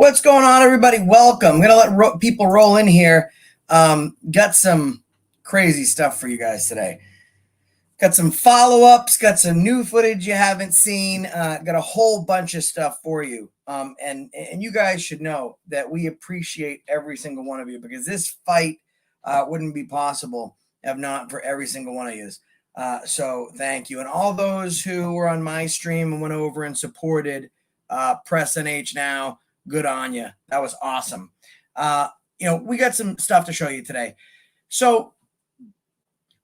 What's going on, everybody? Welcome. I'm going to let people roll in here. Got some crazy stuff for you guys today. Got some follow-ups, got some new footage you haven't seen, got a whole bunch of stuff for you. And you guys should know that we appreciate every single one of you, because this fight wouldn't be possible if not for every single one of you. So thank you. And all those who were on my stream and went over and supported Press NH Now, good on you. That was awesome. We got some stuff to show you today. So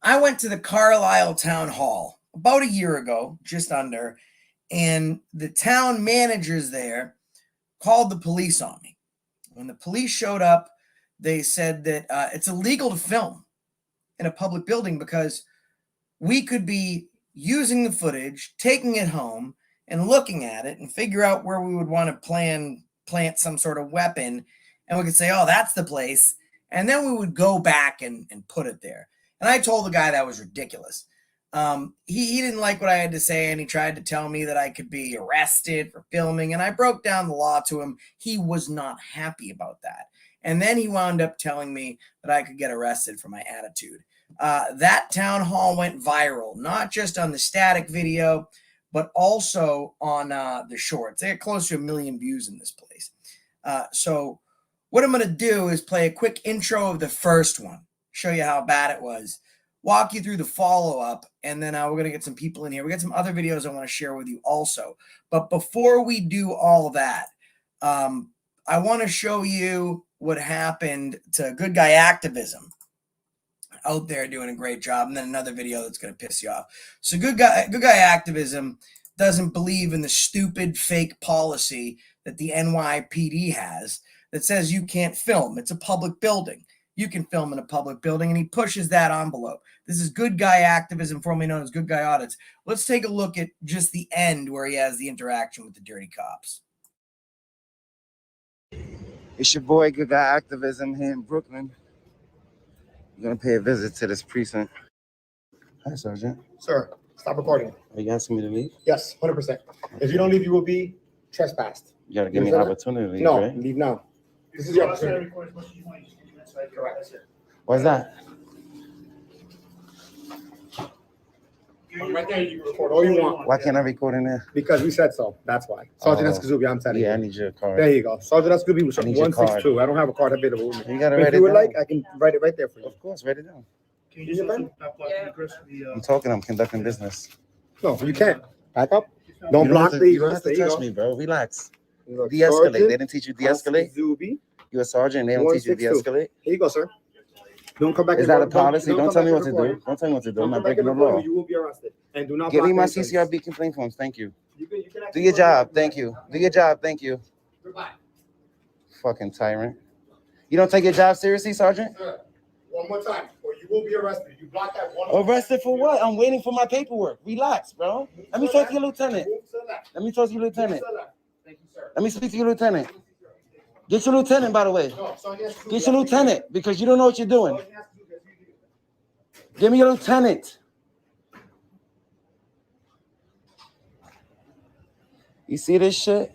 I went to the Carlisle Town Hall about a year ago, just under, and the town managers there called the police on me. When the police showed up, they said that it's illegal to film in a public building because we could be using the footage, taking it home, and looking at it and figure out where we would want to plant some sort of weapon, and we could say, oh, that's the place, and then we would go back and put it there. And I told the guy that was ridiculous. He didn't like what I had to say, and he tried to tell me that I could be arrested for filming, and I broke down the law to him. He was not happy about that. And then he wound up telling me that I could get arrested for my attitude. That town hall went viral, not just on the static video, but also on the shorts. They had close to 1 million views in this place. So what I'm going to do is play a quick intro of the first one, show you how bad it was, walk you through the follow-up, and then we're going to get some people in here. We got some other videos I want to share with you also. But before we do all that, I want to show you what happened to Good Guy Activism out there doing a great job, and then another video that's going to piss you off. So Good Guy Activism doesn't believe in the stupid fake policy that the NYPD has that says you can't film. It's a public building. You can film in a public building, and he pushes that envelope. This is Good Guy Activism, formerly known as Good Guy Audits. Let's take a look at just the end where he has the interaction with the dirty cops. It's your boy, Good Guy Activism, here in Brooklyn. I'm going to pay a visit to this precinct. Hi, Sergeant. Sir, stop recording. Are you asking me to leave? Yes, 100%. If you don't leave, you will be trespassed. You got to give me an opportunity to leave, no, right? Leave now. This is your opportunity. Correct. What's that? Right there, you can record all you want. Why can't I record in there? Because we said so. That's why. Sergeant Escazoubi, I'm telling you. Yeah, I need your card. There you go. Sergeant Escazoubi was I need your 162. I don't have a card available with me. You got to But write if it you would down. like, I can write it right there for you. Of course, write it down. Can you just I'm talking. I'm conducting business. No, you can't. Back up. Don't block the. You don't have to touch me, bro. Relax. De-escalate. They didn't teach you de-escalate? You're a sergeant. They don't teach you de-escalate? Here you go, sir. Don't come back. Is that a policy? Don't tell me what to do. Don't tell me what to do. I'm not breaking the law. You will be arrested. And do not give me my block CCRB complaint forms. Thank you. You can Do your job. Thank you. Do your job. Thank you. Goodbye. Fucking tyrant. You don't take your job seriously, Sergeant? Sir, one more time, or you will be arrested. You block that one. Arrested for what? I'm waiting for my paperwork. Relax, bro. Let me talk to your lieutenant. Let me talk to your lieutenant. Thank you, sir. Let me speak to your lieutenant. Get your lieutenant, by the way. No, Get your lieutenant, because you don't know what you're doing. Give me your lieutenant. You see this shit?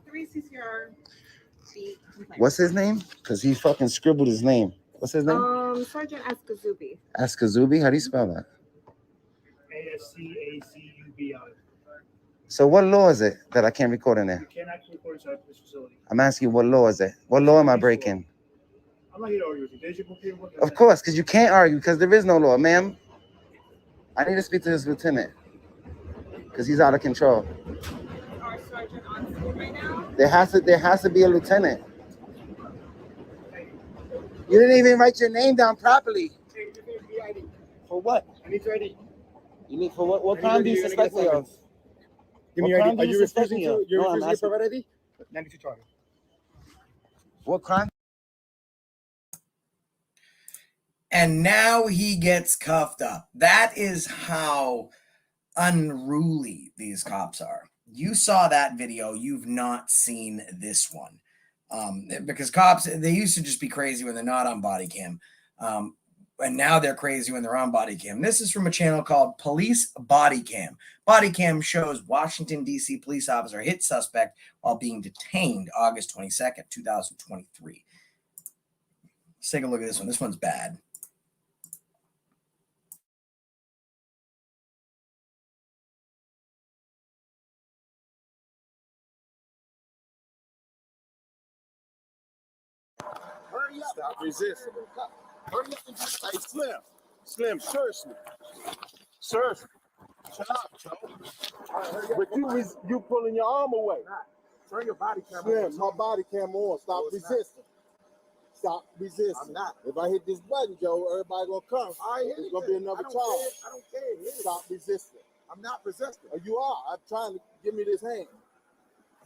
Three CCR complaints. What's his name? Because he fucking scribbled his name. What's his name? Sergeant Escazoubi. Escazoubi? How do you spell that? ASCAZUBI. So what law is it that I can't record in there? You cannot record inside this facility. I'm asking you, what law is it? What law am I breaking? I'm not here to argue with you. There's your paperwork. Of course, because you can't argue, because there is no law, ma'am. I need to speak to this lieutenant, because he's out of control. Our sergeant on scene right now. There has to be a lieutenant. You didn't even write your name down properly. For what? I need your ID. You need for what? What crime do you suspect me of? Give me your ID. Are you refusing to? You're refusing to provide ID? 92 charges. What crime? And now he gets cuffed up. That is how unruly these cops are. you saw that video. You've not seen this one. Because cops, they used to just be crazy when they're not on body cam. And now they're crazy when they're on body cam. This is from a channel called Police Body Cam. Body cam shows Washington, D.C. police officer hit suspect while being detained August 22nd, 2023. Let's take a look at this one. This one's bad. Hurry up. Stop resisting. Hurry up and just say Slim. Slim, seriously. Seriously. Shut up, Joe. But you pulling your arm away. Turn your body cam Slim, on. my body cam on. Stop resisting. Stop resisting. I'm not. If I hit this button, Joe, everybody gonna come. It's gonna be another charge. I don't care. Stop resisting. I'm not resisting. Oh, you are. I'm trying to give me this hand.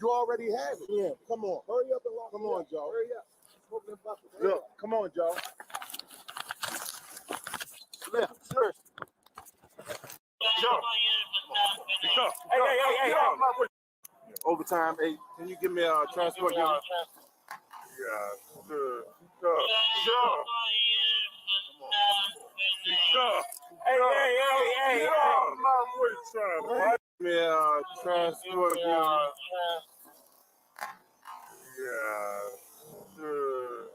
You already have it. Slim, come on. Hurry up and lock Come it on, up. Joe. Hurry up. Smoking them buckets. Look, come on, Joe. Slim, seriously. Joe. Joe. Hey. Overtime, hey, can you give me a transport? Yeah, sure. Sure. Hey. Give me a transport. Yeah, sure.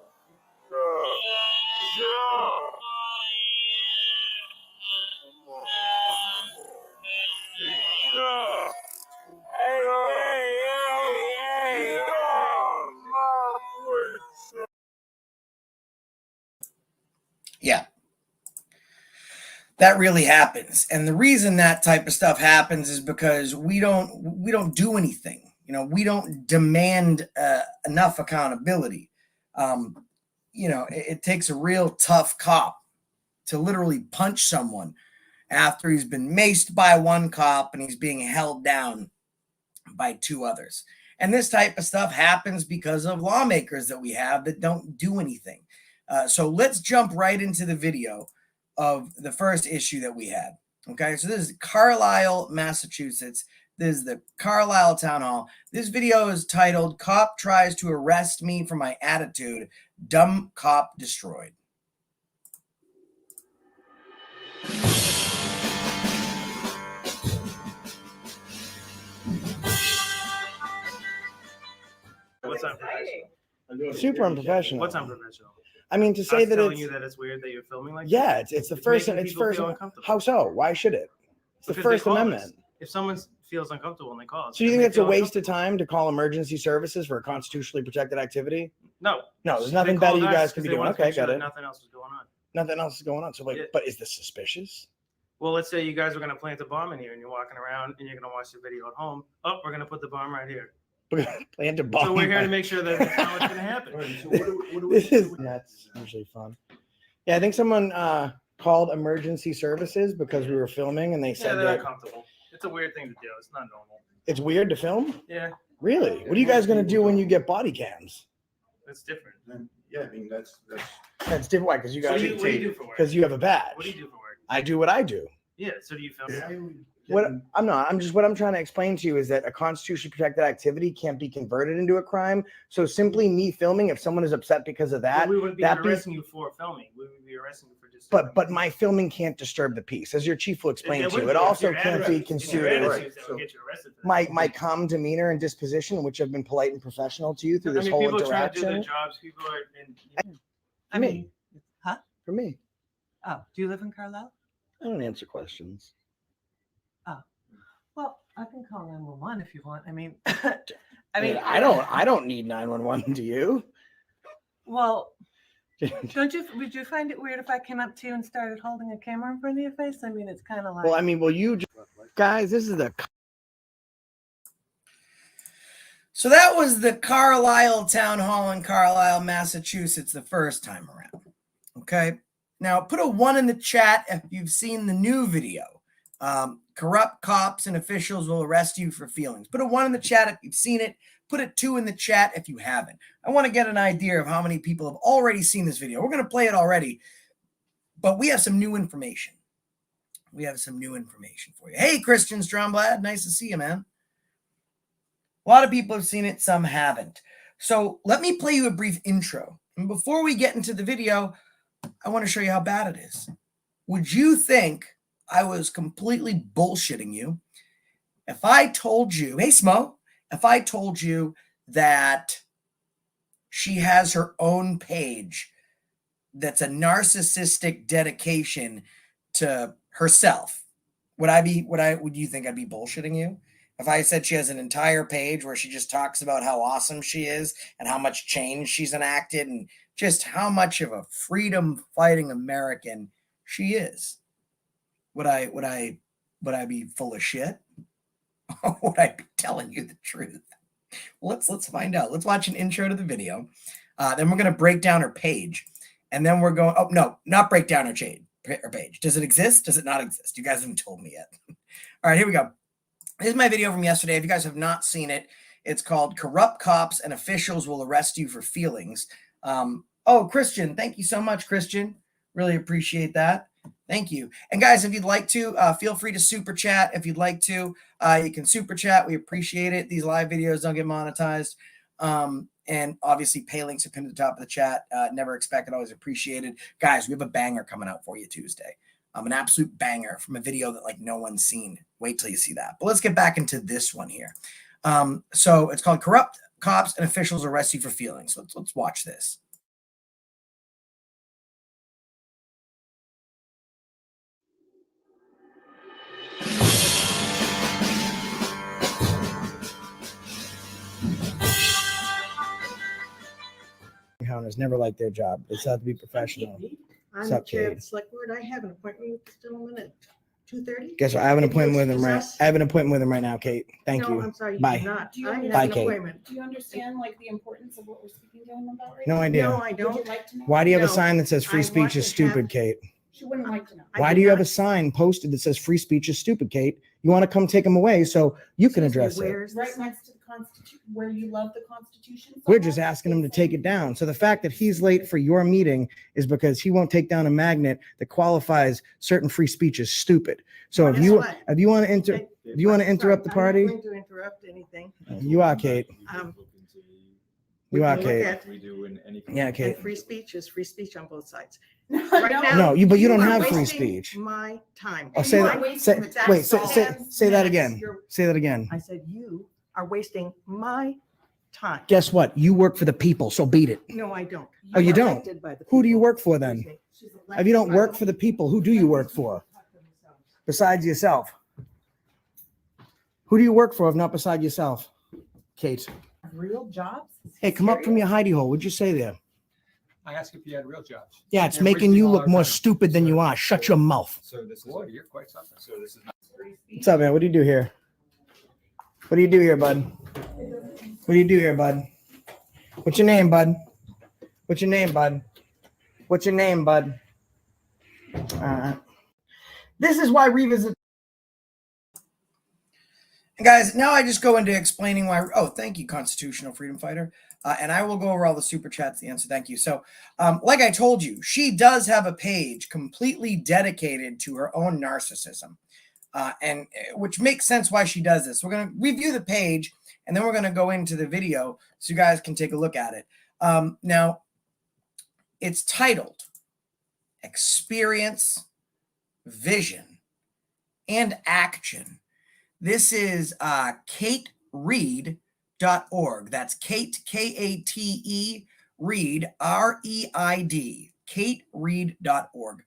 Yeah, that really happens. And the reason that type of stuff happens is because we don't do anything. We don't demand enough accountability. It takes a real tough cop to literally punch someone after he's been maced by one cop and he's being held down by two others. And this type of stuff happens because of lawmakers that we have that don't do anything. So let's jump right into the video of the first issue that we had. Okay, so this is Carlisle, Massachusetts. This is the Carlisle Town Hall. This video is titled, "Cop Tries to Arrest Me for My Attitude. Dumb Cop Destroyed." What's unprofessional? Super unprofessional. What's unprofessional? I mean, to say Us that telling it's you that it's weird that you're filming like yeah, that? it's the first. making It's people first. feel uncomfortable. How so? Why should it? It's the Because they First call Amendment. us. If someone feels uncomfortable when they call us, So you then think they it's a feel waste of uncomfortable. time to call emergency services for a constitutionally protected activity? No, No, there's They nothing better called you us guys can 'cause be they doing. wanted to Okay, make sure got that it. Nothing else was going on. Nothing else is going on. So, Yeah. but is this suspicious? Well, let's say you guys were going to plant a bomb in here, and you're walking around, and you're going to watch the video at home. Oh, we're going to put the bomb right here. We're gonna plan to bomb. So we're here to make sure that that's not what's going to happen. That's usually fun. Yeah, I think someone called emergency services because we were filming, and they Yeah, said they're that uncomfortable. It's a weird thing to do. It's not normal. it's weird to film. Yeah, Really? What are you guys gonna do when you get body cams? it's different. Yeah, I mean, that's. That's different. Why? Because you What guys do you do for work? because you have a badge. What do you do for work? I do what I do. Yeah, so do you film? What I'm trying to explain to you is that a constitutionally protected activity can't be converted into a crime. So simply me filming, if someone is upset because of that, Well, we wouldn't be that be- arresting you for filming. We would be arresting you for just. but my filming can't disturb the peace, as your chief will explain to you. It also can't be construed as my calm demeanor and disposition, which have been polite and professional to you through this whole people trying to do their interaction. jobs. People are. I mean, huh? For me, Oh, do you live in Carlisle? I don't answer questions. Well, I can call 911 if you want. I mean, I don't need 911. Do you? Well, would you find it weird if I came up to you and started holding a camera in front of your face? I mean, it's kind of like. Well, I mean, guys, this is the. So that was the Carlisle Town Hall in Carlisle, Massachusetts, the first time around. Okay. Now put a 1 in the chat if you've seen the new video. Corrupt cops and officials will arrest you for feelings. Put a 1 in the chat if you've seen it. Put a 2 in the chat if you haven't. I want to get an idea of how many people have already seen this video. We're going to play it already, but we have some new information. We have some new information for you. Hey, Christian Stromblad. Nice to see you, man. A lot of people have seen it, some haven't. So let me play you a brief intro. And before we get into the video, I want to show you how bad it is. Would you think I was completely bullshitting you if I told you, hey Smo, if I told you that she has her own page that's a narcissistic dedication to herself? Would you think I'd be bullshitting you? If I said she has an entire page where she just talks about how awesome she is and how much change she's enacted and just how much of a freedom fighting American she is, would I be full of shit? Or would I be telling you the truth? Let's find out. Let's watch an intro to the video. Then we're going to break down her page. And then we're going, oh, no, not break down her page. Does it exist? Does it not exist? You guys haven't told me yet. All right, here we go. This is my video from yesterday. If you guys have not seen it, it's called Corrupt Cops and Officials Will Arrest You for Feelings. Oh, Christian, thank you so much, Christian. Really appreciate that. Thank you. And guys, if you'd like to, feel free to super chat. If you'd like to, you can super chat. We appreciate it. These live videos don't get monetized. And obviously pay links are pinned at the top of the chat. Never expected, always appreciated. Guys, we have a banger coming out for you Tuesday. An absolute banger from a video that like no one's seen. Wait till you see that. But let's get back into this one here. So it's called Corrupt Cops and Officials Arrest You for Feelings. Let's watch this. Encounters never like their job. It's have to be professional. I'm the chair of the select board. I have an appointment with this gentleman at 2:30. Guess what? I have an appointment with him right. I have an appointment with him right now, Kate. Thank you. I'm sorry, you Bye. do not. I have Bye, an Kate. appointment. Do you understand like the importance of what we're speaking to him about right No now? idea. No, I Would you don't. like to know? Why do you have a No. sign that says I free want speech to is stupid, have- Kate? She wouldn't like to know. I Why do do you have not. a sign posted that says free speech is stupid, Kate? You want to come take them away so you can address it. Where's Right this? next to the Constitution, where you love the Constitution. so We're just much, asking him to it's take like- it down. So the fact that he's late for your meeting is because he won't take down a magnet that qualifies certain free speech as stupid. So Guess if what? you want to interrupt the Sorry, party, I'm not going to interrupt anything. you are, Kate. We You are, can look Kate. at- Yeah, And Kate. free speech is free speech on both sides. No, Right now, No, but you don't are have free wasting speech. My time. Oh, say You that. are wasting Say, the wait, say, tax say, dollars. say that Minutes. again. You're- Say that again. I said you are wasting my time. Guess what? You work for the people, so beat it. No, I don't. Oh, you are don't? elected by the Who do you people. work for then? She's If you elected don't by work the for the people, who do you work for besides yourself? Who do you work for if not beside yourself? Kate. real jobs. Hey, come up from your hidey hole. What'd you say there? I asked if you had real jobs. Yeah, it's You're making wasting you all look our more time. stupid than you are. Shut your mouth. So this is Boy, you're quite something. so this is not What's up, man? What do you do here? What do you do here, bud? What do you do here, bud? What's your name, bud? What's your name, bud? What's your name, bud? This is why revisit. And guys, now I just go into explaining why. Oh, thank you, Constitutional Freedom Fighter. And I will go over all the super chats at the end. So thank you. So, like I told you, she does have a page completely dedicated to her own narcissism, and which makes sense why she does this. We're going to review the page, and then we're going to go into the video so you guys can take a look at it. Now, it's titled Experience, Vision, and Action. This is katereid.org. That's Kate, K-A-T-E, Reid, R-E-I-D, katereid.org.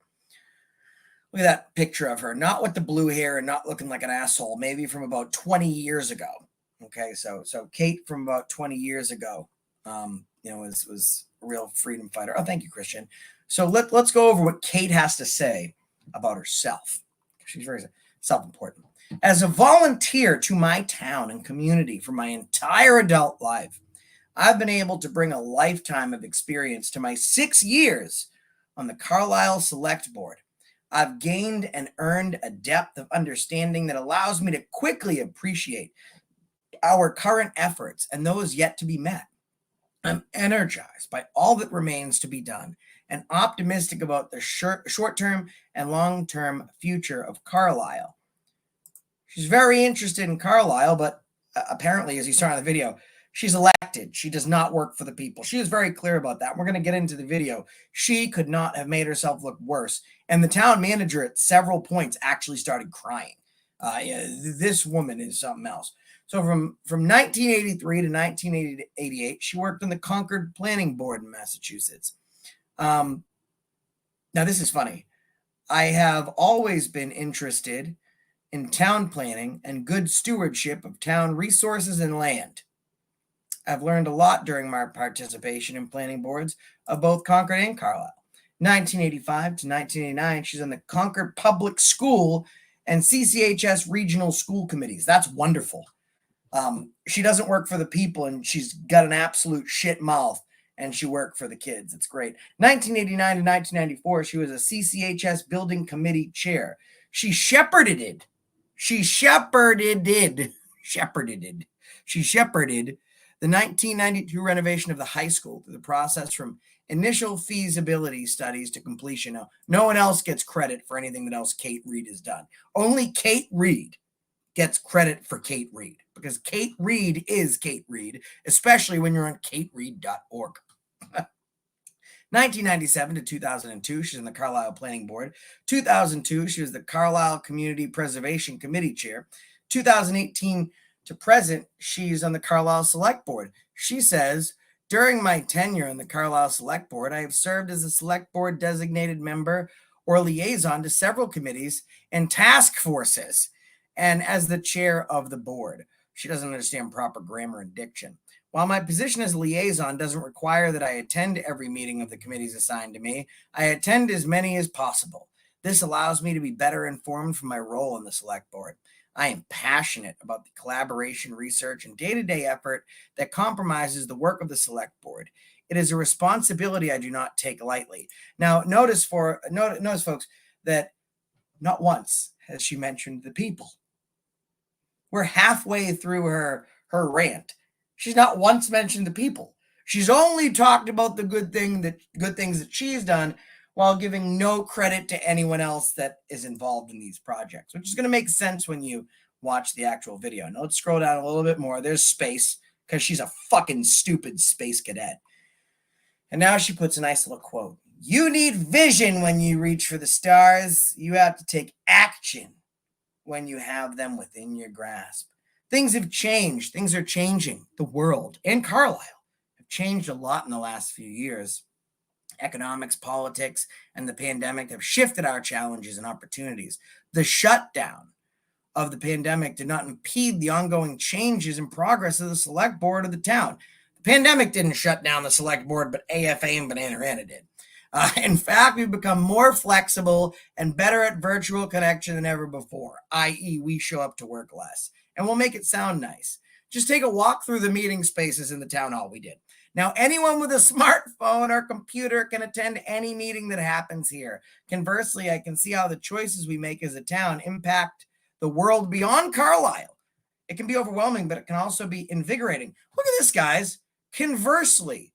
Look at that picture of her, not with the blue hair and not looking like an asshole, maybe from about 20 years ago. Okay, so Kate from about 20 years ago, was a real freedom fighter. Oh, thank you, Christian. So let's go over what Kate has to say about herself. She's very self-important. As a volunteer to my town and community for my entire adult life, I've been able to bring a lifetime of experience to my 6 years on the Carlisle Select Board. I've gained and earned a depth of understanding that allows me to quickly appreciate our current efforts and those yet to be met. I'm energized by all that remains to be done and optimistic about the short-term and long-term future of Carlisle. She's very interested in Carlisle, but apparently, as you saw in the video, she's elected. She does not work for the people. She was very clear about that. We're going to get into the video. She could not have made herself look worse. And the town manager at several points actually started crying. This woman is something else. So from 1983 to 1988, she worked on the Concord Planning Board in Massachusetts. Now, this is funny. I have always been interested in town planning and good stewardship of town resources and land. I've learned a lot during my participation in planning boards of both Concord and Carlisle. 1985 to 1989, she's on the Concord Public School and CCHS regional school committees. That's wonderful. She doesn't work for the people, and she's got an absolute shit mouth, and she worked for the kids. It's great. 1989 to 1994, she was a CCHS building committee chair. She shepherded the 1992 renovation of the high school through the process from initial feasibility studies to completion. Now, no one else gets credit for anything that else Kate Reed has done. Only Kate Reed gets credit for Kate Reed, because Kate Reed is Kate Reed, especially when you're on katereed.org. 1997 to 2002, she's in the Carlisle Planning Board. 2002, she was the Carlisle Community Preservation Committee Chair. 2018 to present, she's on the Carlisle Select Board. She says, during my tenure in the Carlisle Select Board, I have served as a Select Board designated member or liaison to several committees and task forces, and as the chair of the board. She doesn't understand proper grammar and diction. While my position as a liaison doesn't require that I attend every meeting of the committees assigned to me, I attend as many as possible. This allows me to be better informed for my role in the Select Board. I am passionate about the collaboration, research, and day-to-day effort that compromises the work of the Select Board. It is a responsibility I do not take lightly. Now, notice, folks, that not once has she mentioned the people. We're halfway through her rant. She's not once mentioned the people. She's only talked about the good things that she's done, while giving no credit to anyone else that is involved in these projects, which is going to make sense when you watch the actual video. Now let's scroll down a little bit more. There's Space, because she's a fucking stupid space cadet. And now she puts a nice little quote. You need vision when you reach for the stars. You have to take action when you have them within your grasp. Things have changed. Things are changing. The world and Carlisle have changed a lot in the last few years. Economics, politics, and the pandemic have shifted our challenges and opportunities. The shutdown of the pandemic did not impede the ongoing changes and progress of the Select Board of the town. The pandemic didn't shut down the Select Board, but AFA and Bananarana did. In fact, we've become more flexible and better at virtual connection than ever before, i.e. we show up to work less. And we'll make it sound nice. Just take a walk through the meeting spaces in the town hall we did. Now, anyone with a smartphone or computer can attend any meeting that happens here. Conversely, I can see how the choices we make as a town impact the world beyond Carlisle. It can be overwhelming, but it can also be invigorating. Look at this, guys. Conversely,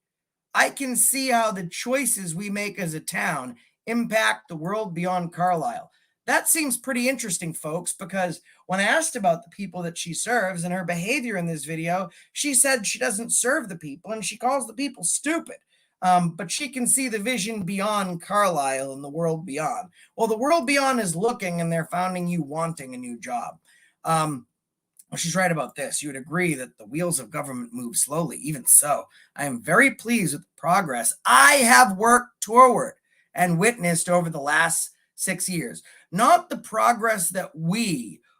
I can see how the choices we make as a town impact the world beyond Carlisle. That seems pretty interesting, folks, because when asked about the people that she serves and her behavior in this video, she said she doesn't serve the people and she calls the people stupid. But she can see the vision beyond Carlisle and the world beyond. Well, the world beyond is looking, and they're finding you wanting a new job. Well, she's right about this. You would agree that the wheels of government move slowly. Even so, I am very pleased with the progress I have worked toward and witnessed over the last 6 years. Not the progress that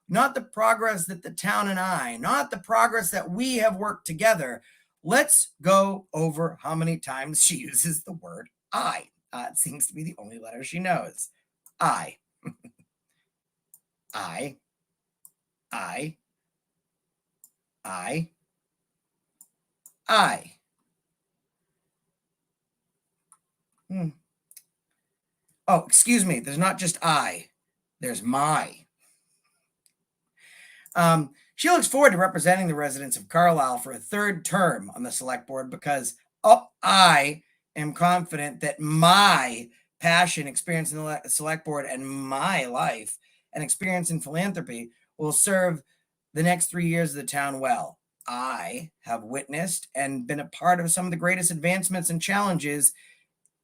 not the progress that the town and I, not the progress that we have worked together. Let's go over how many times she uses the word I. It seems to be the only letter she knows. I. I. I. I. I. Oh, excuse me. There's not just I. There's my. She looks forward to representing the residents of Carlisle for a third term on the Select Board because I am confident that my passion, experience in the Select Board, and my life and experience in philanthropy will serve the next 3 years of the town well. I have witnessed and been a part of some of the greatest advancements and challenges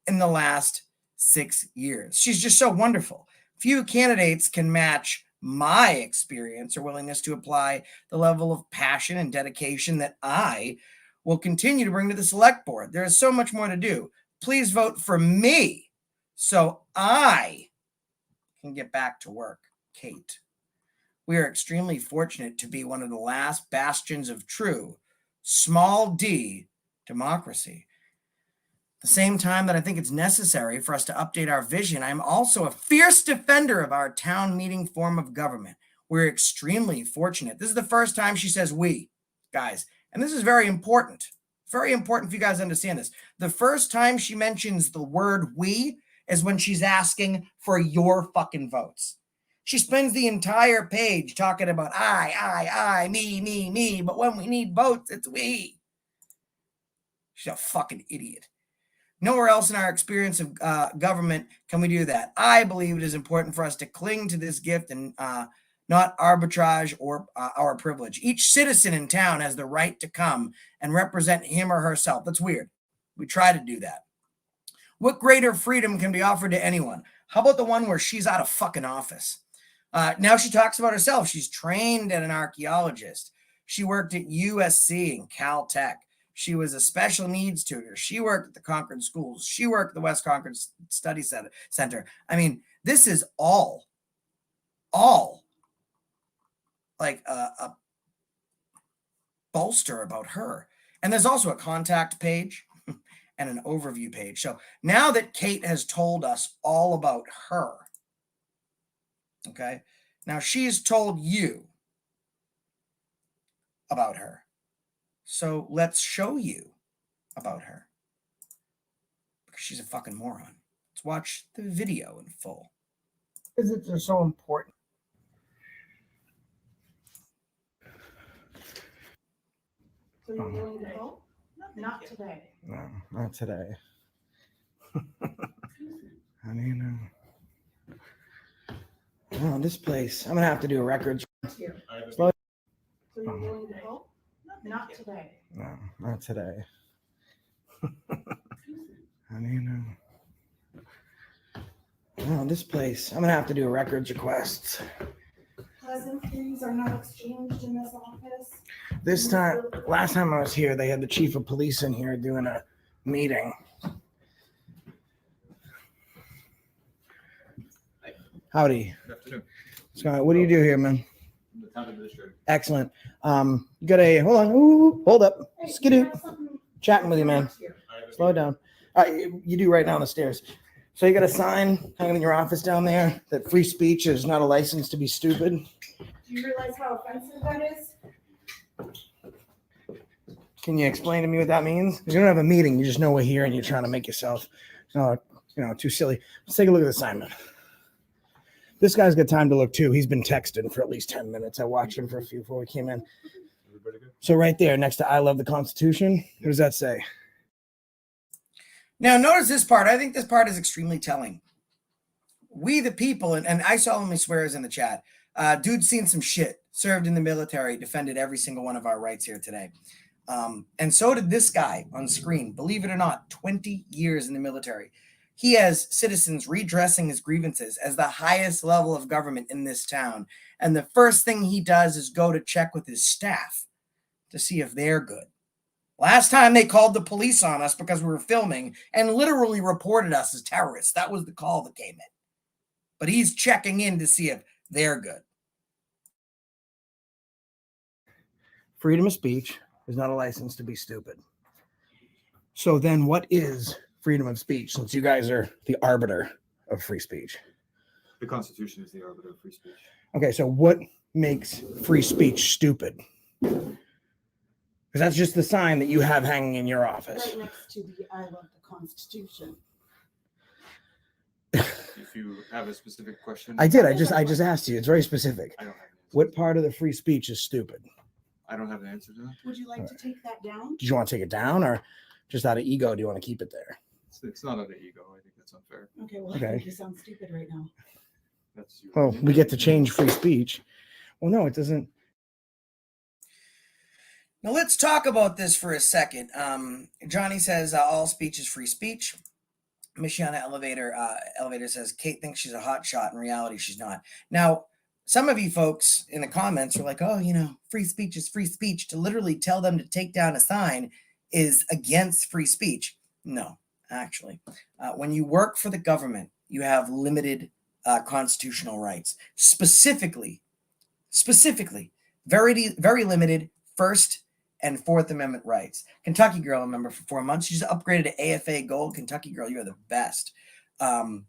in the last 6 years. She's just so wonderful. Few candidates can match my experience or willingness to apply the level of passion and dedication that I will continue to bring to the select board. There is so much more to do. Please vote for me so I can get back to work. Kate. We are extremely fortunate to be one of the last bastions of true, small d, democracy. At the same time that I think it's necessary for us to update our vision, I'm also a fierce defender of our town meeting form of government. We're extremely fortunate. This is the first time she says we, guys, and this is very important. Very important for you guys to understand this. The first time she mentions the word we is when she's asking for your fucking votes. She spends the entire page talking about I, me, but when we need votes, it's we. She's a fucking idiot. Nowhere else in our experience of government can we do that. I believe it is important for us to cling to this gift and not arbitrage or our privilege. Each citizen in town has the right to come and represent him or herself. That's weird. We try to do that. What greater freedom can be offered to anyone? How about the one where she's out of fucking office? Now she talks about herself. She's trained as an archaeologist. She worked at USC and Caltech. She was a special needs tutor. She worked at the Concord schools. She worked at the West Concord Study Center. I mean, this is all like a bolster about her. And there's also a contact page and an overview page. So now that Kate has told us all about her, okay, now she's told you about her. So let's show you about her. Because she's a fucking moron. Let's watch the video in full. Is it just so important? So you're willing to vote? Not today. No, not today. I mean, oh, this place. I'm gonna have to do a record. Here. Slow. So you're willing to vote? Not today. No, not today. I mean, oh, this place. I'm gonna have to do a records request. Pleasantries are not exchanged in this office. This time, last time I was here, they had the chief of police in here doing a meeting. Howdy. Good afternoon. What's going on? What do you do here, man? I'm the town administrator. Excellent. You got a hold on. Ooh, hold up. Skidoo. Chatting with you, man. Slow down. All right, you do right down the stairs. So you got a sign hanging in your office down there that free speech is not a license to be stupid. Do you realize how offensive that is? Can you explain to me what that means? You don't have a meeting. You just know we're here and you're trying to make yourself, too silly. Let's take a look at the assignment. This guy's got time to look too. He's been texting for at least 10 minutes. I watched him for a few before we came in. Everybody good? So right there next to I love the Constitution, what does that say? Now, notice this part. I think this part is extremely telling. We the people, and I solemnly swear is in the chat, dude's seen some shit, served in the military, defended every single one of our rights here today. And so did this guy on screen. Believe it or not, 20 years in the military. He has citizens redressing his grievances as the highest level of government in this town. And the first thing he does is go to check with his staff to see if they're good. Last time they called the police on us because we were filming and literally reported us as terrorists. That was the call that came in. But he's checking in to see if they're good. Freedom of speech is not a license to be stupid. So then what is freedom of speech, since you guys are the arbiter of free speech? The Constitution is the arbiter of free speech. Okay, so what makes free speech stupid? Because that's just the sign that you have hanging in your office. Right next to the I love the Constitution. If you have a specific question, I did. I just asked you. It's very specific. I don't have an answer. What part of the free speech is stupid? I don't have an answer to that. Would you like to take that down? Do you want to take it down, or just out of ego, do you want to keep it there? It's not out of ego. I think that's unfair. Okay, well, Okay. I think you sound stupid right now. That's your Well, we get to change free speech. Well, no, it doesn't. Now let's talk about this for a second. Johnny says all speech is free speech. Michiana Elevator says Kate thinks she's a hot shot. In reality, she's not. Now, some of you folks in the comments are like, oh, you know, free speech is free speech. To literally tell them to take down a sign is against free speech. No, actually. When you work for the government, you have limited constitutional rights. Specifically, very limited First and Fourth Amendment rights. Kentucky Girl, a member for 4 months. She's upgraded to AFA Gold. Kentucky Girl, you are the best. Or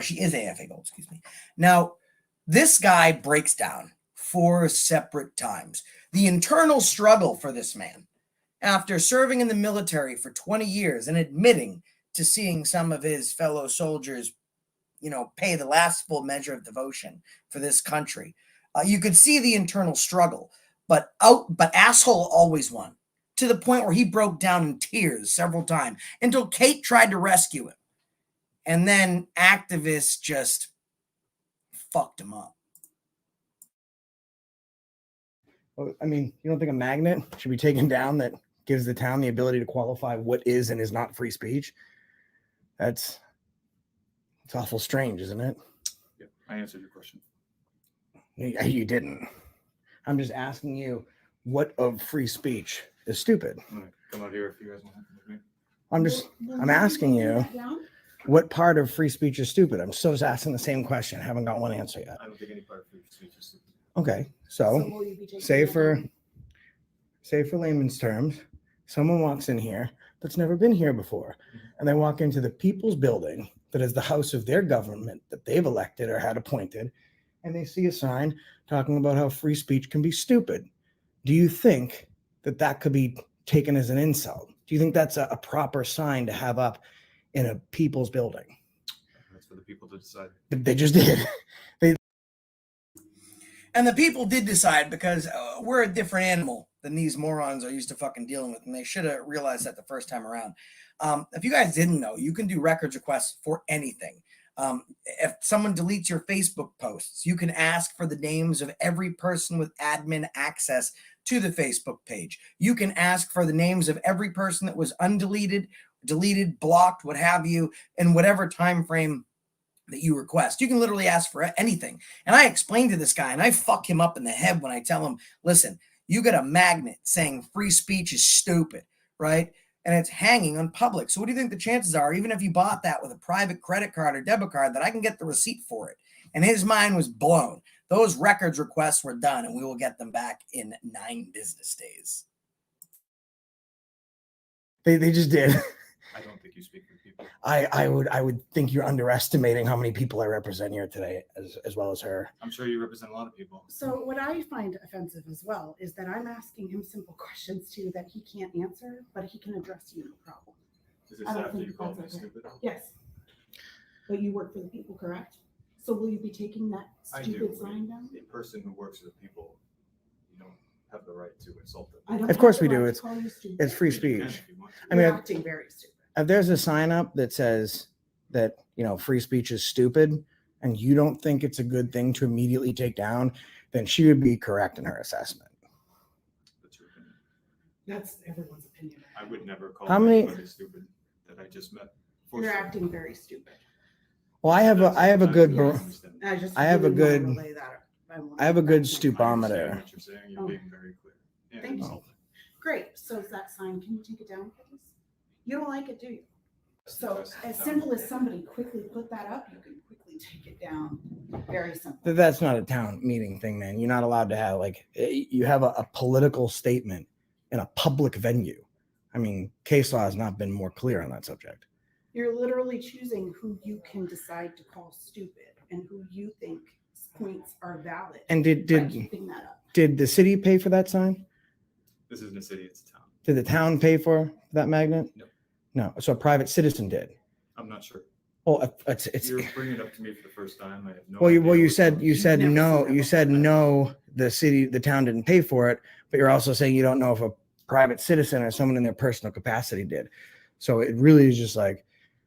she is AFA Gold, excuse me. Now, this guy breaks down 4 separate times the internal struggle for this man after serving in the military for 20 years and admitting to seeing some of his fellow soldiers, you know, pay the last full measure of devotion for this country. You could see the internal struggle. But asshole always won, to the point where he broke down in tears several times until Kate tried to rescue him. And then activists just fucked him up. Well, I mean, you don't think a magnet should be taken down that gives the town the ability to qualify what is and is not free speech? It's awful strange, isn't it? Yeah, I answered your question. You didn't. I'm just asking you, what of free speech is stupid? I'm gonna come out here if you guys want to with me. I'm asking you, what part of free speech is stupid? I'm still just asking the same question. I haven't got one answer yet. I don't think any part of free speech is stupid. Okay, so say for layman's terms, someone walks in here that's never been here before, and they walk into the people's building that is the house of their government that they've elected or had appointed, and they see a sign talking about how free speech can be stupid. Do you think that could be taken as an insult? Do you think that's a proper sign to have up in a people's building? That's for the people to decide. They just did. And the people did decide, because we're a different animal than these morons are used to fucking dealing with, and they should have realized that the first time around. If you guys didn't know, you can do records requests for anything. If someone deletes your Facebook posts, you can ask for the names of every person with admin access to the Facebook page. You can ask for the names of every person that was undeleted, deleted, blocked, what have you, in whatever time frame that you request. You can literally ask for anything. And I explained to this guy, and I fuck him up in the head when I tell him, listen, you got a magnet saying free speech is stupid, right? And it's hanging on public. So what do you think the chances are, even if you bought that with a private credit card or debit card, that I can get the receipt for it? And his mind was blown. Those records requests were done, and we will get them back in 9 business days. They just did. I don't think you speak for people. I would think you're underestimating how many people I represent here today, as well as her. I'm sure you represent a lot of people. So what I find offensive as well is that I'm asking him simple questions too that he can't answer, but he can address you, no problem. Is this I don't after think you called me that's okay. stupid? Yes. But you work for the people, correct? So will you be taking that I do. stupid sign down? A person who works for the people, you don't have the right to insult them. I don't Of course have we the do. right to call you stupid. It's free You can speech. if you want to. I mean, You're acting very stupid. if there's a sign up that says that, you know, free speech is stupid, and you don't think it's a good thing to immediately take down, then she would be correct in her assessment. That's your opinion. That's everyone's opinion. I would never call How many- anybody stupid that I just met. For You're sure. acting very stupid. Well, I have a good I bar- understand. I have a good stupometer. What you're saying, you're Oh. being very clear. Yeah, Thank you. insulting. Great. So is that sign? Can you take it down, please? You don't like it, do you? So Yes. as simple as somebody quickly put that up, you can quickly take it down. Very simple. That's not a town meeting thing, man. You're not allowed to have you have a political statement in a public venue. I mean, case law has not been more clear on that subject. You're literally choosing who you can decide to call stupid and who you think points are valid. And by did keeping that up. the city pay for that sign? This isn't a city, it's a town. Did the town pay for that magnet? No. No. So a private citizen did. I'm not sure. Well, it's You're bringing it up to me for the first time. I have no well, idea you what said you're Never no. seen it You said before. no. The town didn't pay for it, but you're also saying you don't know if a private citizen or someone in their personal capacity did. So it really is just like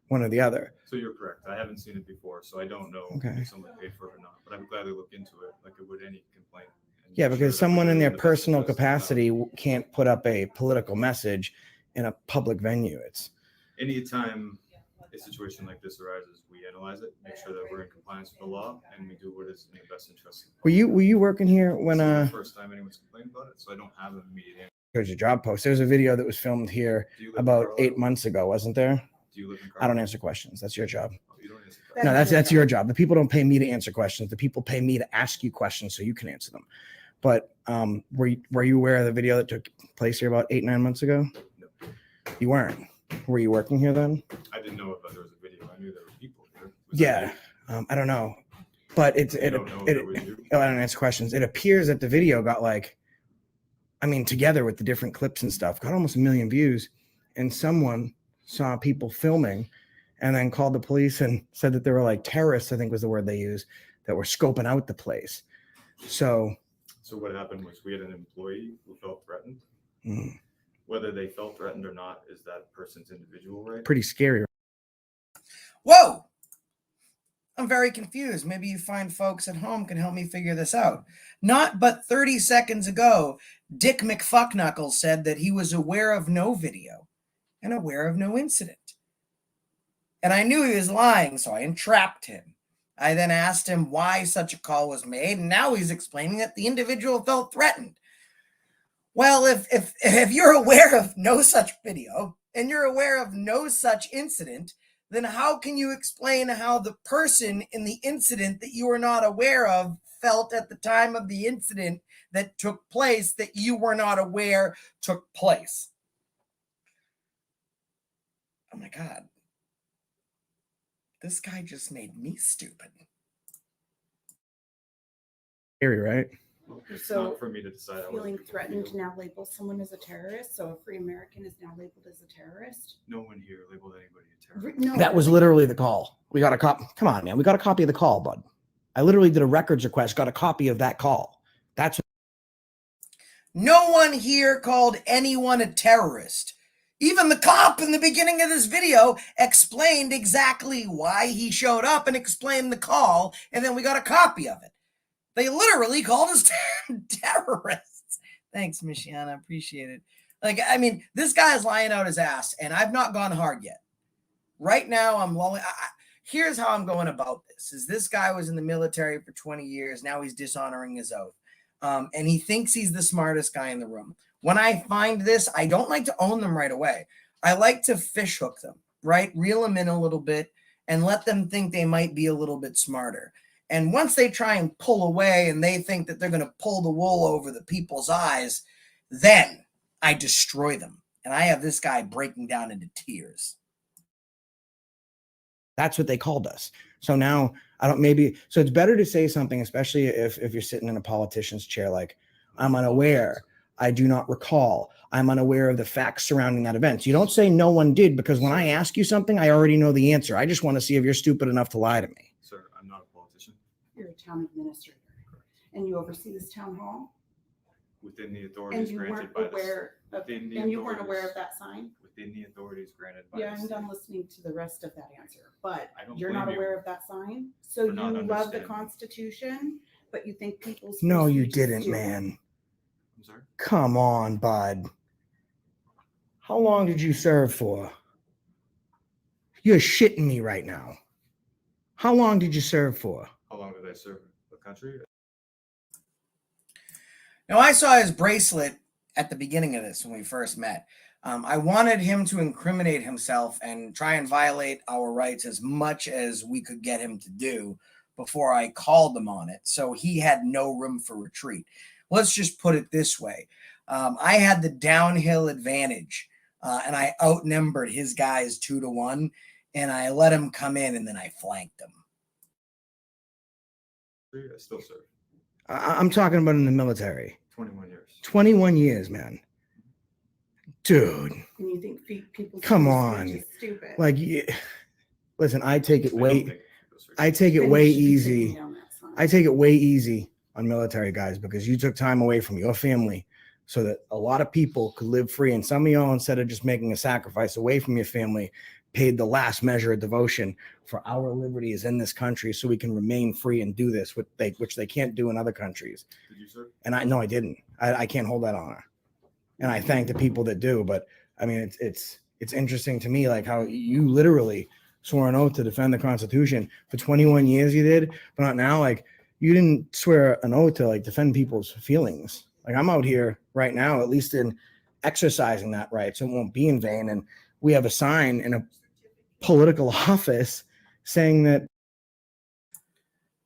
one or the other. So you're correct. I haven't seen it before, so I don't know Okay. if someone paid for it or not. But I would gladly look into it, like I would any complaint. and Yeah, make sure because that we're someone in doing their the best personal interest of the capacity town. can't put up a political message in a public venue. It's Anytime a situation like this arises, we analyze it, make sure that we're in compliance with the law, and we do what is in the best interest. of the were you working here when This is the first time anyone's complained about it, so I don't have an immediate answer. there's a job post? There was a video that was filmed here Do you live in about Carlisle? 8 months ago, wasn't there? Do you live in I don't Carlisle? answer questions. That's your job. Oh, you don't answer No, questions. that's your job. The people don't pay me to answer questions. The people pay me to ask you questions so you can answer them. But were you aware of the video that took place here about 8-9 months ago? No. You weren't. Were you working here then? I didn't know if there was a video. I knew there were people here. Was Yeah. that I don't know. But you? You don't know if it was you? I don't answer questions. It appears that the video got together with the different clips and stuff, got almost 1 million views. And someone saw people filming and then called the police and said that there were terrorists, I think was the word they used, that were scoping out the place. So what happened was we had an employee who felt threatened. mm, Whether they felt threatened or not is that person's individual right. pretty scary. Whoa! I'm very confused. Maybe you fine folks at home can help me figure this out. Not but 30 seconds ago, Dick McFuckknuckles said that he was aware of no video and aware of no incident. And I knew he was lying, so I entrapped him. I then asked him why such a call was made, and now he's explaining that the individual felt threatened. Well, if you're aware of no such video and you're aware of no such incident, then how can you explain how the person in the incident that you are not aware of felt at the time of the incident that took place that you were not aware took place? Oh my God. This guy just made me stupid. Scary, right? Well, it's So, not for me to decide. how Feeling other people threatened to feel. now label someone as a terrorist. So a free American is now labeled as a terrorist. No one here labeled anybody a terrorist. No, That was literally the call. We got a copy. Come on, man. We got a copy of the call, bud. I literally did a records request, got a copy of that call. That's No one here called anyone a terrorist. Even the cop in the beginning of this video explained exactly why he showed up and explained the call, and then we got a copy of it. They literally called us terrorists. Thanks, Michiana. Appreciate it. This guy is lying out his ass, and I've not gone hard yet. Right now, I'm lolling. Here's how I'm going about this. This guy was in the military for 20 years. Now he's dishonoring his oath. And he thinks he's the smartest guy in the room. When I find this, I don't like to own them right away. I like to fish hook them, right? Reel them in a little bit and let them think they might be a little bit smarter. And once they try and pull away and they think that they're going to pull the wool over the people's eyes, then I destroy them. And I have this guy breaking down into tears. what they called us. So now so it's better to say something, especially if you're sitting in a politician's chair, like, I'm unaware, I do not recall, I'm unaware of the facts surrounding that event. You don't say no one did, because when I ask you something, I already know the answer. I just want to see if you're stupid enough to lie to me. Sir, I'm not a politician. You're a town administrator, and you oversee this town hall. Within the And authorities you granted weren't by this. aware of, Within the and you weren't aware authorities- of that sign. Within the authorities granted by Yeah, this. I'm done listening to the rest of that answer, but I don't you're not blame you aware of that sign. So for you not love the understanding. Constitution, but you think people's. No, free you speech is didn't, stupid. man. I'm sorry? Come on, bud. How long did you serve for? You're shitting me right now. How long did you serve for? How long did I serve the country? Now, I saw his bracelet at the beginning of this when we first met. I wanted him to incriminate himself and try and violate our rights as much as we could get him to do before I called him on it. So he had no room for retreat. Let's just put it this way. I had the downhill advantage, and I outnumbered his guys 2-1, and I let him come in, and then I flanked him. I still serve. I'm talking about in the military. 21 years. 21 years, man. Dude, And you think people's Come free on. speech is stupid. like, listen, I take it I don't way, think those are- I take it Then way you should be taking easy. down that sign. I take it way easy on military guys, because you took time away from your family so that a lot of people could live free. And some of y'all, instead of just making a sacrifice away from your family, paid the last measure of devotion for our liberties in this country so we can remain free and do this, which they can't do in other countries. Did you, sir? And I didn't. I can't hold that honor. And I thank the people that do. But I mean, it's interesting to me, like how you literally swore an oath to defend the Constitution for 21 years. You did, but not now. Like you didn't swear an oath to like defend people's feelings. Like I'm out here right now, at least in exercising that right, so it won't be in vain. And we have a sign in a political office saying that.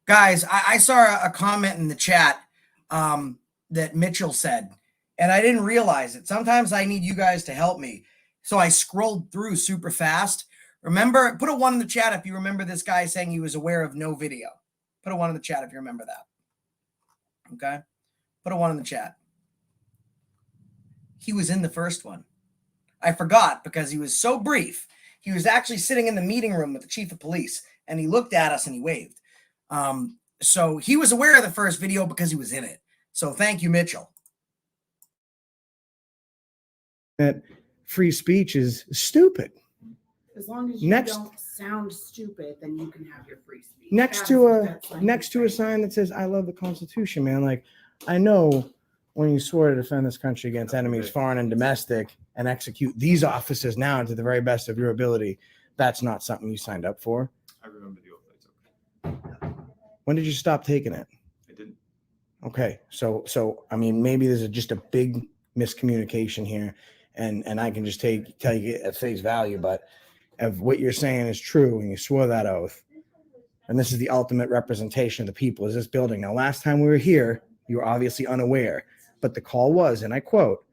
Guys, I saw a comment in the chat that Mitchell said, and I didn't realize it. Sometimes I need you guys to help me. So I scrolled through super fast. Remember, put a 1 in the chat if you remember this guy saying he was aware of no video. Put a 1 in the chat if you remember that. Okay? Put a 1 in the chat. He was in the first one. I forgot because he was so brief. He was actually sitting in the meeting room with the chief of police, and he looked at us and he waved. So he was aware of the first video because he was in it. So thank you, Mitchell. That free speech is stupid. As long as you don't sound stupid, then you can have your free speech. Next to a sign that says "I love the Constitution," man. Like I know when you swore to defend this country against enemies, foreign and domestic, and execute these officers now to the very best of your ability, that's not something you signed up for. I remember the oath. It's okay. When did you stop taking it? I didn't. Okay, so I mean, maybe there's just a big miscommunication here, and I can just tell you at face value, but if what you're saying is true and you swore that oath, and this is the ultimate representation of the people, is this building. Now, last time we were here, you were obviously unaware, but the call was, and I quote,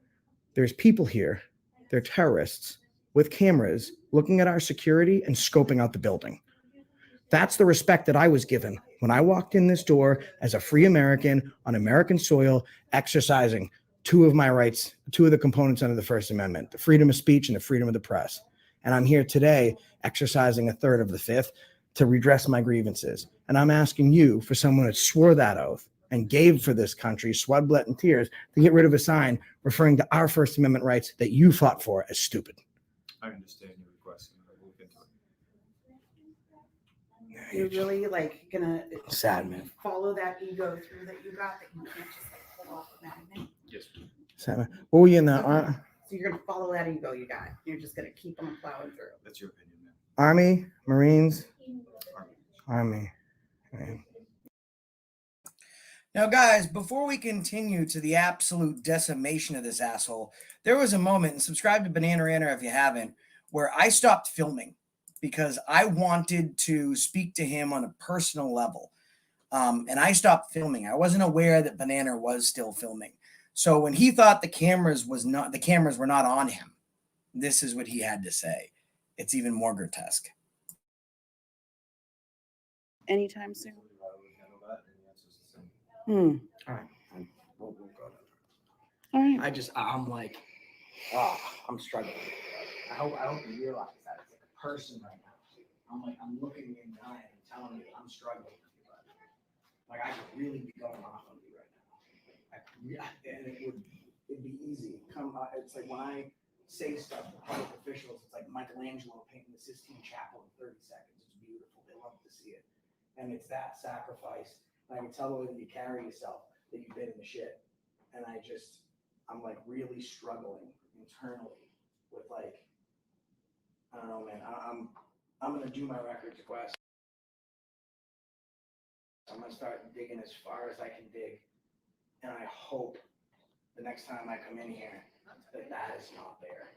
"There's people here, they're terrorists with cameras looking at our security and scoping out the building." That's the respect that I was given when I walked in this door as a free American on American soil, exercising two of my rights, two of the components under the First Amendment, the freedom of speech and the freedom of the press. And I'm here today exercising a third of the fifth to redress my grievances. And I'm asking you, for someone that swore that oath and gave for this country, sweat, blood, and tears, to get rid of a sign referring to our First Amendment rights that you fought for as stupid. I understand your request, and I'll look into it. You're really like gonna sad, man. Follow that ego through that you got, that you can't just like pull off a magnet. Yes. Sad, man. What were you in the So you're gonna follow that ego you got. You're just gonna keep on plowing through. That's your opinion, man. Army, Marines? Army. Man. Now, guys, before we continue to the absolute decimation of this asshole, there was a moment, and subscribe to Banana Ranter if you haven't, where I stopped filming because I wanted to speak to him on a personal level. And I stopped filming. I wasn't aware that Banana was still filming. So when he thought the cameras were not on him, this is what he had to say. It's even more grotesque. Anytime soon. All right. We'll go down. All right. I'm like, I'm struggling. I hope you realize that it's like a person right now. I'm looking you in the eye and telling you I'm struggling with you, but like I could really be going off on you right now. And it'd be easy. It's like when I say stuff to public officials, it's like Michelangelo painting the Sistine Chapel in 30 seconds. It's beautiful. They love to see it. And it's that sacrifice. And I can tell the way that you carry yourself that you've been in the shit. And I'm like really struggling internally with like, I don't know, man. I'm gonna do my records request. I'm gonna start digging as far as I can dig. And I hope the next time I come in here that is not there.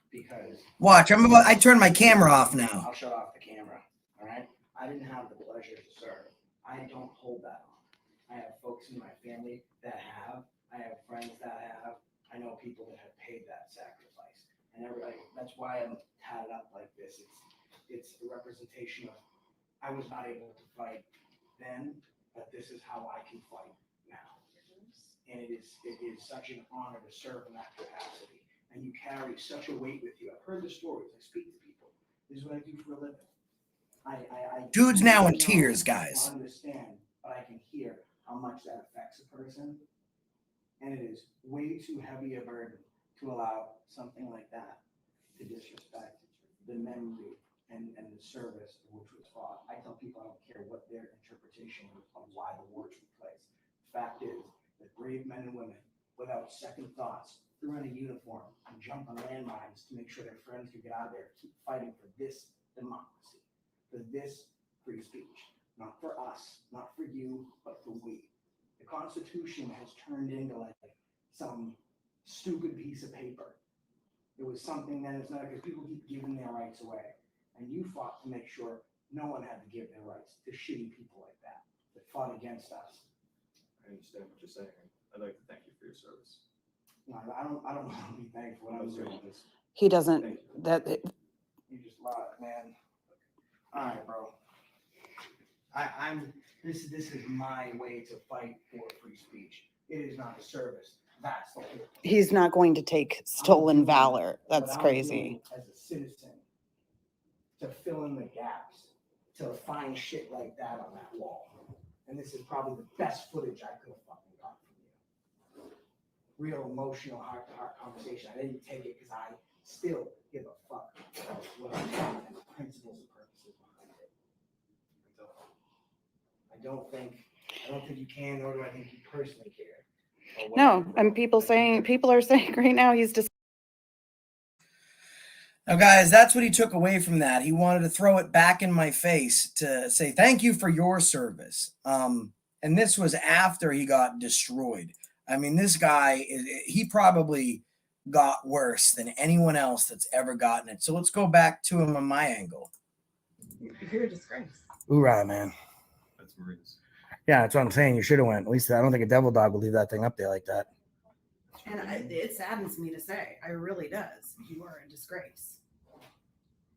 Because watch, I turned my camera off now. I'll shut off the camera. All right. I didn't have the pleasure to serve. I don't hold that on. I have folks in my family that have. I have friends that have. I know people that have paid that sacrifice. And everybody, that's why I'm tatted up like this. It's a representation of I was not able to fight then, but this is how I can fight now. And it is such an honor to serve in that capacity. And you carry such a weight with you. I've heard the stories. I speak to people. This is what I do for a living. Dude's now in tears, guys. I understand, but I can hear how much that affects a person. And it is way too heavy a burden to allow something like that to disrespect the memory and the service which was fought. I tell people I don't care what their interpretation of why the war took place. The fact is that brave men and women, without second thoughts, threw on a uniform and jumped on landmines to make sure their friends could get out of there, keep fighting for this democracy, for this free speech. Not for us, not for you, but for we. The Constitution has turned into like some stupid piece of paper. It was something that is not, because people keep giving their rights away. And you fought to make sure no one had to give their rights to shitty people like that fought against us. I understand what you're saying. I'd like to thank you for your service. No, I don't want to be thankful. I'm doing this. He doesn't, that, You just lied, man. All right, bro. This is my way to fight for free speech. It is not a service. That's the whole. he's not going to take stolen valor. That's What I'm crazy. doing as a citizen, to fill in the gaps, to find shit like that on that wall. And this is probably the best footage I could have fucking got from you. Real emotional heart-to-heart conversation. I didn't take it because I still give a fuck about what I'm doing and the principles and purposes behind it. I don't think you can, nor do I think you personally care. No, and people are saying right now he's just. Now, guys, that's what he took away from that. He wanted to throw it back in my face to say, thank you for your service. And this was after he got destroyed. I mean, this guy, he probably got worse than anyone else that's ever gotten it. So let's go back to him on my angle. You're a disgrace. Hoorah, man. That's Marines. Yeah, that's what I'm saying. You should have went. At least I don't think a devil dog would leave that thing up there like that. And it saddens me to say, it really does. You are a disgrace.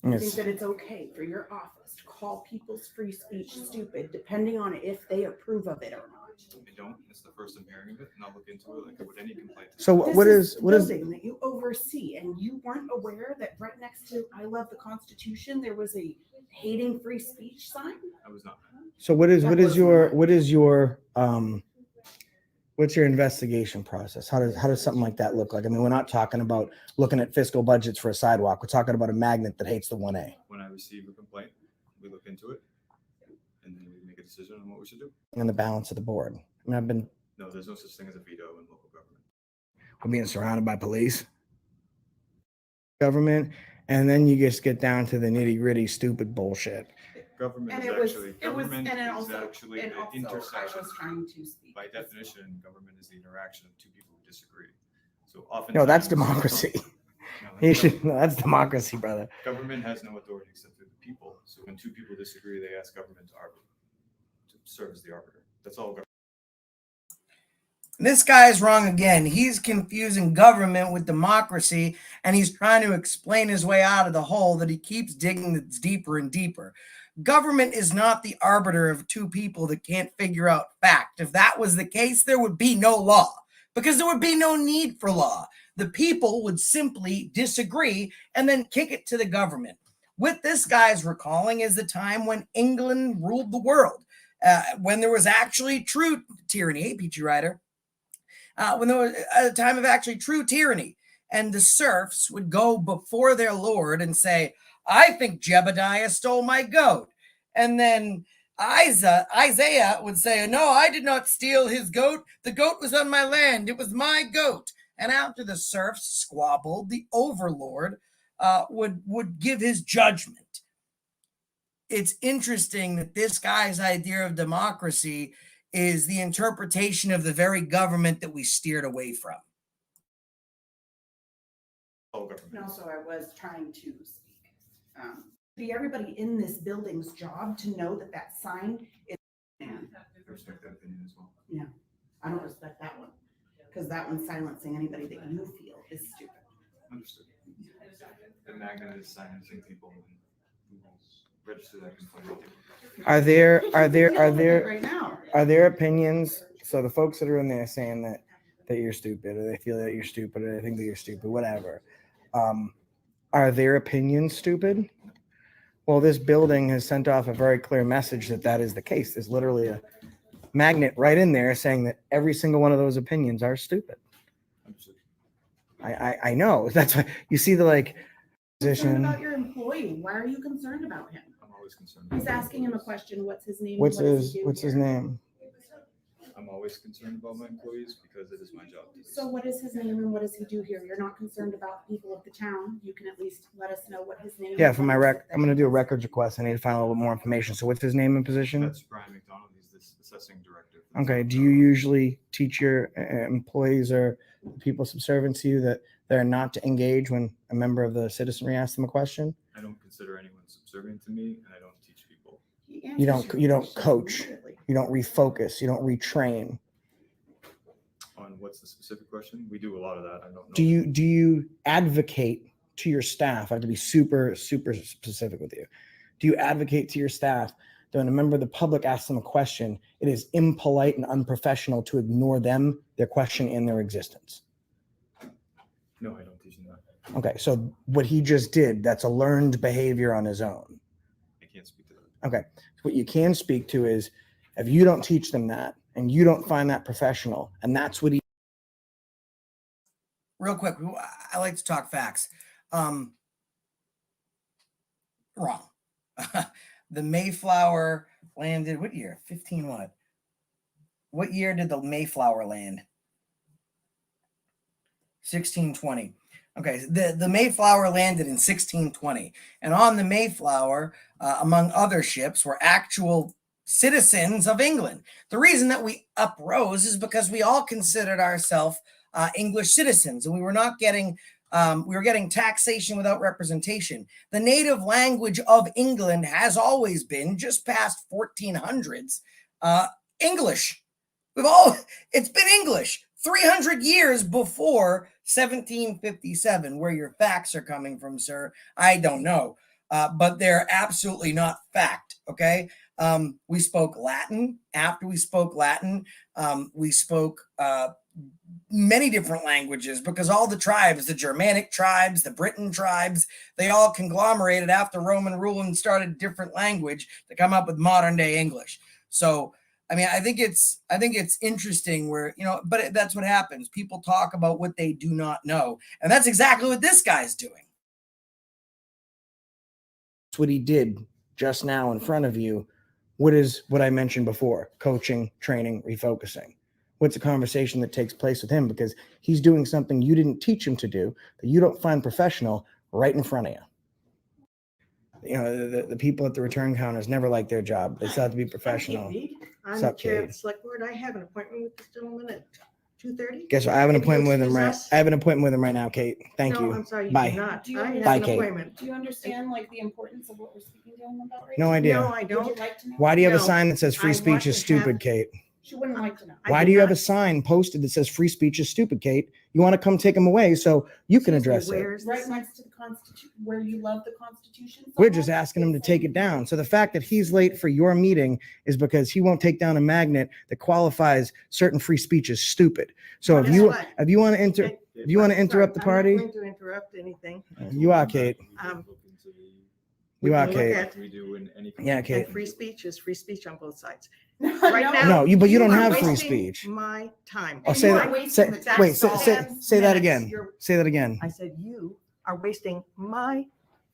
I Yes. think that it's okay for your office to call people's free speech stupid, depending on if they approve of it or not. I don't. It's the first I'm hearing of it, and I'll look into it like I would any complaint. So what is building that you oversee, and you weren't aware that right next to "I love the Constitution" there was a hating free speech sign? I was not. so what is your what's your investigation process? How does something like that look like? I mean, we're not talking about looking at fiscal budgets for a sidewalk. We're talking about a magnet that hates the 1A. When I receive a complaint, we look into it, and then we make a decision on what we should do. And the balance of the board. I mean, No, there's no such thing as a veto in local government. we're being surrounded by police, government, and then you just get down to the nitty gritty stupid bullshit. Government And is it was, actually it was, government and it is also, actually and the also, I intersection. was trying to speak. By definition, government is the interaction of two people who disagree. So often. No, that's democracy. No, That's democracy, brother. government has no authority except through the people. So when two people disagree, they ask government to serve as the arbiter. That's all government. This guy's wrong again. He's confusing government with democracy, and he's trying to explain his way out of the hole that he keeps digging that's deeper and deeper. Government is not the arbiter of two people that can't figure out fact. If that was the case, there would be no law, because there would be no need for law. The people would simply disagree and then kick it to the government. What this guy's recalling is the time when England ruled the world, when there was actually true tyranny. Hey, Peachy Rider. When there was a time of actually true tyranny, and the serfs would go before their lord and say, I think Jebediah stole my goat. And then Isaiah would say, no, I did not steal his goat. The goat was on my land. It was my goat. And after the serfs squabbled, the overlord would give his judgment. It's interesting that this guy's idea of democracy is the interpretation of the very government that we steered away from. All government. And also, I was trying to speak. Be everybody in this building's job to know that that sign is. And I respect that opinion as well. yeah, I don't respect that one, because that one's silencing anybody that you feel is stupid. Understood. The magnet is silencing people who register that complaint. Are there Right now. are there opinions? So the folks that are in there saying that you're stupid, or they feel that you're stupid, or they think that you're stupid, whatever. Are their opinions stupid? Well, this building has sent off a very clear message that is the case. There's literally a magnet right in there saying that every single one of those opinions are stupid. Understood. I know. That's why you see the like concerned Position. about your employee. Why are you concerned about him? I'm always concerned. He's asking him a question. What's his name? What's What does he his do What's his here? name? I'm always concerned about my employees because it is my job to do So what is his name and what does he do here? You're not concerned about people of the town. You can at least let us know what his name is. Yeah, for my I'm gonna do a records request. I need to find a little bit more information. So what's his name and position? That's Brian McDonald. He's the assessing director. Okay. Do you usually teach your employees or people subservient to you that they're not to engage when a member of the citizenry asks them a question? I don't consider anyone subservient to me, and I don't teach people. You don't coach. You don't refocus. You don't retrain. On what's the specific question? We do a lot of that. I don't know. Do you advocate to your staff? I have to be super specific with you. Do you advocate to your staff that when a member of the public asks them a question, it is impolite and unprofessional to ignore them, their question, and their existence? No, I don't teach them that. Okay, so what he just did, that's a learned behavior on his own. I can't speak to that. Okay, what you can speak to is if you don't teach them that and you don't find that professional, and that's what he. Real quick, I like to talk facts. Wrong. The Mayflower landed, what year? 15 what? What year did the Mayflower land? 1620. Okay, the Mayflower landed in 1620. And on the Mayflower, among other ships, were actual citizens of England. The reason that we uprose is because we all considered ourselves English citizens, and we were not getting we were getting taxation without representation. The native language of England has always been, just past 1400s, English. It's been English 300 years before 1757. Where your facts are coming from, sir, I don't know, but they're absolutely not fact. Okay. We spoke Latin. After we spoke Latin, we spoke many different languages, because all the tribes, the Germanic tribes, the Briton tribes, they all conglomerated after Roman rule and started different language to come up with modern day English. So, I mean, I think it's interesting where, but that's what happens. People talk about what they do not know. And that's exactly what this guy's doing. That's what he did just now in front of you. What I mentioned before: coaching, training, refocusing. What's a conversation that takes place with him because he's doing something you didn't teach him to do, that you don't find professional, right in front of you. The people at the return counters never like their job. They still have to be professional. I'm the chair of the select board. I have an appointment with this gentleman at 2:30. Guess what? I have an appointment with him right now, Kate. Thank you. I'm sorry, you Bye. do not. Do you I have Bye, an Kate. appointment. Do you understand the importance of what we're speaking to him about right No now? idea. No, I Would don't. you like to know? Why do you have a No, sign that says free I speech want is to stupid, have- Kate? She wouldn't like to know. Why do you have a sign posted that says free speech is stupid, Kate? You want to come take them away so you can address it. Where's Right this? next to the Constitution, where you love the Constitution. so We're just much, asking him to it's take it down. So the fact that he's late for your meeting is because he won't take down a magnet that qualifies certain free speech as stupid. So What if is you what? if you want to interrupt the party, I'm not going to interrupt anything. you are, Kate. You are, Look Kate. at- We do in any. Yeah, Kate. And free speech is free speech on both sides. No, Right now, No, but you don't are have free wasting speech. My time. Oh, say You are that. wasting Say, the tax wait, dollars. say that Minutes. again. You're- Say that again. I said you are wasting my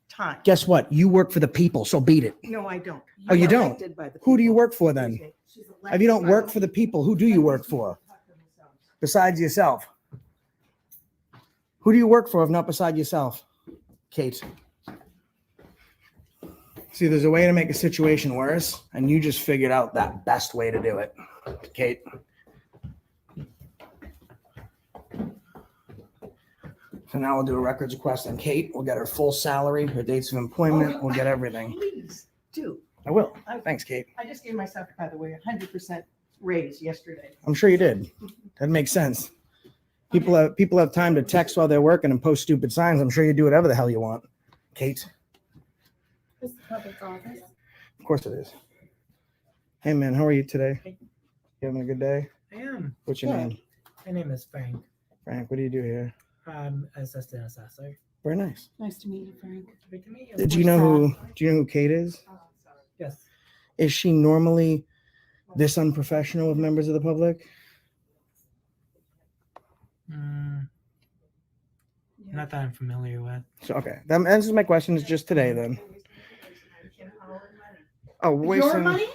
time. Guess what? You work for the people, so beat it. No, I don't. Oh, you I'm don't? elected by the Who do you people. work for then? She's If you don't elected work by for the people, who do you work for besides yourself? Who do you work for if not beside yourself? Kate. See, there's a way to make a situation worse, and you just figured out that best way to do it, Kate. So now we'll do a records request on Kate. We'll get her full salary, her dates of employment. We'll get everything. Please do. I will. Thanks, Kate. I just gave myself, by the way, 100% raise yesterday. I'm sure you did. That makes sense. People have time to text while they're working and post stupid signs. I'm sure you do whatever the hell you want, Kate. This is the public office. Of course it is. Hey man, how are you today? You having a good day? I am. What's your name? My name is Frank. Frank, what do you do here? I'm assistant assessor. Very nice. Nice to meet you, Frank. Great to meet you. Do you know who Kate is? Yes. Is she normally this unprofessional with members of the public? Not that I'm familiar with. So okay, that answers my questions just today then. Oh, wasting Your money?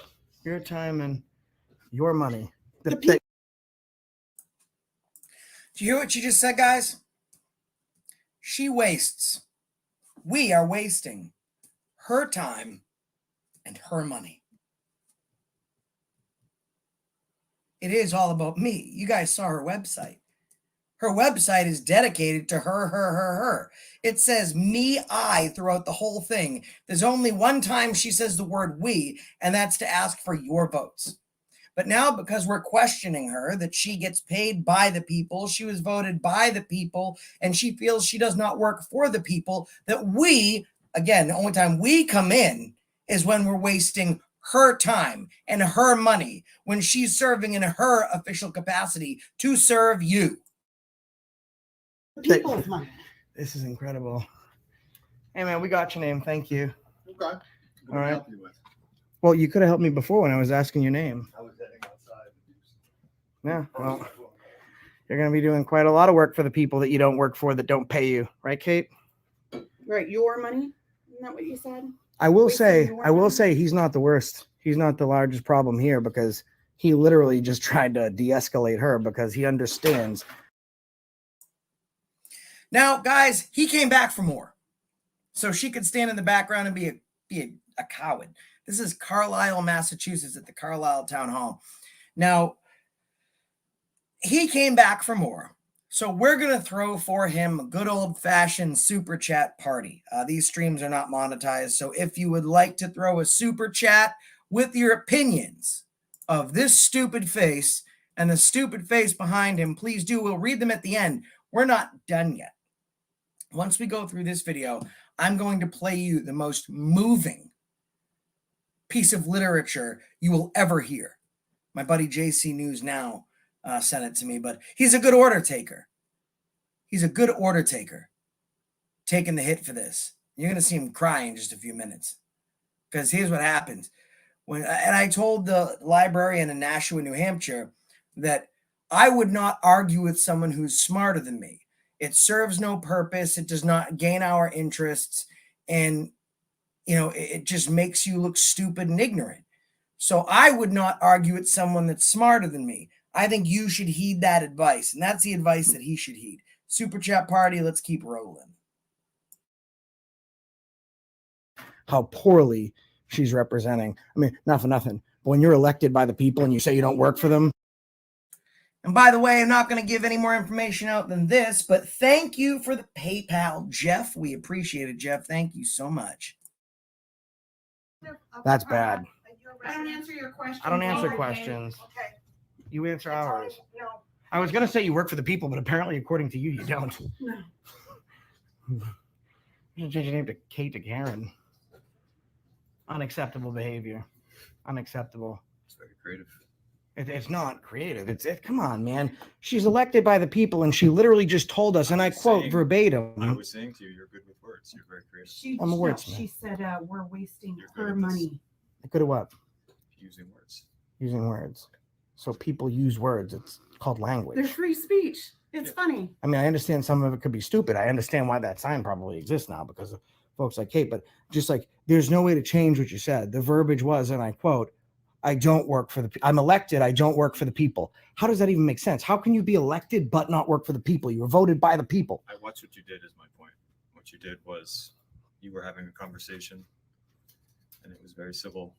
your time and your money. The people. Do you hear what she just said, guys? She wastes. We are wasting her time and her money. It is all about me. You guys saw her website. Her website is dedicated to her. It says me, I throughout the whole thing. There's only one time she says the word we, and that's to ask for your votes. But now, because we're questioning her, that she gets paid by the people, she was voted by the people, and she feels she does not work for the people, that we, again, the only time we come in is when we're wasting her time and her money, when she's serving in her official capacity to serve you. People's money. This is incredible. Hey man, we got your name. Thank you. Okay. What All right. help you with? Well, you could have helped me before when I was asking your name. I was heading outside. Yeah. Well, you're going to be doing quite a lot of work for the people that you don't work for that don't pay you, right, Kate? Right, your money? Isn't that what you said? I will Wasting your say he's not the worst. He's not the largest problem here because he literally just tried to de-escalate her because he understands. Now, guys, he came back for more. So she could stand in the background and be a coward. This is Carlisle, Massachusetts at the Carlisle Town Hall. Now, he came back for more. So we're going to throw for him a good old-fashioned super chat party. These streams are not monetized. So if you would like to throw a super chat with your opinions of this stupid face and the stupid face behind him, please do. We'll read them at the end. We're not done yet. Once we go through this video, I'm going to play you the most moving piece of literature you will ever hear. My buddy JC News Now sent it to me, but he's a good order taker. He's a good order taker, taking the hit for this. You're going to see him cry in just a few minutes. Because here's what happens. And I told the librarian in Nashua, New Hampshire, that I would not argue with someone who's smarter than me. It serves no purpose. It does not gain our interests. And, you know, it just makes you look stupid and ignorant. So I would not argue with someone that's smarter than me. I think you should heed that advice. And that's the advice that he should heed. Super chat party. Let's keep rolling. How poorly she's representing. I mean, not for nothing. But when you're elected by the people and you say you don't work for them. And by the way, I'm not going to give any more information out than this, but thank you for the PayPal, Jeff. We appreciate it, Jeff. Thank you so much. That's bad. I don't answer your questions. I don't answer Okay. questions. Okay. You answer ours. No. I was going to say you work for the people, but apparently, according to you, you don't. No. You should change your name to Kate to Karen. Unacceptable behavior. Unacceptable. It's very creative. It's not creative. Come on, man. She's elected by the people, and she literally just told us, and I quote verbatim. I was saying to you, you're good with words. You're very creative. I'm a wordsmith. She said we're wasting You're good her at this. money. Good at what? Using words. Using words. So people use words. It's called language. They're free speech. It's funny. I mean, I understand some of it could be stupid. I understand why that sign probably exists now because of folks like Kate, but just like there's no way to change what you said. The verbiage was, and I quote, I don't work for I'm elected. I don't work for the people. How does that even make sense? How can you be elected but not work for the people? You were voted by the people. I watched what you did is my point. What you did was you were having a conversation and it was very civil.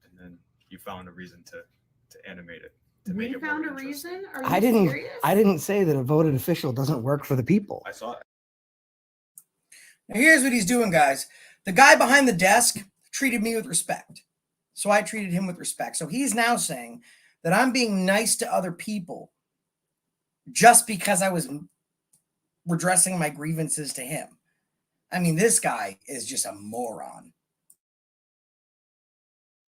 And then you found a reason to animate it. To make We it found more a interesting. reason? Are you serious? I didn't say that a voted official doesn't work for the people. I saw it. Now, here's what he's doing, guys. The guy behind the desk treated me with respect. So I treated him with respect. So he's now saying that I'm being nice to other people just because I was redressing my grievances to him. I mean, this guy is just a moron.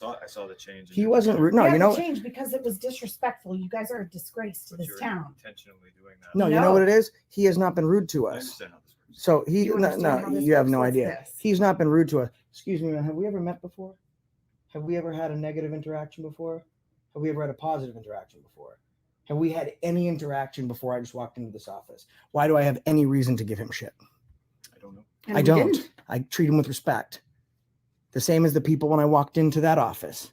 I saw the change. He wasn't rude. No, you know. Change because it was disrespectful. You guys are a disgrace to But this you're town. intentionally doing that. No, you know what it is? He has not been rude to I us. understand how this works. So he, You no, understand how this you have works? no What's idea. this? He's not been rude to us. Excuse me, man. Have we ever met before? Have we ever had a negative interaction before? Have we ever had a positive interaction before? Have we had any interaction before I just walked into this office? Why do I have any reason to give him shit? I don't know. And I we don't. didn't. I treat him with respect. The same as the people when I walked into that office.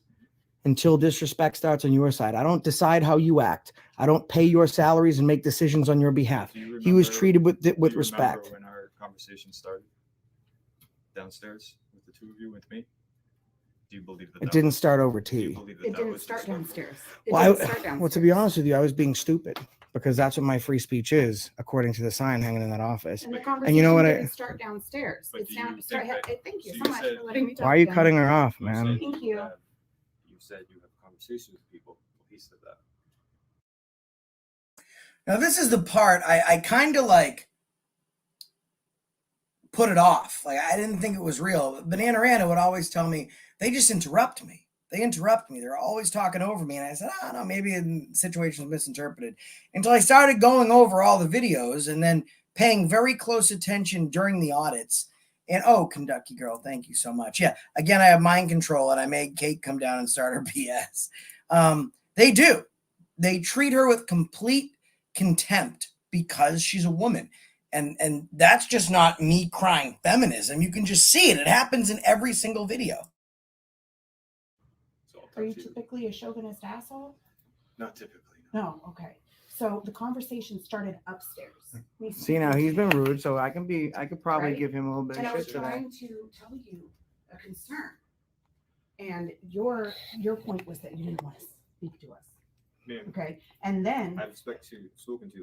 Until disrespect starts on your side. I don't decide how you act. I don't pay your salaries and make decisions on your behalf. He was treated with respect. When our conversation started downstairs with the two of you, with me, do you believe that It didn't start over tea. It didn't start downstairs. It Well, didn't start downstairs. to be honest with you, I was being stupid because that's what my free speech is, according to the sign hanging in that office. And the conversation And you know what? didn't start downstairs. But It's do you down. think Start, that- thank you so so you much said- for letting me talk. Why are you again. cutting her off, You man? said Thank you. You said you have conversations with people. He said that. Now, this is the part I kind of like put it off. Like, I didn't think it was real. Banana Rana would always tell me, they just interrupt me. They interrupt me. They're always talking over me. And I said, no, maybe in situations misinterpreted. Until I started going over all the videos and then paying very close attention during the audits. And, oh, Kentucky girl, thank you so much. Yeah, again, I have mind control, and I made Kate come down and start her BS. They do. They treat her with complete contempt because she's a woman. And that's just not me crying feminism. You can just see it. It happens in every single video. So I'll Are you touch typically a chauvinist asshole? Not typically. No. Okay. So the conversation started upstairs. Me See, now he's been rude, so I could probably Right? give him a little bit And of I was shit today. trying to tell you a concern. And your point was that you didn't want to speak to us. Man, Okay. And then I've spoken to you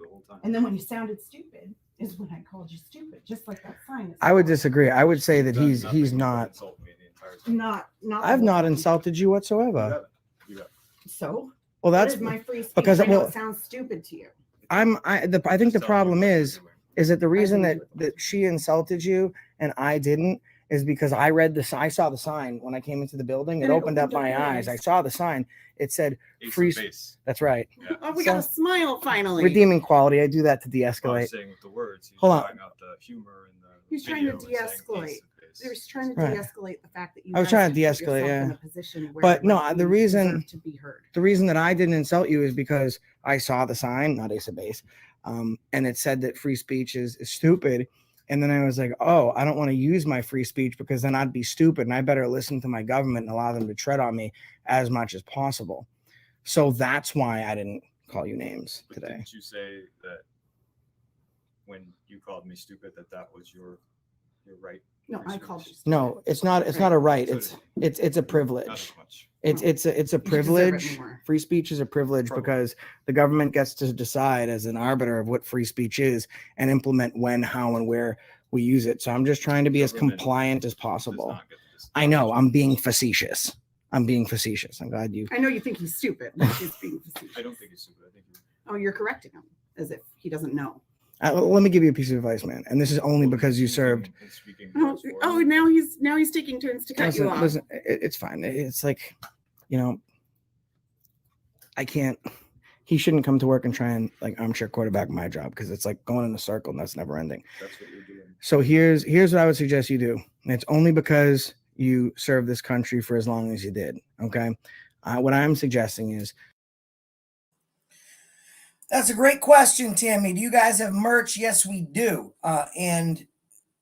the whole time. and then when you sounded stupid is when I called you stupid, just like that sign. is I would called. disagree. I would say that You've done he's nothing but not. insult me the entire time. Not I've the not whole insulted you You whatsoever. haven't. You haven't. time. So Well, what that's is my free speech? because I know well, it sounds stupid to you. I think Just the tell me problem what you're is doing. that the reason didn't that do it. she insulted you and I didn't is because I saw the sign when I came into the building. It And it opened up opened up my your eyes. I eyes. saw the sign. It said Ace free. of base. That's right. Yeah. Oh, we So- got a smile finally. Redeeming quality. I do that to I was de-escalate. saying with the words. He's Hold on. drawing out the humor and the He's trying to video and saying ace de-escalate. of base. They was trying to Right. de-escalate the fact that you I was guys trying to had put de-escalate, yourself in yeah. a position where But no, like, the you reason- deserve to be heard. The reason that I didn't insult you is because I saw the sign, not Ace of Base, and it said that free speech is stupid. And then I was like, oh, I don't want to use my free speech because then I'd be stupid and I better listen to my government and allow them to tread on me as much as possible. So that's why I didn't call you names But today. didn't you say that when you called me stupid that was your right? No, free I speech? called you. No, it's not a right. So It's a Not privilege. as much. It's a You deserve it privilege. more. Free speech is a privilege Probably. because the government gets to decide as an arbiter of what free speech is and implement when, how, and where we use it. So I'm just trying to be as Government compliant as Does possible. not get this I know I'm being facetious. I'm glad you. I know you think he's stupid, but he's being facetious. I don't think he's stupid. I think you're Oh, you're correcting him as if he doesn't know. Let me give you a piece of advice, man. And this is only because you served. speaking Oh, words for oh, you. now he's taking turns to cut you off. Listen, it's fine. It's like, I can't. He shouldn't come to work and try and like armchair quarterback my job because it's like going in a circle and that's never ending. That's what you're doing. So here's what I would suggest you do. And it's only because you served this country for as long as you did. Okay. What I'm suggesting is That's a great question, Tammy. Do you guys have merch? Yes, we do. And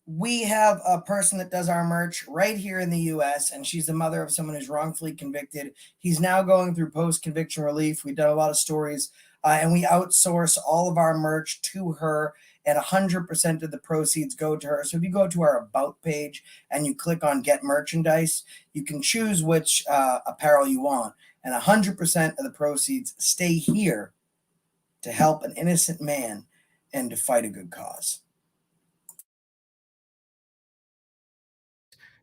we have a person that does our merch right here in the U.S., and she's the mother of someone who's wrongfully convicted. He's now going through post-conviction relief. We've done a lot of stories, and we outsource all of our merch to her, and 100% of the proceeds go to her. So if you go to our About page and you click on Get Merchandise, you can choose which apparel you want, and 100% of the proceeds stay here to help an innocent man and to fight a good cause.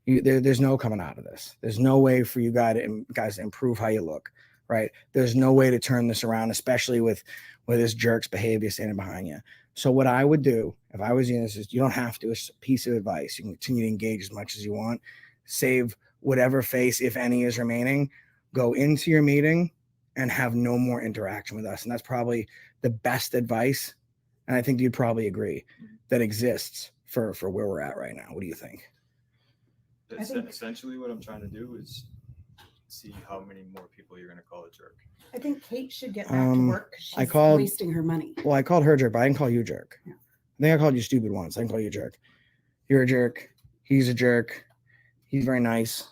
There's no coming out of this. There's no way for you guys to improve how you look, right? There's no way to turn this around, especially with this jerk's behavior standing behind you. So what I would do if I was you, this is you don't have to. It's a piece of advice. You can continue to engage as much as you want. Save whatever face, if any, is remaining. Go into your meeting and have no more interaction with us. And that's probably the best advice. And I think you'd probably agree that exists for where we're at right now. What do you think? I think- Essentially what I'm trying to do is see how many more people you're going to call a jerk. I think Kate should get back to work. 'Cause I she's called- wasting her money. Well, I called her jerk, but I didn't call you jerk. Yeah. I think I called you stupid once. I didn't call you jerk. You're a jerk. He's a jerk. He's very nice.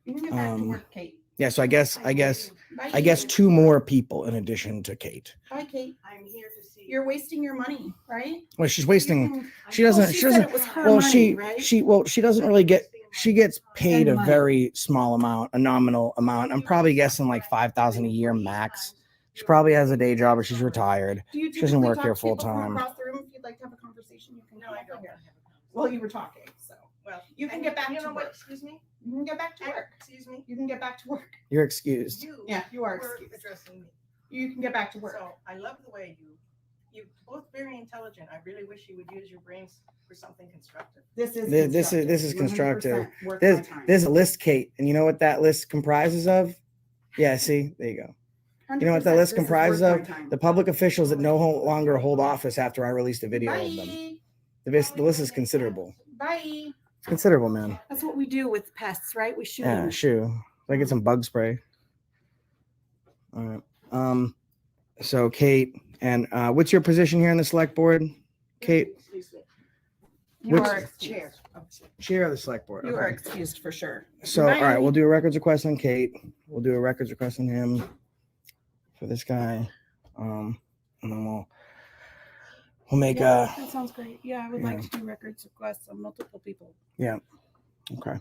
You can get back to work, Kate. Yeah, so I guess Bye, two more people in addition to Kate. Bye, Kate. I'm here to see. You're wasting your money, right? Well, she's wasting. She Well, doesn't. she She said doesn't. it was her Well, money, right? she doesn't really get. She gets paid Any a money. very small amount, a nominal amount. I'm probably guessing like 5,000 a year max. She probably has a day job or she's retired. Do you She doesn't typically work talk here to people full from time. across the room? If you'd like to have a conversation, you can. No, I don't. Well, you were talking, so Well, you can and get back you to know what? work. Excuse me. You can get back to work. Excuse me. You can get back to work. You're excused. Yeah, you are were excused. addressing me. You can get back to work. So I love the way you're both very intelligent. I really wish you would use your brains for something constructive. This is This is constructive. 100% worth my There's time. there's a list, Kate, and you know what that list comprises of? Yeah, see, there you go. You know what that 100% list this is comprises worth of? my time. The public officials that no longer hold office after I released a video of them. Bye. The list is considerable. Bye. It's considerable, man. That's what we do with pests, right? We shoot Yeah, them. shoo. I get some bug spray. All right. So Kate, and what's your position here in the select board, Kate? You Which- are excused. Chair of the select board. You okay. are excused for sure. So, all right, we'll do a records request on Kate. We'll do a records request on him for this guy. And then we'll make Yeah, that sounds great. Yeah, I would like yeah. to do records requests on multiple people. yeah. Okay.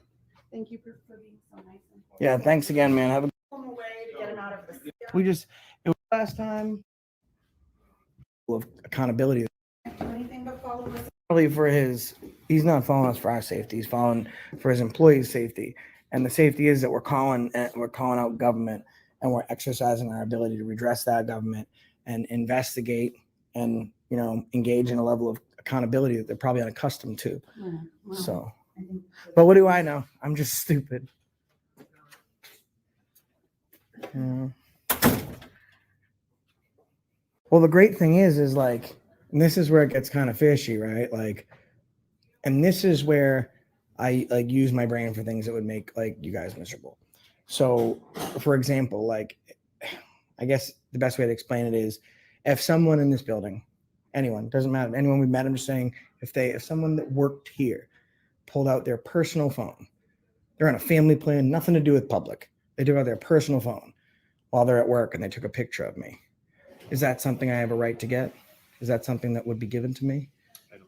Thank you for being so nice. And Yeah, thanks again, man. Have a Pull him away to get him out of this. it was last time of accountability. Do anything but follow us. Probably for he's not following us for our safety. He's following for his employees' safety. And the safety is that we're calling out government and we're exercising our ability to redress that government and investigate and, engage in a level of accountability that they're probably unaccustomed to. Yeah, well, So, I think- but what do I know? I'm just stupid. Yeah. Well, the great thing is like, and this is where it gets kind of fishy, right? Like, and this is where I like use my brain for things that would make like you guys miserable. So, for example, like, I guess the best way to explain it is if someone in this building, anyone, doesn't matter, anyone we met, I'm just saying, if someone that worked here pulled out their personal phone, they're on a family plan, nothing to do with public. They do it on their personal phone while they're at work and they took a picture of me. Is that something I have a right to get? Is that something that would be given to me? I don't know.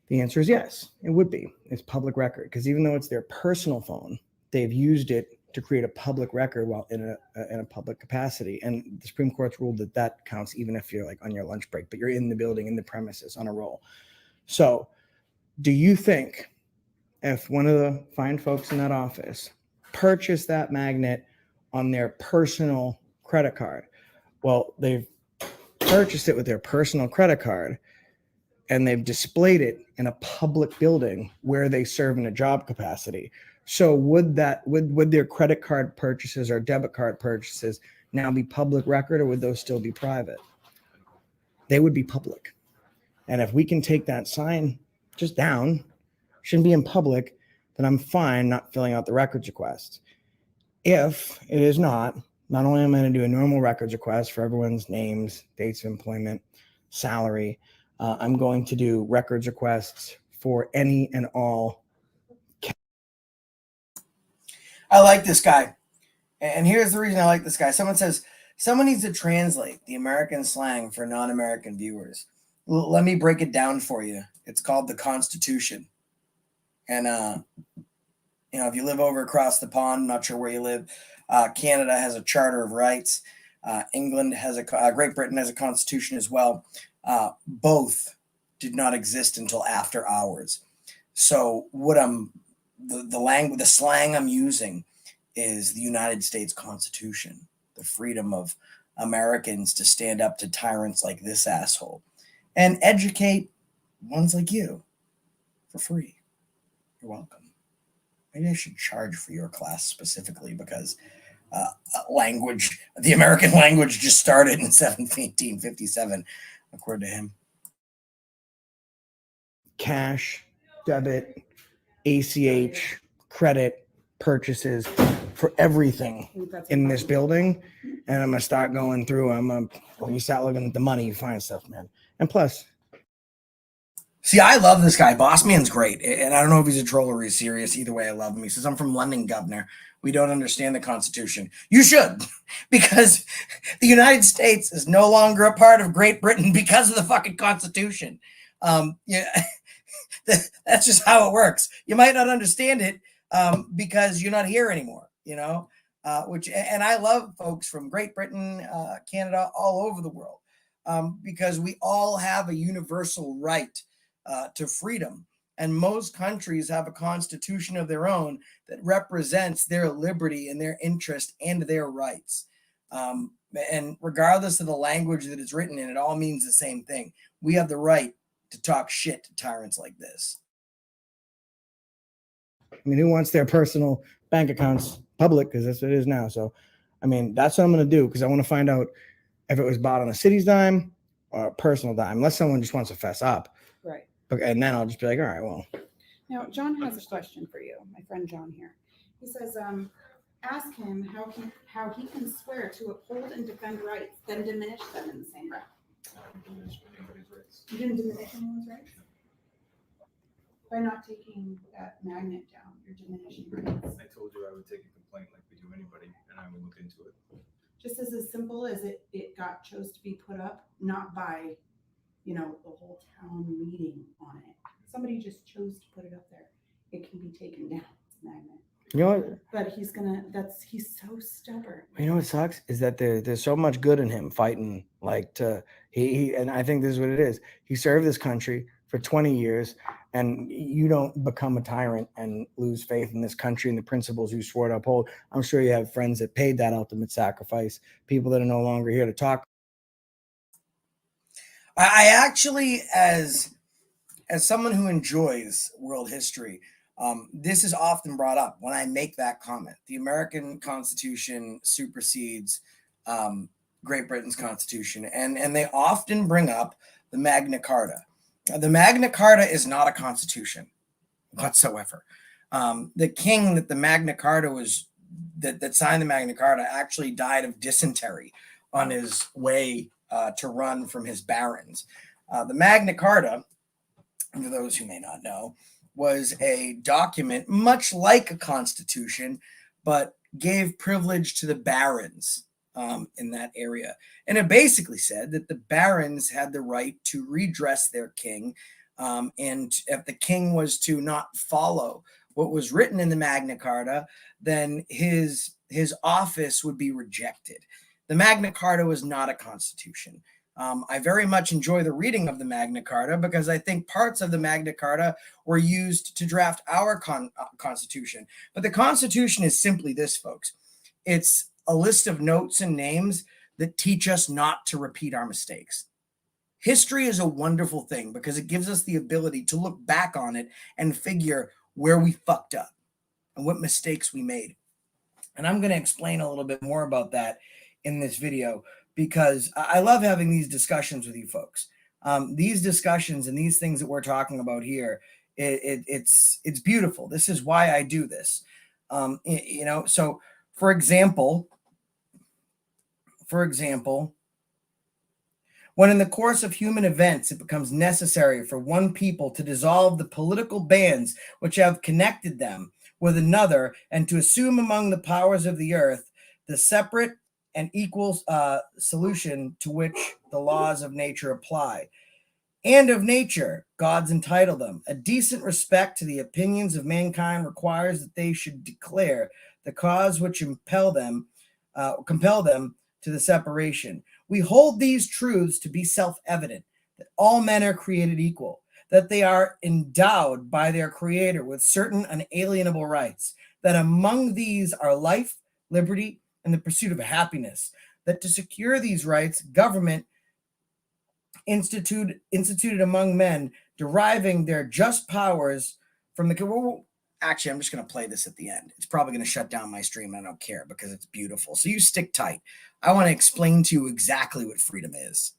The answer is yes, it would be. It's public record because even though it's their personal phone, they've used it to create a public record while in a public capacity. And the Supreme Court's ruled that counts even if you're like on your lunch break, but you're in the building, in the premises, on a roll. So do you think if one of the fine folks in that office purchased that magnet on their personal credit card, well, they've purchased it with their personal credit card and they've displayed it in a public building where they serve in a job capacity. So would their credit card purchases or debit card purchases now be public record or would those still be private? They would be public. And if we can take that sign just down, shouldn't be in public, then I'm fine not filling out the records request. If it is not only am I going to do a normal records request for everyone's names, dates of employment, salary, I'm going to do records requests for any and all. I like this guy. And here's the reason I like this guy. Someone says, someone needs to translate the American slang for non-American viewers. Let me break it down for you. It's called the Constitution. And, if you live over across the pond, not sure where you live, Canada has a Charter of Rights. England has Great Britain has a constitution as well. Both did not exist until after ours. So what the slang I'm using is the United States Constitution, the freedom of Americans to stand up to tyrants like this asshole and educate ones like you for free. You're welcome. Maybe I should charge for your class specifically because the American language just started in 1857, according to him. Cash, debit, ACH, credit, purchases, for everything That's in this building, and I'm gonna start going through. When you start looking at the money, you find stuff, man. And plus, See, I love this guy. Boss Man's great. And I don't know if he's a troll or he's serious. Either way, I love him. He says, I'm from London, governor. We don't understand the Constitution. You should, because the United States is no longer a part of Great Britain because of the fucking Constitution. Yeah, that's just how it works. You might not understand it because you're not here anymore, you know, and I love folks from Great Britain, Canada, all over the world, because we all have a universal right to freedom. And most countries have a constitution of their own that represents their liberty and their interest and their rights. And regardless of the language that it's written in, it all means the same thing. We have the right to talk shit to tyrants like this. I mean, who wants their personal bank accounts public? Because that's what it is now. So, I mean, that's what I'm going to do, because I want to find out if it was bought on a city's dime or a personal dime, unless someone just wants to fess up. Right. Okay, and then I'll just be like, all right, well. Now, John has a question for you, my friend John here. He says, ask him how he can swear to uphold and defend rights, then diminish them in the same breath. You didn't diminish anyone's rights? By not taking that magnet down, you're diminishing rights. I told you I would take a complaint like we do anybody, and I would look into it. Just as simple as it got chose to be put up, not by, you know, the whole town meeting on it. Somebody just chose to put it up there. It can be taken down. It's a magnet. You know what? But he's so stubborn. You know what sucks is that there's so much good in him fighting, like he and I think this is what it is. He served this country for 20 years, and you don't become a tyrant and lose faith in this country and the principles you swore to uphold. I'm sure you have friends that paid that ultimate sacrifice, people that are no longer here to talk. I actually, as someone who enjoys world history, this is often brought up when I make that comment. The American Constitution supersedes Great Britain's Constitution, and they often bring up the Magna Carta. The Magna Carta is not a constitution whatsoever. The king that the Magna Carta was that signed the Magna Carta actually died of dysentery on his way to run from his barons. The Magna Carta, for those who may not know, was a document much like a constitution, but gave privilege to the barons in that area. And it basically said that the barons had the right to redress their king. And if the king was to not follow what was written in the Magna Carta, then his office would be rejected. The Magna Carta was not a constitution. I very much enjoy the reading of the Magna Carta because I think parts of the Magna Carta were used to draft our Constitution. But the Constitution is simply this, folks. It's a list of notes and names that teach us not to repeat our mistakes. History is a wonderful thing because it gives us the ability to look back on it and figure where we fucked up and what mistakes we made. And I'm going to explain a little bit more about that in this video, because I love having these discussions with you folks. These discussions and these things that we're talking about here, it's beautiful. This is why I do this. You know, so for example, when in the course of human events it becomes necessary for one people to dissolve the political bands which have connected them with another and to assume among the powers of the earth the separate and equal solution to which the laws of nature apply. And of nature, gods entitle them. A decent respect to the opinions of mankind requires that they should declare the cause which compel them to the separation. We hold these truths to be self-evident, that all men are created equal, that they are endowed by their Creator with certain unalienable rights, that among these are life, liberty, and the pursuit of happiness, that to secure these rights, government instituted among men, deriving their just powers from the... Actually, I'm just going to play this at the end. It's probably going to shut down my stream, and I don't care because it's beautiful. So you stick tight. I want to explain to you exactly what freedom is.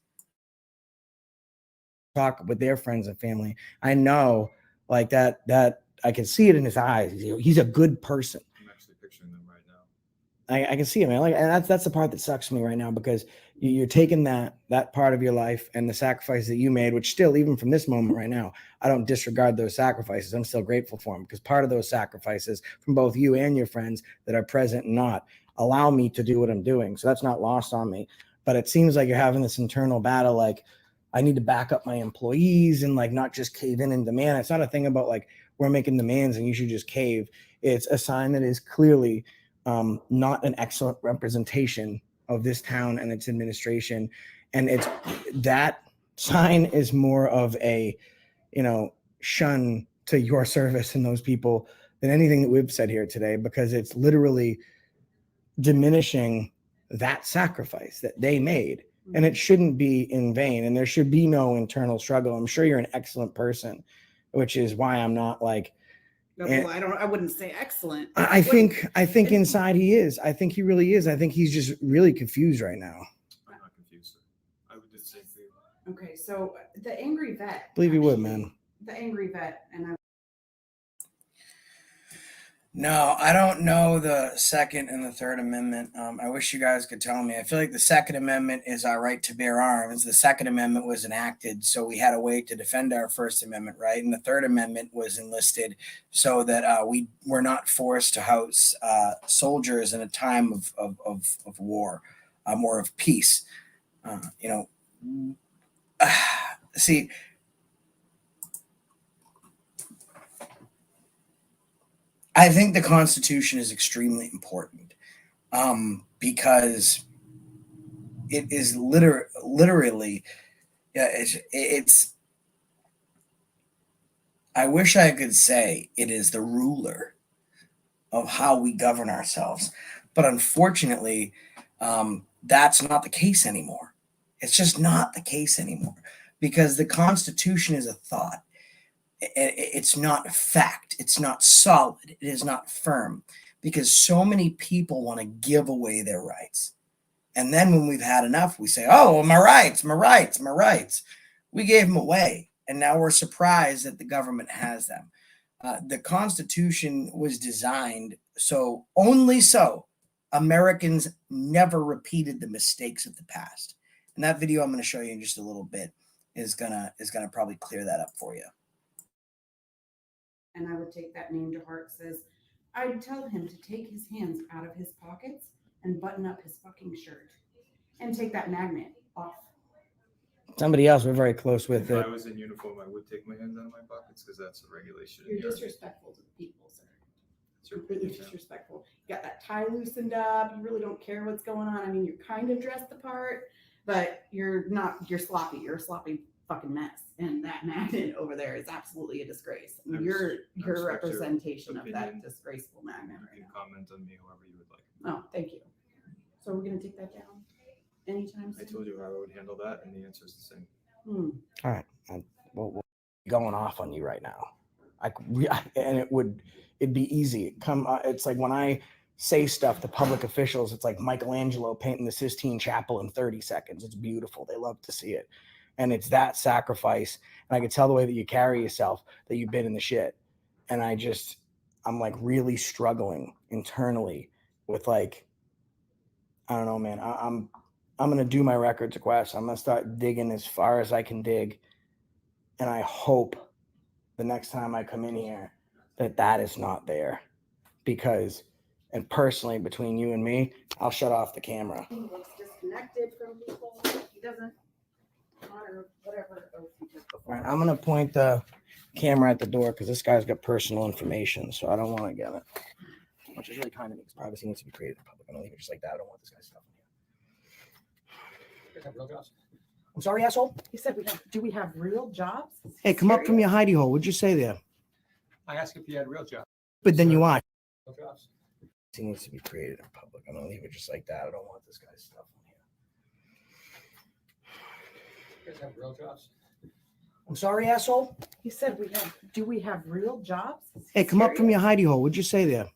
Talk with their friends and family. I know, like that I can see it in his eyes. He's a good person. I'm actually picturing them right now. I can see it, man. Like, and that's the part that sucks for me right now, because you're taking that part of your life and the sacrifices that you made, which still, even from this moment right now, I don't disregard those sacrifices. I'm still grateful for them, because part of those sacrifices from both you and your friends that are present and not allow me to do what I'm doing. So that's not lost on me. But it seems like you're having this internal battle. Like, I need to back up my employees and like not just cave in and demand. It's not a thing about like we're making demands and you should just cave. It's a sign that is clearly not an excellent representation of this town and its administration. And it's that sign is more of a, shun to your service and those people than anything that we've said here today, because it's literally diminishing that sacrifice that they made. And it shouldn't be in vain, and there should be no internal struggle. I'm sure you're an excellent person, which is why I'm not like, Well, I wouldn't say excellent. I think inside he is. I think he really is. I think he's just really confused right now. I'm not confused. I would just say for you. Okay, so the angry vet. I believe you would, man. The angry vet, and No, I don't know the Second and the Third Amendment. I wish you guys could tell me. I feel like the Second Amendment is our right to bear arms. The Second Amendment was enacted so we had a way to defend our First Amendment right, and the Third Amendment was enlisted so that we were not forced to house soldiers in a time of war or of peace. See. I think the Constitution is extremely important because it is literally, it's, I wish I could say it is the ruler of how we govern ourselves. But unfortunately, that's not the case anymore. It's just not the case anymore, because the Constitution is a thought. It's not a fact. It's not solid. It is not firm, because so many people want to give away their rights. And then when we've had enough, we say, oh, well, my rights. We gave them away. And now we're surprised that the government has them. The Constitution was designed so Americans never repeated the mistakes of the past. And that video I'm going to show you in just a little bit is gonna probably clear that up for you. and I would take that name to heart. Says, I'd tell him to take his hands out of his pockets and button up his fucking shirt and take that magnet off. Somebody else we're very close with. If I was in uniform, I would take my hands out of my pockets, because that's a regulation. You're disrespectful to the people, sir. Completely disrespectful. You got that tie loosened up. You really don't care what's going on. I mean, you're kind of dressed the part, but you're not. You're sloppy. You're a sloppy fucking mess. And that magnet over there is absolutely a disgrace. I mean, you're a representation of that disgraceful magnet. You can comment on me however you would like. Oh, thank you. So we're gonna take that down anytime soon? I told you how I would handle that, and the answer is the same. All right, we're going off on you right now. And it'd be easy. It's like when I say stuff to public officials, it's like Michelangelo painting the Sistine Chapel in 30 seconds. It's beautiful. They love to see it. And it's that sacrifice. And I can tell the way that you carry yourself that you've been in the shit. And I'm like really struggling internally with like, I don't know, man. I'm going to do my records request. I'm going to start digging as far as I can dig. And I hope the next time I come in here that is not there, because, and personally, between you and me, I'll shut off the camera. He looks disconnected from people. He doesn't honor whatever. All right, I'm going to point the camera at the door because this guy's got personal information, so I don't want to get it. Which is really kind of me, because privacy needs to be created in public. I'm going to leave it just like that. I don't want this guy's stuff in here. I'm sorry, asshole? He said, do we have real jobs? Hey, come up from your hidey hole. What'd you say there? I asked if you had real jobs. But then you are. Real jobs. He needs to be created in public. I'm going to leave it just like that. I don't want this guy's stuff in here. You guys have real jobs. I'm sorry, asshole? He said, do we have real jobs? Hey, come up from your hidey hole. What'd you say there?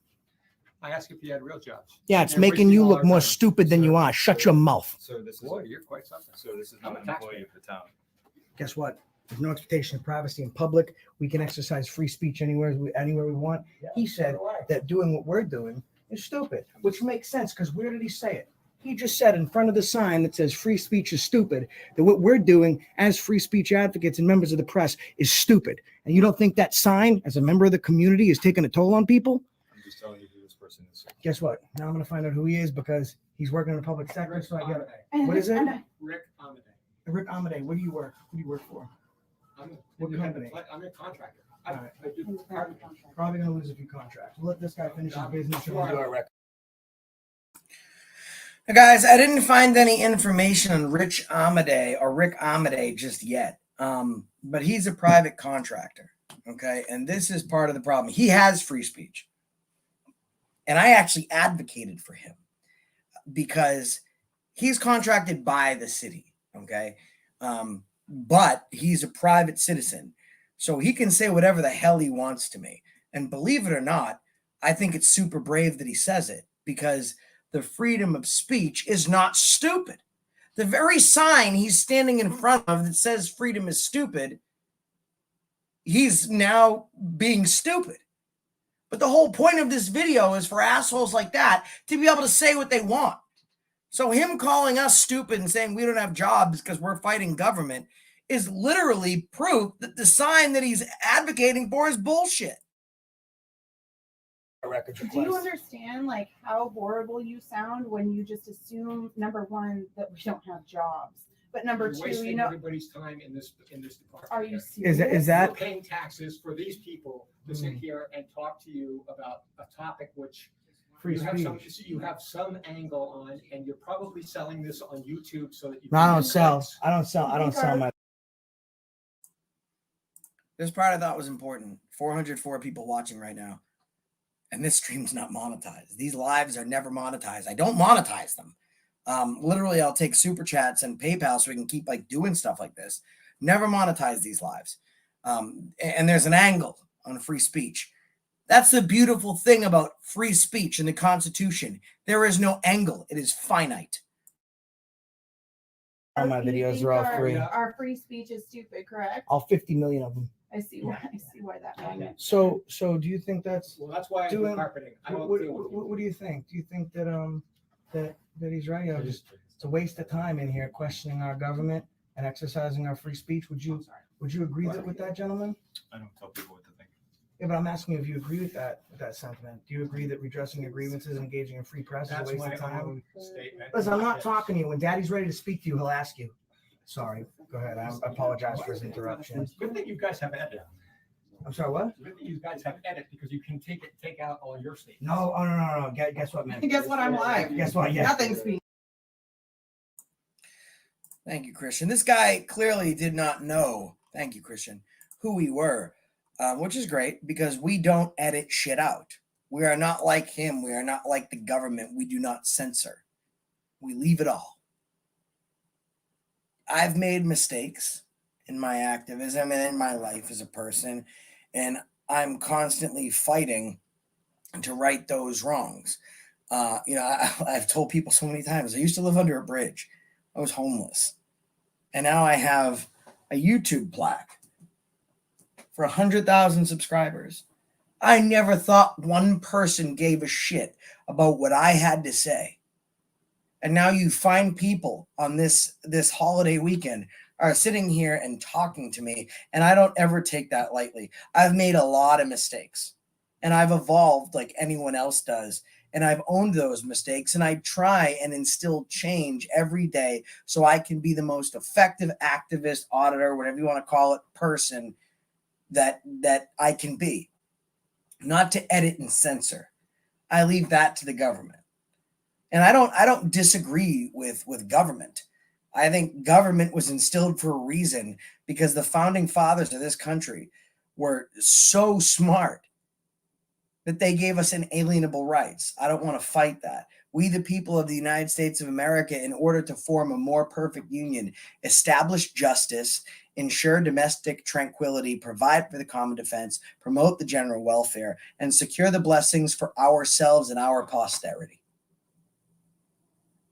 I asked if you had real jobs. Yeah, it's You're making wasting you all look our more time. stupid than you are. Shut your mouth. So this is Boy, you're quite something. So this is not an employee of the town. Guess what? There's no expectation of privacy in public. We can exercise free speech anywhere we want. He said that doing what we're doing is stupid, which makes sense because where did he say it? He just said in front of the sign that says free speech is stupid, that what we're doing as free speech advocates and members of the press is stupid. And you don't think that sign, as a member of the community, is taking a toll on people? I'm just telling you who this person is. Guess what? Now I'm going to find out who he is because he's working in the public sector. Rick So I get it. Amadei. What is it? Rick Amadei. Rick Amadei. Where do you work? Who do you work for? What company? I'm a contractor. All right. I do private contract. Probably going to lose a few contracts. We'll let this guy finish his business and we'll do our record. Now, guys, I didn't find any information on Rick Amadei just yet. But he's a private contractor. Okay. And this is part of the problem. He has free speech. And I actually advocated for him because he's contracted by the city. Okay. But he's a private citizen. So he can say whatever the hell he wants to me. And believe it or not, I think it's super brave that he says it because the freedom of speech is not stupid. The very sign he's standing in front of that says freedom is stupid, he's now being stupid. But the whole point of this video is for assholes like that to be able to say what they want. So him calling us stupid and saying we don't have jobs because we're fighting government is literally proof that the sign that he's advocating for is bullshit. Do you understand like how horrible you sound when you just assume, number one, that we don't have jobs, but number You're two, wasting you know, everybody's time in this department. are you here. serious? Is that We're paying taxes for these people to sit here and talk to you about a topic which free you have some angle on, and you're probably selling this on YouTube so that you. No, I can don't get sell. clicks. I don't sell my. This part I thought was important. 404 people watching right now. And this stream's not monetized. These lives are never monetized. I don't monetize them. Literally, I'll take super chats and PayPal so we can keep like doing stuff like this. Never monetize these lives. And there's an angle on free speech. That's the beautiful thing about free speech in the Constitution. There is no angle. It is finite. All my videos are all free. Our free speech is stupid, correct? All 50 million of them. I see why that magnitude. So do you think that's Well, that's why I do doing? carpeting. I don't What, deal with you. what do you think? Do you think that that he's right? Just it's a waste of time in here questioning our government and exercising our free speech. Would you agree with that, gentleman? I don't tell people what to think. Yeah, but I'm asking you if you agree with that sentiment. Do you agree that redressing your grievances and engaging in free press That's is a waste my of time? own statement. Listen, I'm not talking to you. When Daddy's ready to speak to you, he'll ask you. Sorry. Go ahead. I apologize for his interruption. Good thing you guys have edit. I'm sorry, what? Good thing you guys have edit because you can take out all your statements. No. Guess what, man? Guess what I'm like? Guess what? Yeah. Nothing's being. Thank you, Christian. This guy clearly did not know, thank you, Christian, who we were, which is great because we don't edit shit out. We are not like him. We are not like the government. We do not censor. We leave it all. I've made mistakes in my activism and in my life as a person, and I'm constantly fighting to right those wrongs. I've told people so many times, I used to live under a bridge. I was homeless. And now I have a YouTube plaque for 100,000 subscribers. I never thought one person gave a shit about what I had to say. And now you find people on this holiday weekend are sitting here and talking to me, and I don't ever take that lightly. I've made a lot of mistakes, and I've evolved like anyone else does, and I've owned those mistakes, and I try and instill change every day so I can be the most effective activist, auditor, whatever you want to call it, person that I can be. Not to edit and censor. I leave that to the government. And I don't disagree with government. I think government was instilled for a reason because the founding fathers of this country were so smart that they gave us inalienable rights. I don't want to fight that. We, the people of the United States of America, in order to form a more perfect union, establish justice, ensure domestic tranquility, provide for the common defense, promote the general welfare, and secure the blessings for ourselves and our posterity.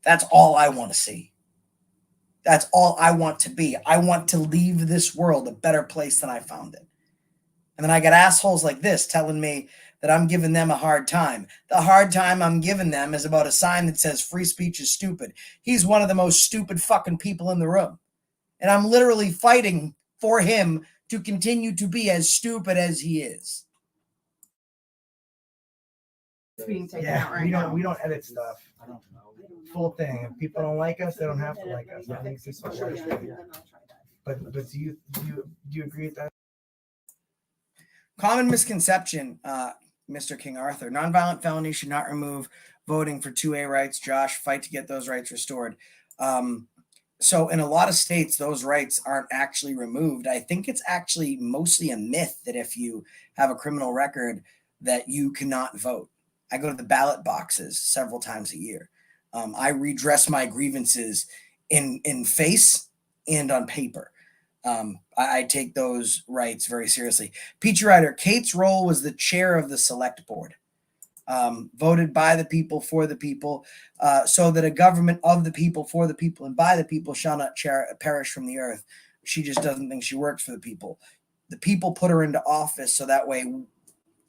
That's all I want to see. That's all I want to be. I want to leave this world a better place than I found it. And then I got assholes like this telling me that I'm giving them a hard time. The hard time I'm giving them is about a sign that says free speech is stupid. He's one of the most stupid fucking people in the room. And I'm literally fighting for him to continue to be as stupid as he is. It's being taken Yeah, out right now. we don't edit stuff. I don't know. Full thing. If people don't like us, they don't have to like us. I think this is what we're saying. But do you agree with that? Common misconception, Mr. King Arthur. Nonviolent felony should not remove voting for 2A rights. Josh, fight to get those rights restored. So in a lot of states, those rights aren't actually removed. I think it's actually mostly a myth that if you have a criminal record that you cannot vote. I go to the ballot boxes several times a year. I redress my grievances in face and on paper. I take those rights very seriously. Peachy Ryder, Kate's role was the chair of the select board, voted by the people for the people, so that a government of the people for the people and by the people shall not perish from the earth. She just doesn't think she works for the people. The people put her into office so that way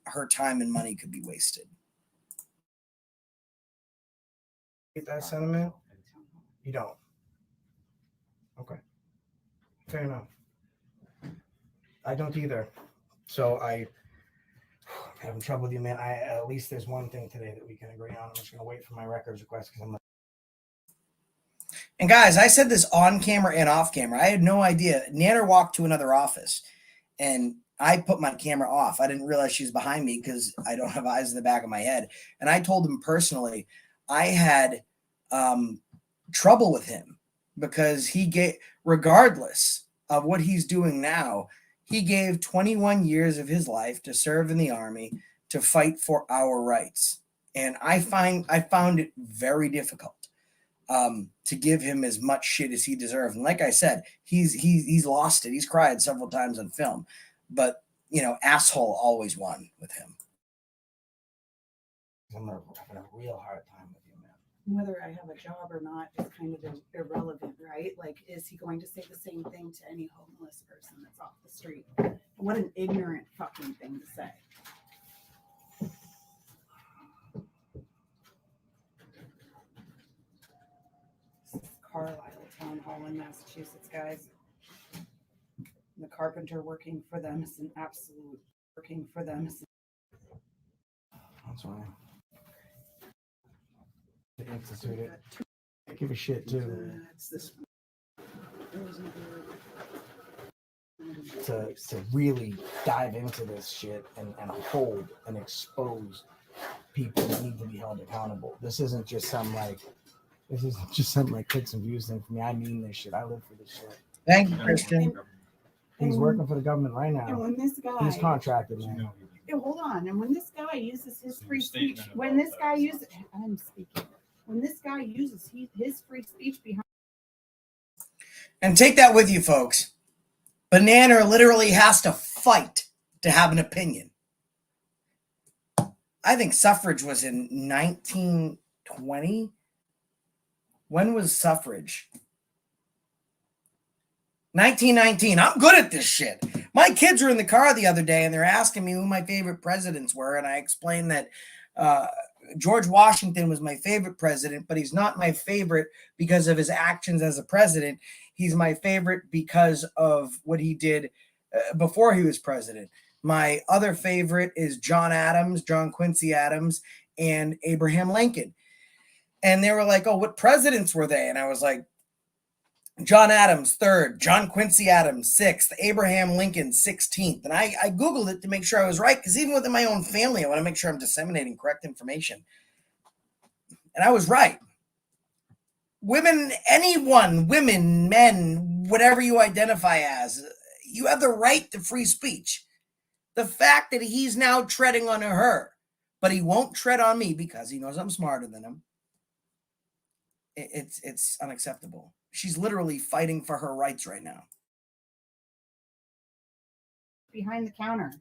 her time and money could be wasted. Get that sentiment? You don't. Okay. Fair enough. I don't either. So I'm having trouble with you, man. At least there's one thing today that we can agree on. I'm just gonna wait for my records request because I'm like. And guys, I said this on camera and off camera. I had no idea. Nanner walked to another office and I put my camera off. I didn't realize she was behind me because I don't have eyes in the back of my head. And I told him personally, I had trouble with him because he gave, regardless of what he's doing now, he gave 21 years of his life to serve in the army to fight for our rights. And I found it very difficult to give him as much shit as he deserved. And like I said, he's lost it. He's cried several times on film, but you know, asshole always won with him. I'm having a real hard time with you, man. Whether I have a job or not is kind of irrelevant, right? Like, is he going to say the same thing to any homeless person that's off the street? What an ignorant fucking thing to say. This is Carlisle Town Hall in Massachusetts, guys. The carpenter working for them is an absolute working for them. That's why. They instituted. I give a shit too. It's this To really dive into this shit and hold and expose people that need to be held accountable. This isn't just some clicks and views thing for me. I mean this shit. I live for this shit. Thank you, Christian. He's working for the government right now. And when this guy, he's contracted, man. Hold on. And when this guy uses his free speech, when this guy uses, I'm speaking. When this guy uses his free speech behind. And take that with you, folks. Banana literally has to fight to have an opinion. I think suffrage was in 1920. When was suffrage? 1919. I'm good at this shit. My kids were in the car the other day and they're asking me who my favorite presidents were. And I explained that George Washington was my favorite president, but he's not my favorite because of his actions as a president. He's my favorite because of what he did before he was president. My other favorite is John Quincy Adams, and Abraham Lincoln. And they were like, oh, what presidents were they? And I was like, John Adams, 3rd, John Quincy Adams, 6th, Abraham Lincoln, 16th. And I Googled it to make sure I was right, because even within my own family, I want to make sure I'm disseminating correct information. And I was right. Women, anyone, women, men, whatever you identify as, you have the right to free speech. The fact that he's now treading on her, but he won't tread on me because he knows I'm smarter than him, it's unacceptable. She's literally fighting for her rights right now. Behind the counter,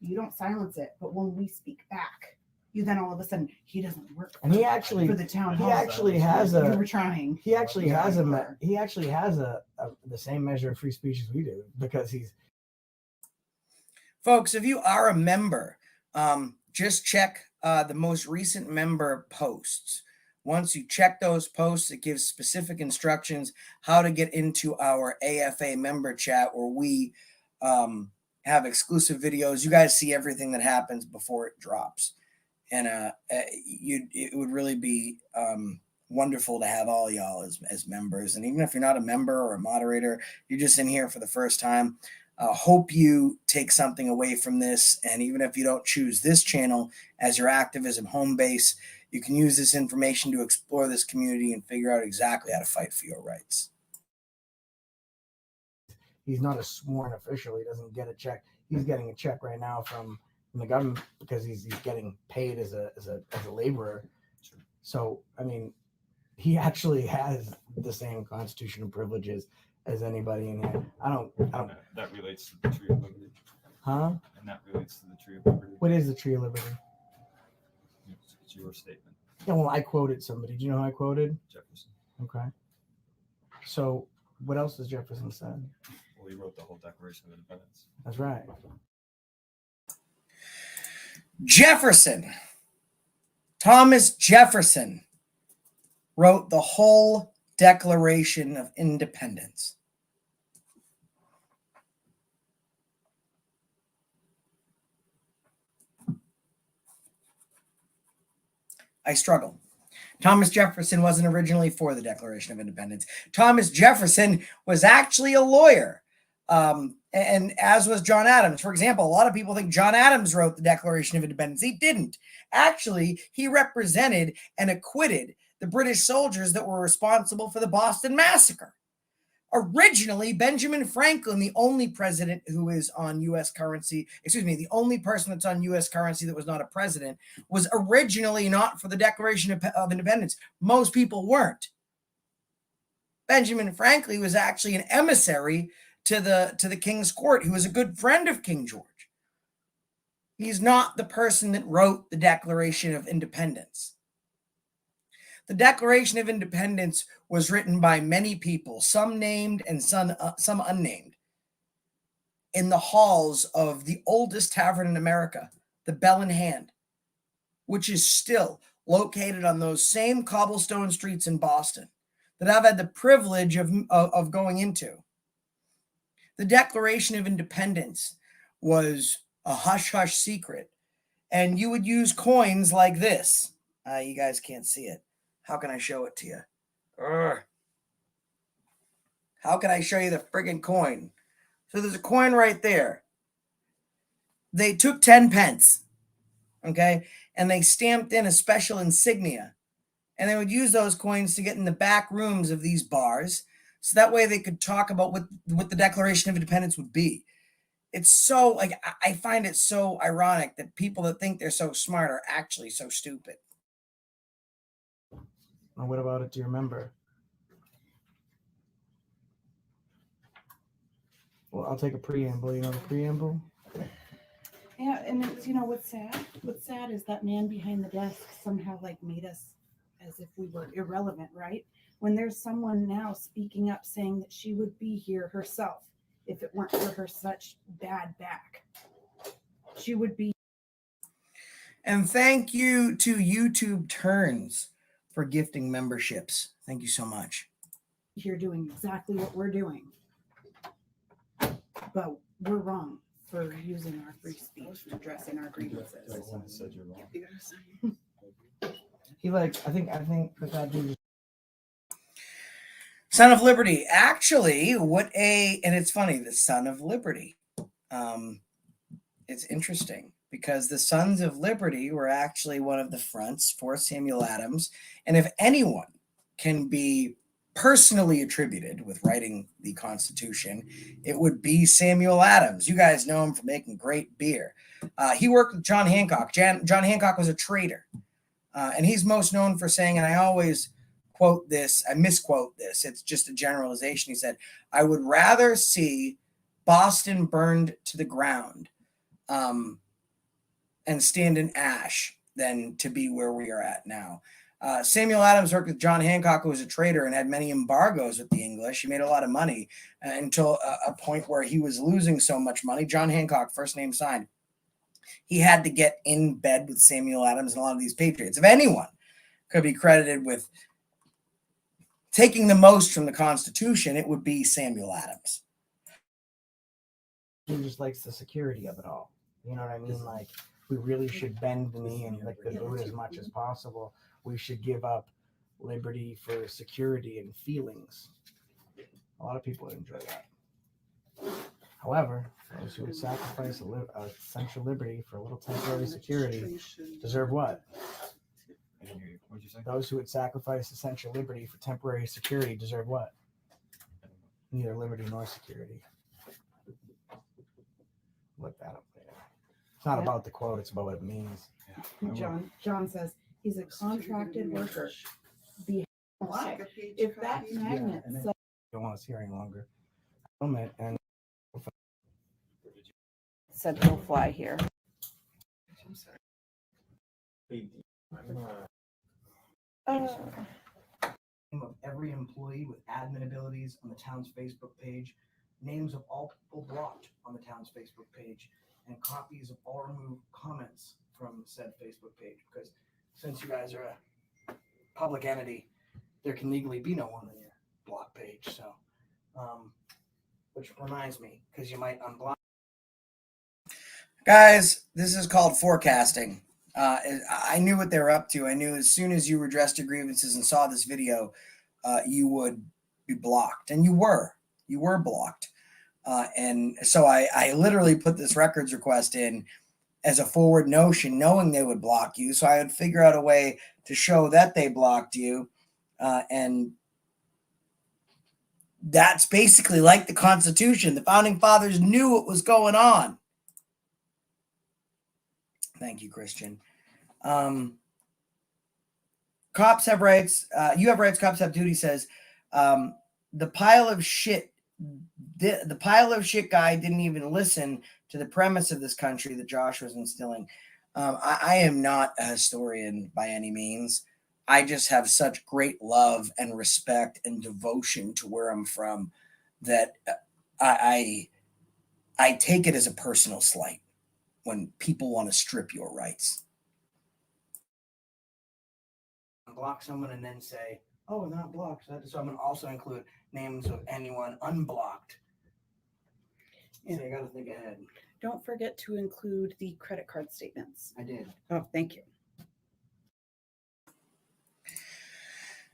you don't silence it, but when we speak back, you then all of a sudden he doesn't work. And he actually for the town hall. He actually has a. You were trying. He actually has a. He actually has the same measure of free speech as we do because he's. Folks, if you are a member, just check the most recent member posts. Once you check those posts, it gives specific instructions how to get into our AFA member chat, where we have exclusive videos. You guys see everything that happens before it drops. And it would really be wonderful to have all y'all as members. And even if you're not a member or a moderator, you're just in here for the first time, hope you take something away from this. And even if you don't choose this channel as your activism home base, you can use this information to explore this community and figure out exactly how to fight for your rights. He's not a sworn official. He doesn't get a check. He's getting a check right now from the government because he's getting paid as a laborer. So, I mean, he actually has the same constitutional privileges as anybody in here. I don't. That relates to the Tree of Liberty. Huh? And that relates to the Tree of Liberty. What is the Tree of Liberty? It's your statement. Yeah, well, I quoted somebody. Do you know who I quoted? Jefferson. Okay. So, what else has Jefferson said? Well, he wrote the whole Declaration of Independence. That's right. Jefferson, Thomas Jefferson, wrote the whole Declaration of Independence. I struggle. Thomas Jefferson wasn't originally for the Declaration of Independence. Thomas Jefferson was actually a lawyer. And as was John Adams. For example, a lot of people think John Adams wrote the Declaration of Independence. He didn't. Actually, he represented and acquitted the British soldiers that were responsible for the Boston Massacre. Originally, Benjamin Franklin, the only president who is on U.S. currency, the only person that's on U.S. currency that was not a president, was originally not for the Declaration of Independence. Most people weren't. Benjamin Franklin was actually an emissary to the King's Court. He was a good friend of King George. He's not the person that wrote the Declaration of Independence. The Declaration of Independence was written by many people, some named and some unnamed, in the halls of the oldest tavern in America, the Bell in Hand, which is still located on those same cobblestone streets in Boston that I've had the privilege of going into. The Declaration of Independence was a hush-hush secret, and you would use coins like this. You guys can't see it. How can I show it to you? How can I show you the friggin' coin? So there's a coin right there. They took 10 pence, okay, and they stamped in a special insignia, and they would use those coins to get in the back rooms of these bars, so that way they could talk about what the Declaration of Independence would be. It's so, like, I find it so ironic that people that think they're so smart are actually so stupid. Well, what about it? Do you remember? Well, I'll take a preamble. You know the preamble? Yeah, and it's, you know, what's sad? What's sad is that man behind the desk somehow like made us as if we were irrelevant, right? When there's someone now speaking up saying that she would be here herself if it weren't for her such bad back. She would be. And thank you to YouTube Turns for gifting memberships. Thank you so much. Here doing exactly what we're doing. But we're wrong for using our free speech to address in our grievances. Said you're wrong. He I think that dude. Son of Liberty. Actually, and it's funny, the Son of Liberty. It's interesting because the Sons of Liberty were actually one of the fronts for Samuel Adams. And if anyone can be personally attributed with writing the Constitution, it would be Samuel Adams. You guys know him for making great beer. He worked with John Hancock. John Hancock was a traitor. And he's most known for saying, and I always quote this, I misquote this, it's just a generalization. He said, I would rather see Boston burned to the ground and stand in ash than to be where we are at now. Samuel Adams worked with John Hancock, who was a traitor and had many embargoes with the English. He made a lot of money until a point where he was losing so much money. John Hancock, first name signed, He had to get in bed with Samuel Adams and a lot of these patriots. If anyone could be credited with taking the most from the Constitution, it would be Samuel Adams. He just likes the security of it all. You know what I mean? Like, we really should bend the knee and lick the boot as much as possible. We should give up liberty for security and feelings. A lot of people would enjoy that. However, those who would sacrifice essential liberty for a little temporary security deserve what? What'd you say? Those who would sacrifice essential liberty for temporary security deserve what? Neither liberty nor security. Look that up later. It's not about the quote, it's about what it means. John says he's a contracted worker. Why? If that magnet You don't want to see her any longer. And Said he'll fly here. of every employee with admin abilities on the town's Facebook page, names of all people blocked on the town's Facebook page, and copies of all removed comments from said Facebook page. Because since you guys are a public entity, there can legally be no one on your block page. So, which reminds me, because you might unblock. Guys, this is called forecasting. I knew what they were up to. I knew as soon as you redressed your grievances and saw this video, you would be blocked. And you were blocked. And so I literally put this records request in as a forward notion, knowing they would block you. So I would figure out a way to show that they blocked you. And that's basically like the Constitution. The Founding Fathers knew what was going on. Thank you, Christian. Cops have rights. You have rights. Cops have duty. Says the pile of shit. The pile of shit guy didn't even listen to the premise of this country that Josh was instilling. I am not a historian by any means. I just have such great love and respect and devotion to where I'm from that I take it as a personal slight when people want to strip your rights. Block someone and then say, oh, not blocked. So I'm going to also include names of anyone unblocked. Yeah. So you got to think ahead. Don't forget to include the credit card statements. I did. Oh, thank you.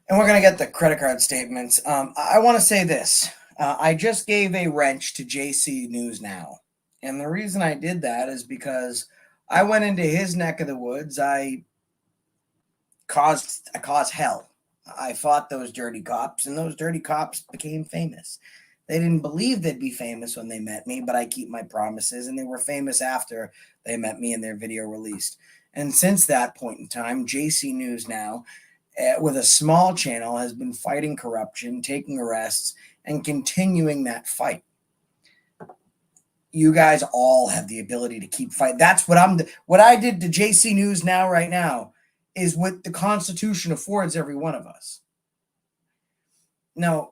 And we're going to get the credit card statements. I want to say this. I just gave a wrench to JC News Now. And the reason I did that is because I went into his neck of the woods. I caused hell. I fought those dirty cops, and those dirty cops became famous. They didn't believe they'd be famous when they met me, but I keep my promises, and they were famous after they met me and their video released. And since that point in time, JC News Now, with a small channel, has been fighting corruption, taking arrests, and continuing that fight. You guys all have the ability to keep fighting. That's what what I did to JC News Now right now is what the Constitution affords every one of us. Now,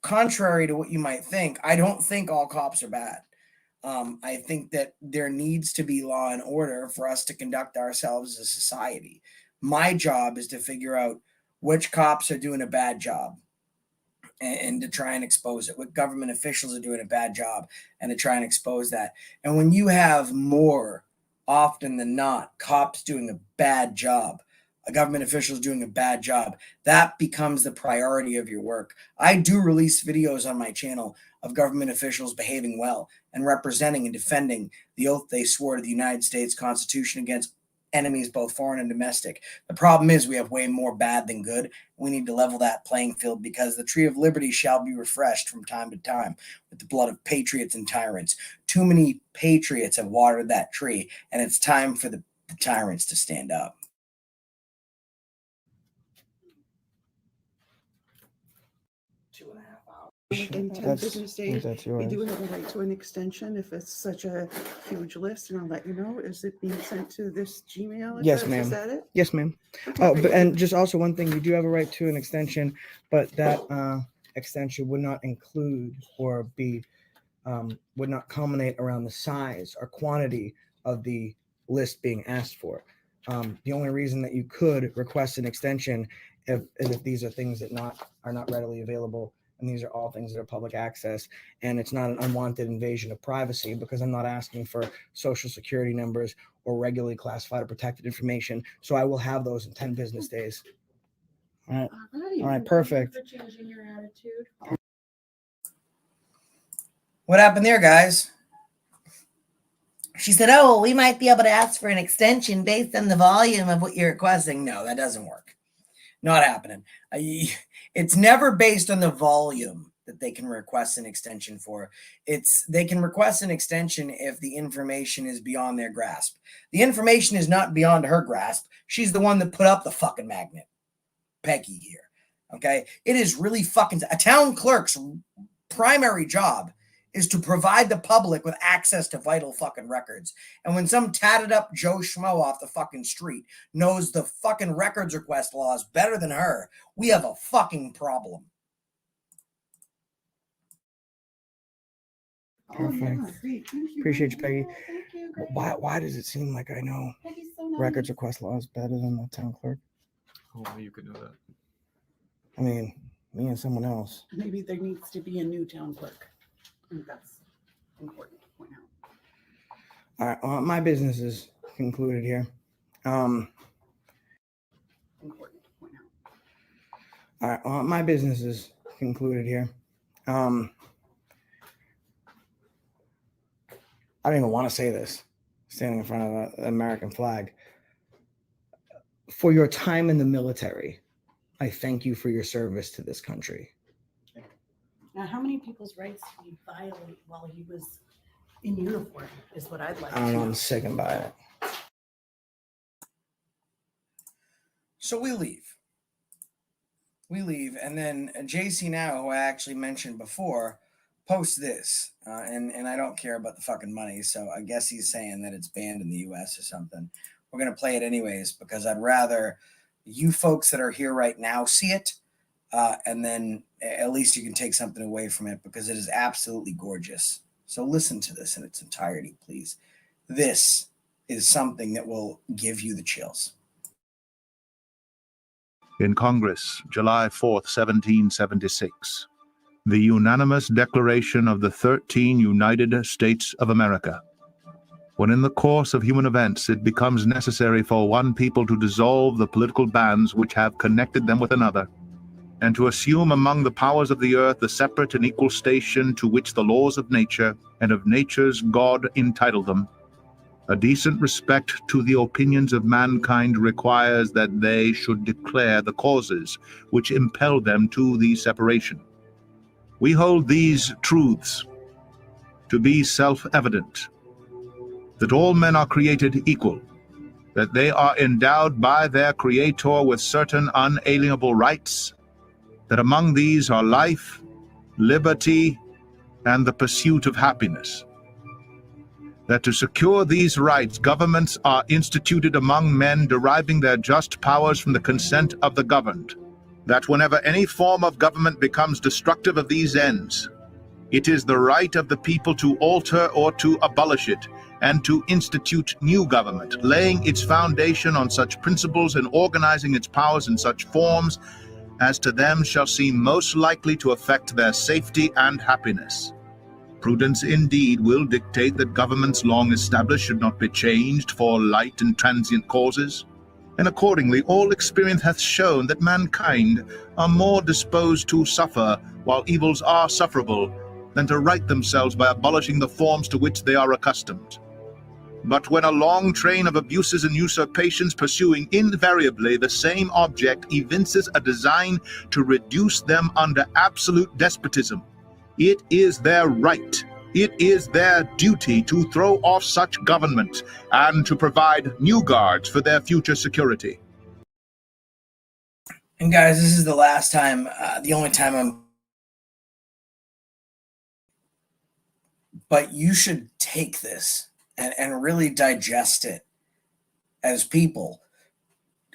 contrary to what you might think, I don't think all cops are bad. I think that there needs to be law and order for us to conduct ourselves as a society. My job is to figure out which cops are doing a bad job and to try and expose it. What government officials are doing a bad job and to try and expose that. And when you have more often than not cops doing a bad job, government officials doing a bad job, that becomes the priority of your work. I do release videos on my channel of government officials behaving well and representing and defending the oath they swore to the United States Constitution against enemies, both foreign and domestic. The problem is we have way more bad than good. We need to level that playing field because the tree of liberty shall be refreshed from time to time with the blood of patriots and tyrants. Too many patriots have watered that tree, and it's time for the tyrants to stand up. In 10 business days, we do have a right to an extension if it's such a huge list, and I'll let you know. Is it being sent to this Gmail address? Yes, ma'am. Is that it? Yes, ma'am. Okay, Oh, great. and just also one thing, you do have a right to an extension, but that extension would not include or be would not culminate around the size or quantity of the list being asked for. The only reason that you could request an extension is if these are things that are not readily available, and these are all things that are public access, and it's not an unwanted invasion of privacy, because I'm not asking for social security numbers or regularly classified or protected information. So I will have those in 10 business days. All right. All right, perfect. Thank you for changing your attitude. What happened there, guys? She said, oh, we might be able to ask for an extension based on the volume of what you're requesting. No, that doesn't work. Not happening. It's never based on the volume that they can request an extension for. They can request an extension if the information is beyond their grasp. The information is not beyond her grasp. She's the one that put up the fucking magnet. Peggy here. Okay? It is really fucking... A town clerk's primary job is to provide the public with access to vital fucking records. And when some tatted up Joe Schmo off the fucking street knows the fucking records request laws better than her, we have a fucking problem. Perfect. Appreciate you, Peggy. Why does it seem like I know records request laws better than the town clerk? Oh, you could know that. I mean, me and someone else. Maybe there needs to be a new town clerk. I think that's important to point out. All right, well, my business is concluded here. Important to point out. All right, well, my business is concluded here. I don't even want to say this, standing in front of an American flag. For your time in the military, I thank you for your service to this country. Now, how many people's rights did he violate while he was in uniform is what I'd like to I don't know, know. I'm sickened by it. So we leave. And then JC Now, who I actually mentioned before, posts this. And I don't care about the fucking money, so I guess he's saying that it's banned in the US or something. We're going to play it anyways, because I'd rather you folks that are here right now see it, and then at least you can take something away from it, because it is absolutely gorgeous. So listen to this in its entirety, please. This is something that will give you the chills. In Congress, July 4th, 1776, the unanimous declaration of the 13 United States of America. When in the course of human events it becomes necessary for one people to dissolve the political bands which have connected them with another, and to assume among the powers of the earth the separate and equal station to which the laws of nature and of nature's God entitle them, a decent respect to the opinions of mankind requires that they should declare the causes which impel them to the separation. We hold these truths to be self-evident, that all men are created equal, that they are endowed by their Creator with certain unalienable rights, that among these are life, liberty, and the pursuit of happiness. That to secure these rights, governments are instituted among men deriving their just powers from the consent of the governed. That whenever any form of government becomes destructive of these ends, it is the right of the people to alter or to abolish it, and to institute new government, laying its foundation on such principles and organizing its powers in such forms as to them shall seem most likely to affect their safety and happiness. Prudence indeed will dictate that governments long established should not be changed for light and transient causes, and accordingly all experience hath shown that mankind are more disposed to suffer while evils are sufferable than to right themselves by abolishing the forms to which they are accustomed. But when a long train of abuses and usurpations pursuing invariably the same object evinces a design to reduce them under absolute despotism, it is their right, it is their duty to throw off such government and to provide new guards for their future security. And guys, this is the last time, the only time but you should take this and really digest it as people.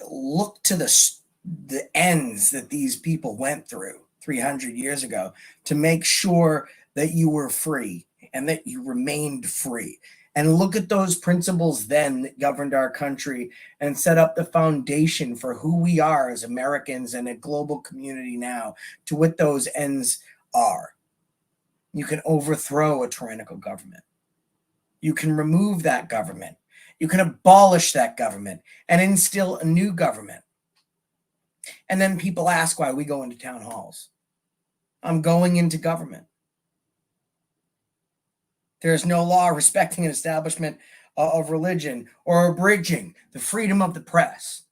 Look to the ends that these people went through 300 years ago to make sure that you were free and that you remained free. and look at those principles then that governed our country and set up the foundation for who we are as Americans and a global community now, to what those ends are. You can overthrow a tyrannical government. You can remove that government. You can abolish that government and instill a new government. And then people ask why we go into town halls. I'm going into government. There is no law respecting an establishment of religion or abridging the freedom of the press.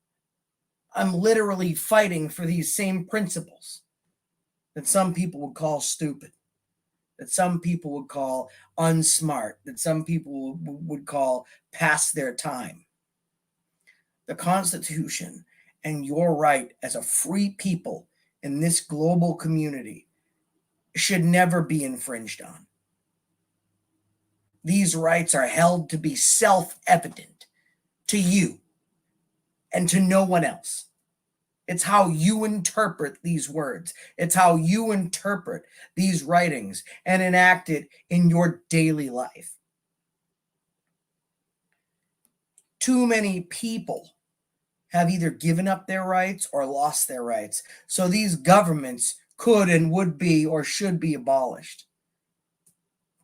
I'm literally fighting for these same principles that some people would call stupid, that some people would call unsmart, that some people would call past their time. The Constitution and your right as a free people in this global community should never be infringed on. These rights are held to be self-evident to you and to no one else. It's how you interpret these words. It's how you interpret these writings and enact it in your daily life. Too many people have either given up their rights or lost their rights. So these governments could and would be or should be abolished.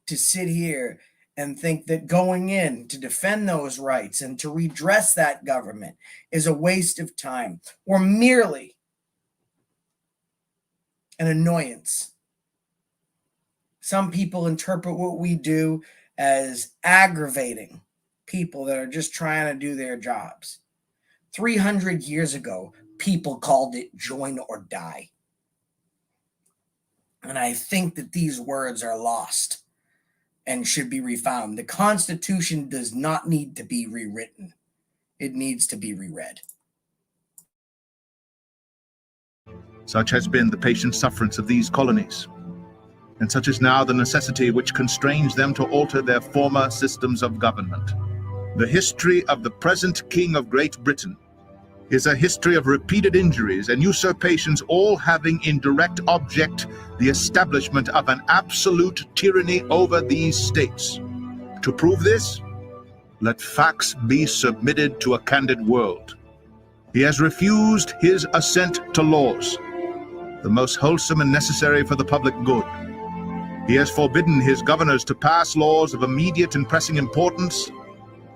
To sit here and think that going in to defend those rights and to redress that government is a waste of time or merely an annoyance. Some people interpret what we do as aggravating people that are just trying to do their jobs. 300 years ago, people called it join or die. And I think that these words are lost and should be refound. The Constitution does not need to be rewritten. It needs to be reread. Such has been the patient sufferance of these colonies, and such is now the necessity which constrains them to alter their former systems of government. The history of the present King of Great Britain is a history of repeated injuries and usurpations, all having in direct object the establishment of an absolute tyranny over these states. To prove this, let facts be submitted to a candid world. He has refused his assent to laws, the most wholesome and necessary for the public good. He has forbidden his governors to pass laws of immediate and pressing importance,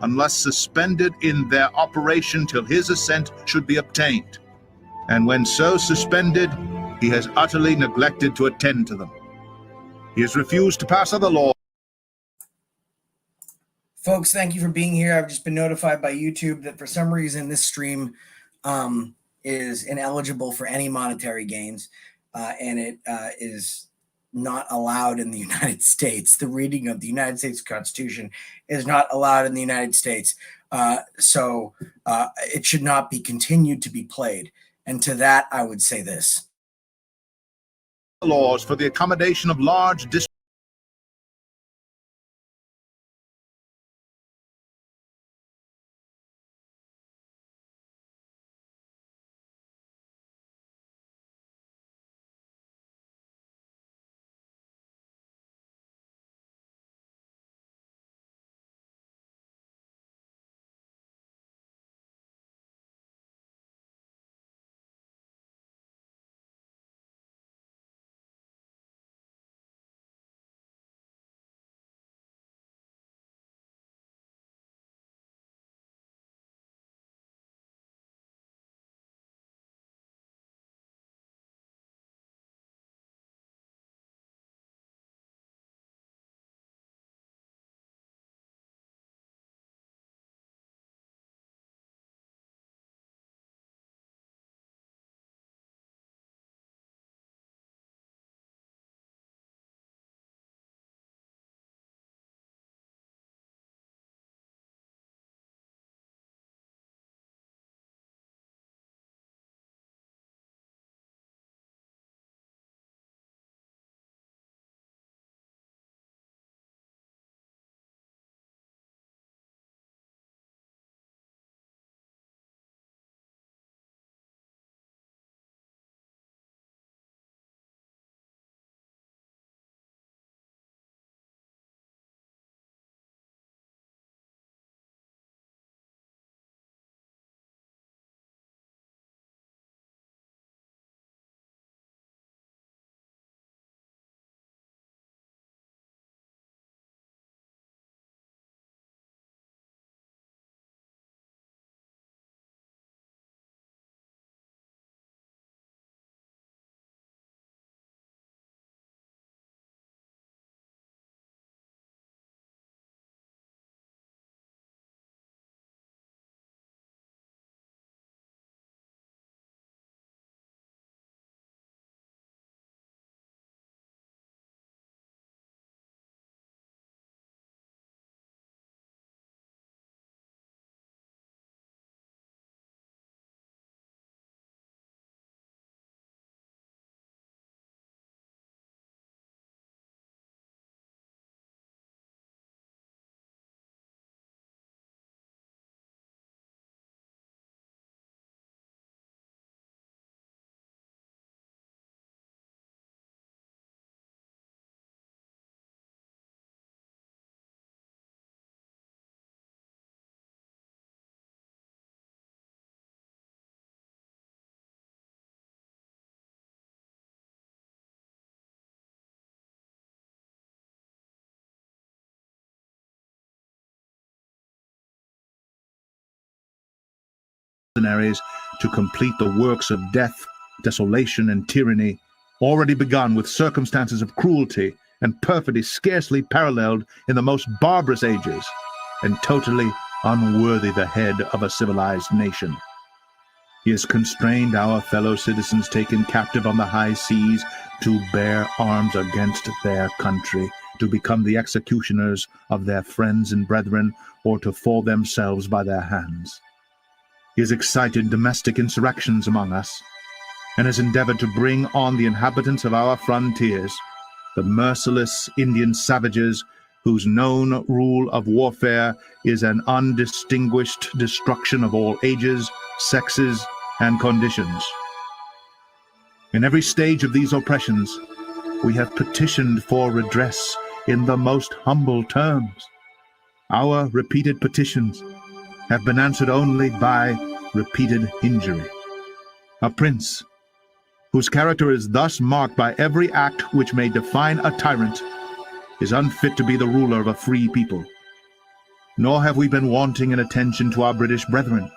unless suspended in their operation till his assent should be obtained. And when so suspended, he has utterly neglected to attend to them. He has refused to pass other laws. Folks, thank you for being here. I've just been notified by YouTube that for some reason this stream is ineligible for any monetary gains, and it is not allowed in the United States. The reading of the United States Constitution is not allowed in the United States. So it should not be continued to be played. And to that, I would say this. Laws for the accommodation of large districts mercenaries to complete the works of death, desolation, and tyranny, already begun with circumstances of cruelty and perfidy scarcely paralleled in the most barbarous ages, and totally unworthy the head of a civilized nation. He has constrained our fellow citizens taken captive on the high seas to bear arms against their country, to become the executioners of their friends and brethren, or to fall themselves by their hands. He has excited domestic insurrections among us, and has endeavored to bring on the inhabitants of our frontiers, the merciless Indian savages whose known rule of warfare is an undistinguished destruction of all ages, sexes, and conditions. In every stage of these oppressions, we have petitioned for redress in the most humble terms. Our repeated petitions have been answered only by repeated injury. A prince, whose character is thus marked by every act which may define a tyrant, is unfit to be the ruler of a free people. Nor have we been wanting in attention to our British brethren.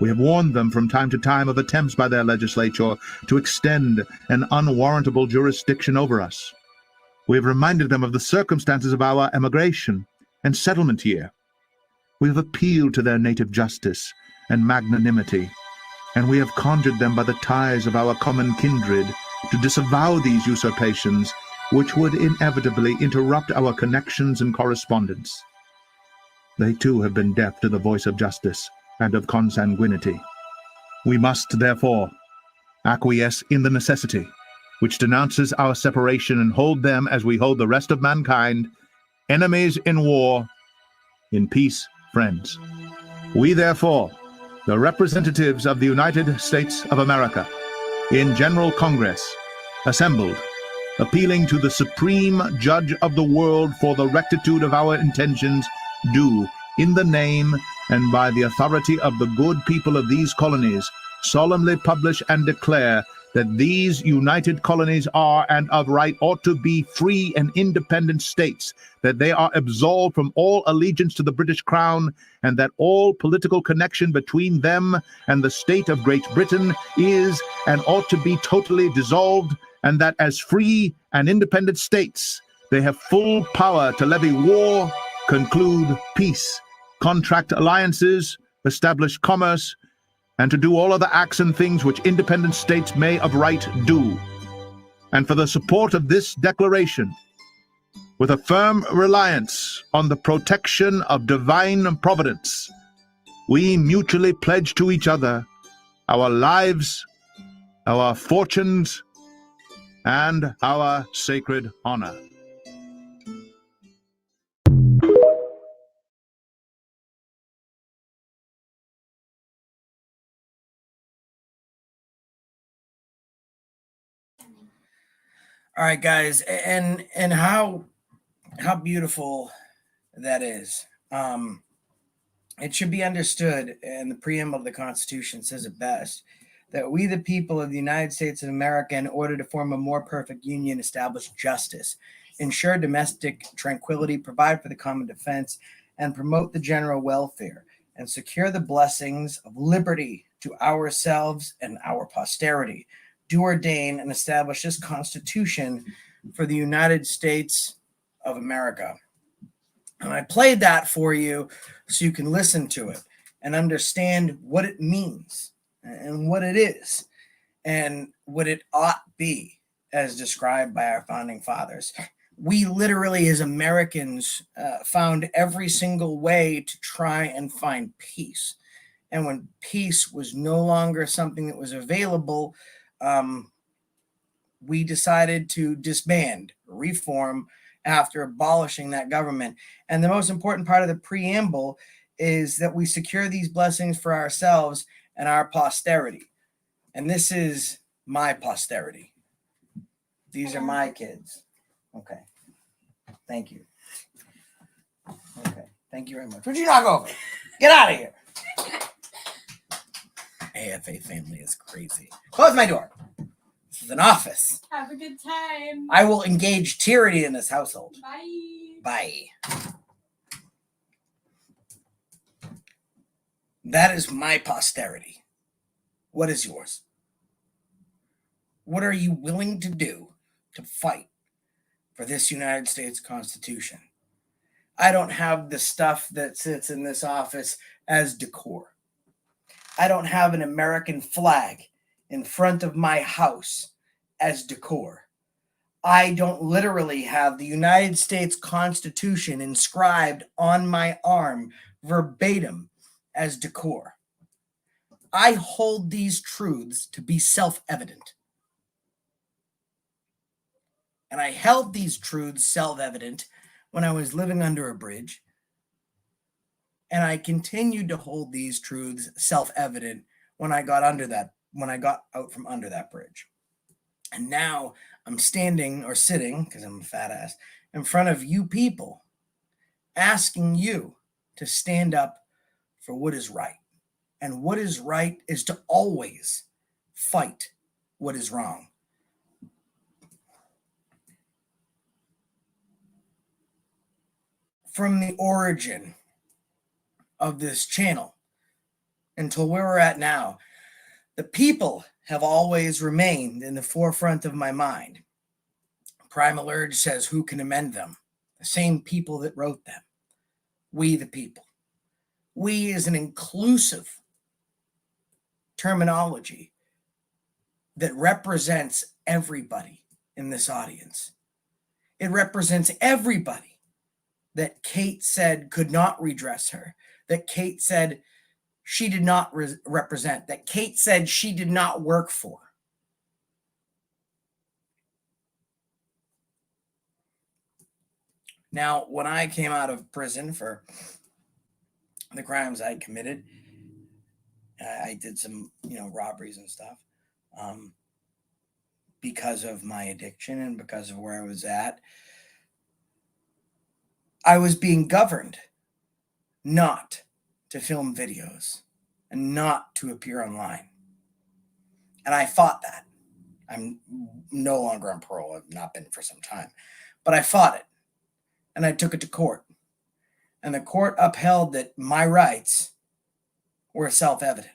We have warned them from time to time of attempts by their legislature to extend an unwarrantable jurisdiction over us. We have reminded them of the circumstances of our emigration and settlement here. We have appealed to their native justice and magnanimity, and we have conjured them by the ties of our common kindred to disavow these usurpations, which would inevitably interrupt our connections and correspondence. They too have been deaf to the voice of justice and of consanguinity. We must, therefore, acquiesce in the necessity which denounces our separation and hold them as we hold the rest of mankind, enemies in war, in peace, friends. We, therefore, the representatives of the United States of America, in General Congress, assembled, appealing to the Supreme Judge of the world for the rectitude of our intentions, do, in the name and by the authority of the good people of these colonies, solemnly publish and declare that these united colonies are and of right ought to be free and independent states, that they are absolved from all allegiance to the British Crown, and that all political connection between them and the state of Great Britain is and ought to be totally dissolved, and that as free and independent states they have full power to levy war, conclude peace, contract alliances, establish commerce, and to do all other acts and things which independent states may of right do. And for the support of this declaration, with a firm reliance on the protection of divine providence, we mutually pledge to each other our lives, our fortunes, and our sacred honor. All right, guys, and how beautiful that is. It should be understood, and the preamble of the Constitution says it best, that we, the people of the United States of America, in order to form a more perfect union, establish justice, ensure domestic tranquility, provide for the common defense, and promote the general welfare, and secure the blessings of liberty to ourselves and our posterity, do ordain and establish this Constitution for the United States of America. And I played that for you so you can listen to it and understand what it means and what it is and what it ought be as described by our founding fathers. We literally, as Americans, found every single way to try and find peace. And when peace was no longer something that was available, we decided to disband, reform after abolishing that government. And the most important part of the preamble is that we secure these blessings for ourselves and our posterity. And this is my posterity. These are my kids. Okay. Thank you. Okay. Thank you very much. Would you knock over? Get out of here. AFA family is crazy. Close my door. This is an office. Have a good time. I will engage tyranny in this household. Bye. Bye. That is my posterity. What is yours? What are you willing to do to fight for this United States Constitution? I don't have the stuff that sits in this office as decor. I don't have an American flag in front of my house as decor. I don't literally have the United States Constitution inscribed on my arm verbatim as decor. I hold these truths to be self-evident. And I held these truths self-evident when I was living under a bridge. And I continued to hold these truths self-evident when I got out from under that bridge. And now I'm standing or sitting, because I'm a fat ass, in front of you people, asking you to stand up for what is right. And what is right is to always fight what is wrong. From the origin of this channel until where we're at now, the people have always remained in the forefront of my mind. Primal Urge says, who can amend them? The same people that wrote them. We the people. We is an inclusive terminology that represents everybody in this audience. It represents everybody that Kate said could not redress her, that Kate said she did not represent, that Kate said she did not work for. Now, when I came out of prison for the crimes I committed, I did some, robberies and stuff because of my addiction and because of where I was at. I was being governed not to film videos and not to appear online. And I fought that. I'm no longer on parole. I've not been for some time. But I fought it. And I took it to court. And the court upheld that my rights were self-evident.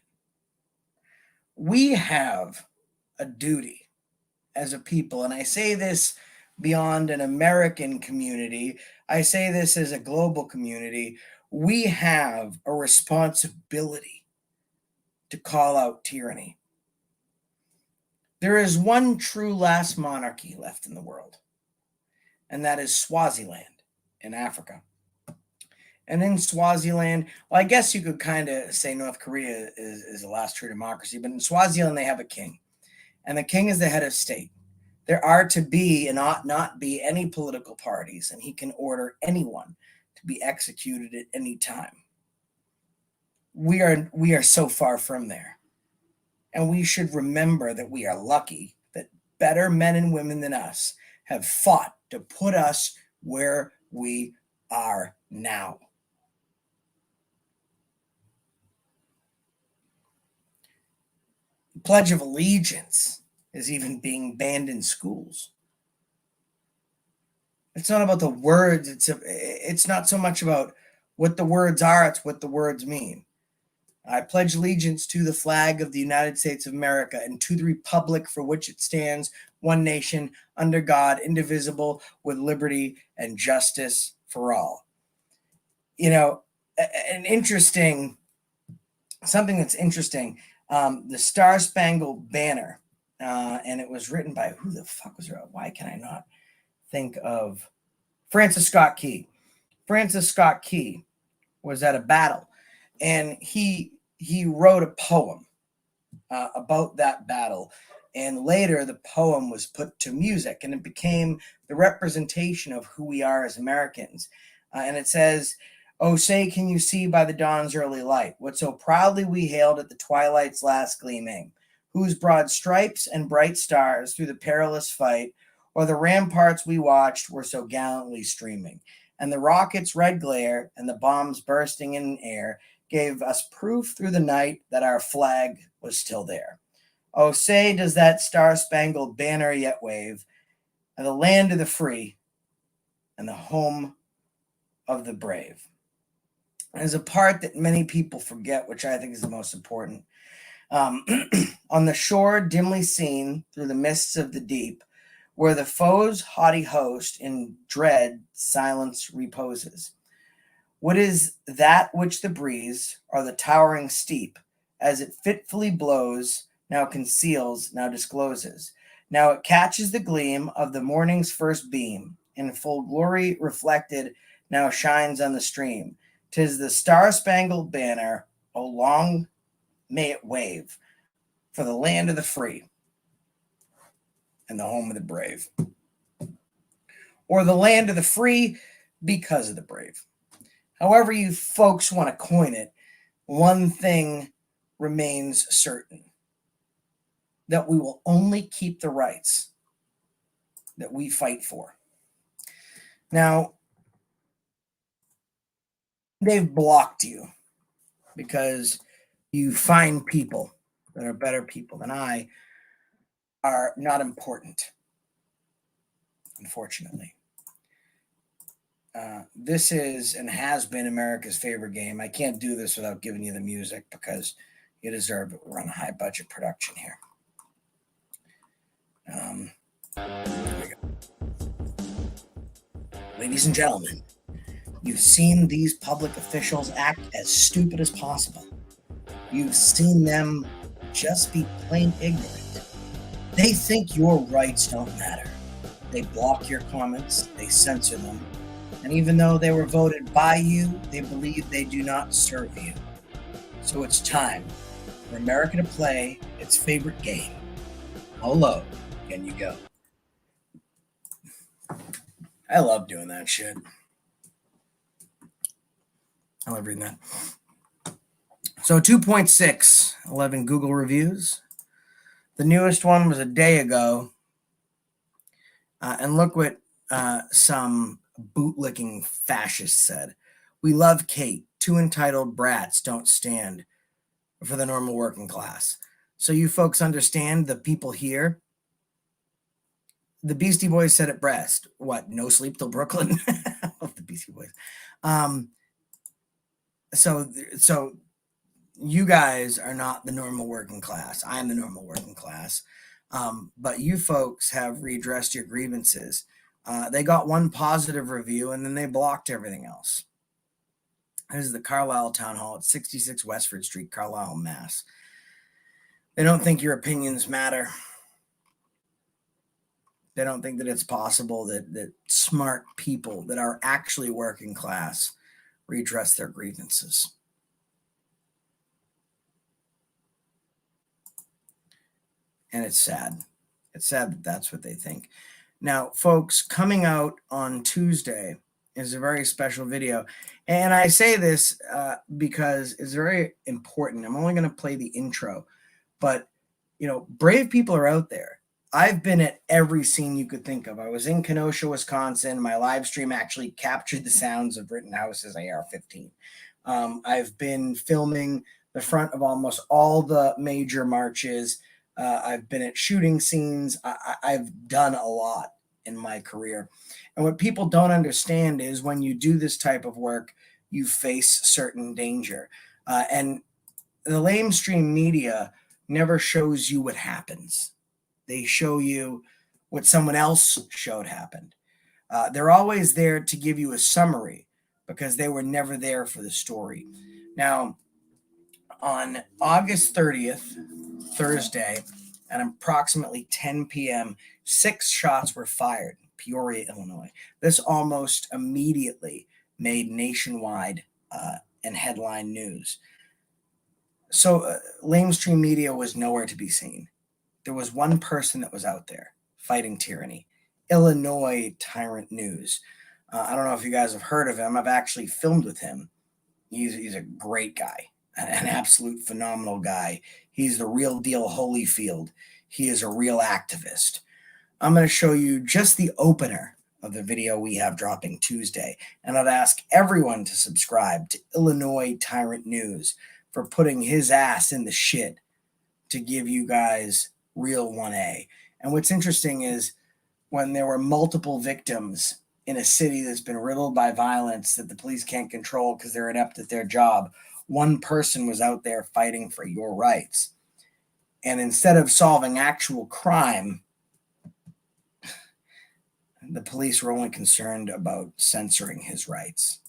We have a duty as a people, and I say this beyond an American community, I say this as a global community, we have a responsibility to call out tyranny. There is one true last monarchy left in the world, and that is Swaziland in Africa. And in Swaziland, well, I guess you could kind of say North Korea is the last true democracy, but in Swaziland, they have a king. And the king is the head of state. There are to be and ought not be any political parties, and he can order anyone to be executed at any time. We are so far from there. And we should remember that we are lucky that better men and women than us have fought to put us where we are now. The Pledge of Allegiance is even being banned in schools. It's not about the words. It's not so much about what the words are. It's what the words mean. I pledge allegiance to the flag of the United States of America and to the republic for which it stands, one nation, under God, indivisible, with liberty and justice for all. Something that's interesting, the Star Spangled Banner, and it was written by, who the fuck was it? Why can I not think of? Francis Scott Key. Francis Scott Key was at a battle, and he wrote a poem about that battle. And later the poem was put to music, and it became the representation of who we are as Americans. And it says, "Oh, say, can you see by the dawn's early light what so proudly we hailed at the twilight's last gleaming, whose broad stripes and bright stars through the perilous fight, or the ramparts we watched were so gallantly streaming, and the rockets' red glare and the bombs bursting in air gave us proof through the night that our flag was still there. Oh, say, does that star-spangled banner yet wave, and the land of the free and the home of the brave." There's a part that many people forget, which I think is the most important. On the shore dimly seen through the mists of the deep, where the foe's haughty host in dread silence reposes. What is that which the breeze, or the towering steep, as it fitfully blows, now conceals, now discloses? Now it catches the gleam of the morning's first beam, in full glory reflected, now shines on the stream. 'Tis the star-spangled banner, oh long may it wave, for the land of the free and the home of the brave. Or the land of the free because of the brave. However you folks want to coin it, one thing remains certain, that we will only keep the rights that we fight for. Now, they've blocked you because you find people that are better people than I are not important, unfortunately. This is and has been America's favorite game. I can't do this without giving you the music because you deserve it. We're on a high budget production here. Here we go. Ladies and gentlemen, you've seen these public officials act as stupid as possible. You've seen them just be plain ignorant. They think your rights don't matter. They block your comments, they censor them, and even though they were voted by you, they believe they do not serve you. So it's time for America to play its favorite game. How low can you go? I love doing that shit. I love reading that. So 2.6, 11 Google reviews. The newest one was a day ago. And look what some bootlicking fascists said. We love Kate. Two entitled brats don't stand for the normal working class. So you folks understand the people here. The Beastie Boys said it best. What? No sleep till Brooklyn? I love the Beastie Boys. So you guys are not the normal working class. I'm the normal working class. But you folks have redressed your grievances. They got one positive review and then they blocked everything else. This is the Carlisle Town Hall at 66 Westford Street, Carlisle, Mass. They don't think your opinions matter. They don't think that it's possible that smart people that are actually working class redress their grievances. And it's sad. It's sad that that's what they think. Now, folks, coming out on Tuesday is a very special video. And I say this because it's very important. I'm only going to play the intro. But, you know, brave people are out there. I've been at every scene you could think of. I was in Kenosha, Wisconsin. My live stream actually captured the sounds of Rittenhouse's AR-15. I've been filming the front of almost all the major marches. I've been at shooting scenes. I've done a lot in my career. And what people don't understand is when you do this type of work, you face certain danger. And the lamestream media never shows you what happens. They show you what someone else showed happened. They're always there to give you a summary because they were never there for the story. Now, on August 30th, Thursday, at approximately 10 p.m., 6 shots were fired in Peoria, Illinois. This almost immediately made nationwide and headline news. So lamestream media was nowhere to be seen. There was one person that was out there fighting tyranny. Illinois Tyrant News. I don't know if you guys have heard of him. I've actually filmed with him. He's a great guy, an absolute phenomenal guy. He's the real deal Holyfield. He is a real activist. I'm going to show you just the opener of the video we have dropping Tuesday. And I'd ask everyone to subscribe to Illinois Tyrant News for putting his ass in the shit to give you guys real 1A. And what's interesting is when there were multiple victims in a city that's been riddled by violence that the police can't control because they're inept at their job, one person was out there fighting for your rights. And instead of solving actual crime, the police were only concerned about censoring his rights.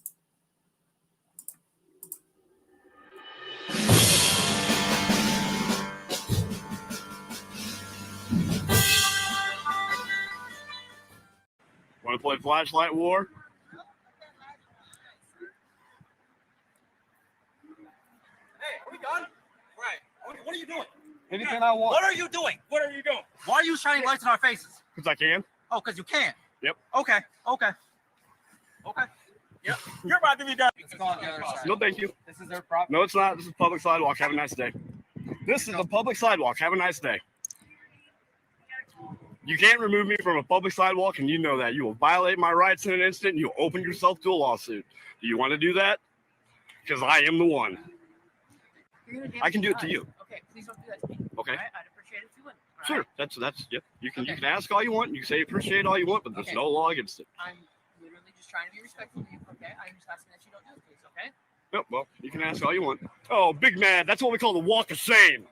Want to play flashlight war? Hey, are we done? Right. What are you doing? Anything I want. What are you doing? What are you doing? Why are you shining lights in our faces? Because I can. Oh, because you can. Yep. Okay. Okay. Okay. Yep. You're about to be done. Let's go on the other side. No, thank you. This is their property. No, it's not. This is public sidewalk. Have a nice day. This is a public sidewalk. Have a nice day. You can't remove me from a public sidewalk, and you know that. You will violate my rights in an instant, and you'll open yourself to a lawsuit. Do you want to do that? Because I am the one. I can do it to you. Okay, please don't do that to me. Okay. All right, I'd appreciate it too. Sure. That's yep. You can ask all you want. You can say appreciate all you want, but there's no law against it. I'm literally just trying to be respectful of you. Okay. I'm just asking that you don't do it, please. Okay. Yep. Well, you can ask all you want. Oh, big man. That's what we call the walk of shame.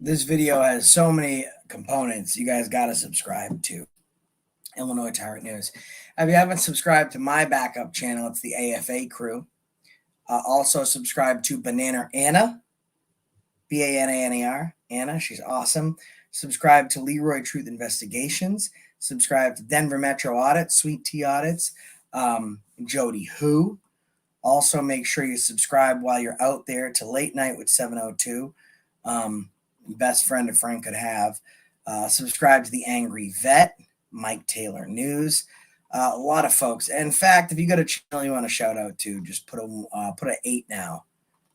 This video has so many components. You guys got to subscribe to Illinois Tyrant News. If you haven't subscribed to my backup channel, it's the AFA crew. Also subscribe to Banana Anna, Bananer, Anna. She's awesome. Subscribe to Leroy Truth Investigations. Subscribe to Denver Metro Audit, Sweet Tea Audits, Jody Who. Also make sure you subscribe while you're out there to Late Night with 702. Best friend a friend could have. Subscribe to The Angry Vet, Mike Taylor News. A lot of folks. In fact, if you got a channel you want to shout out to, just put a 8 now.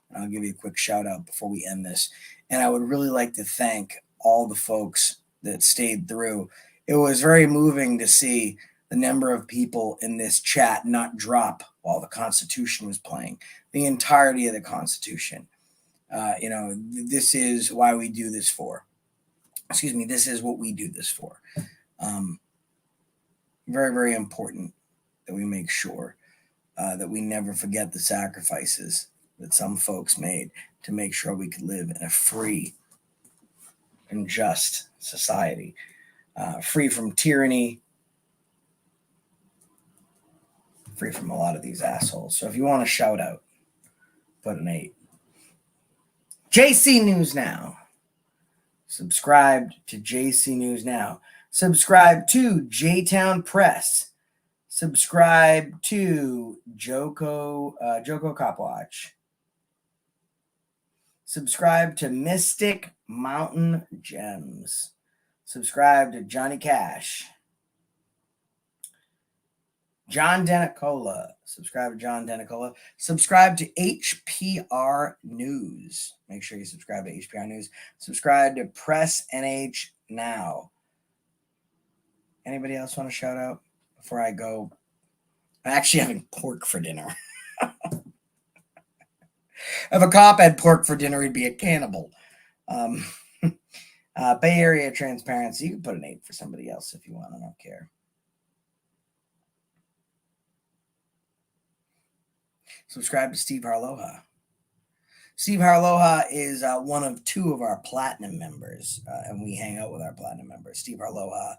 And I'll give you a quick shout out before we end this. And I would really like to thank all the folks that stayed through. It was very moving to see the number of people in this chat not drop while the Constitution was playing. The entirety of the Constitution. This is why we do this for. Excuse me, this is what we do this for. Very, very important that we make sure that we never forget the sacrifices that some folks made to make sure we could live in a free and just society, free from tyranny, free from a lot of these assholes. So if you want to shout out, put an 8. JC News Now. Subscribe to JC News Now. Subscribe to J-Town Press. Subscribe to Joko Cop Watch. Subscribe to Mystic Mountain Gems. Subscribe to Johnny Cash. John Denicola. Subscribe to John Denicola. Subscribe to HPR News. Make sure you subscribe to HPR News. Subscribe to Press NH Now. Anybody else want to shout out before I go? I'm actually having pork for dinner. If a cop had pork for dinner, he'd be a cannibal. Bay Area Transparency. You can put an 8 for somebody else if you want. I don't care. Subscribe to Steve Harloha. Steve Harloha is one of 2 of our platinum members, and we hang out with our platinum members, Steve Harloha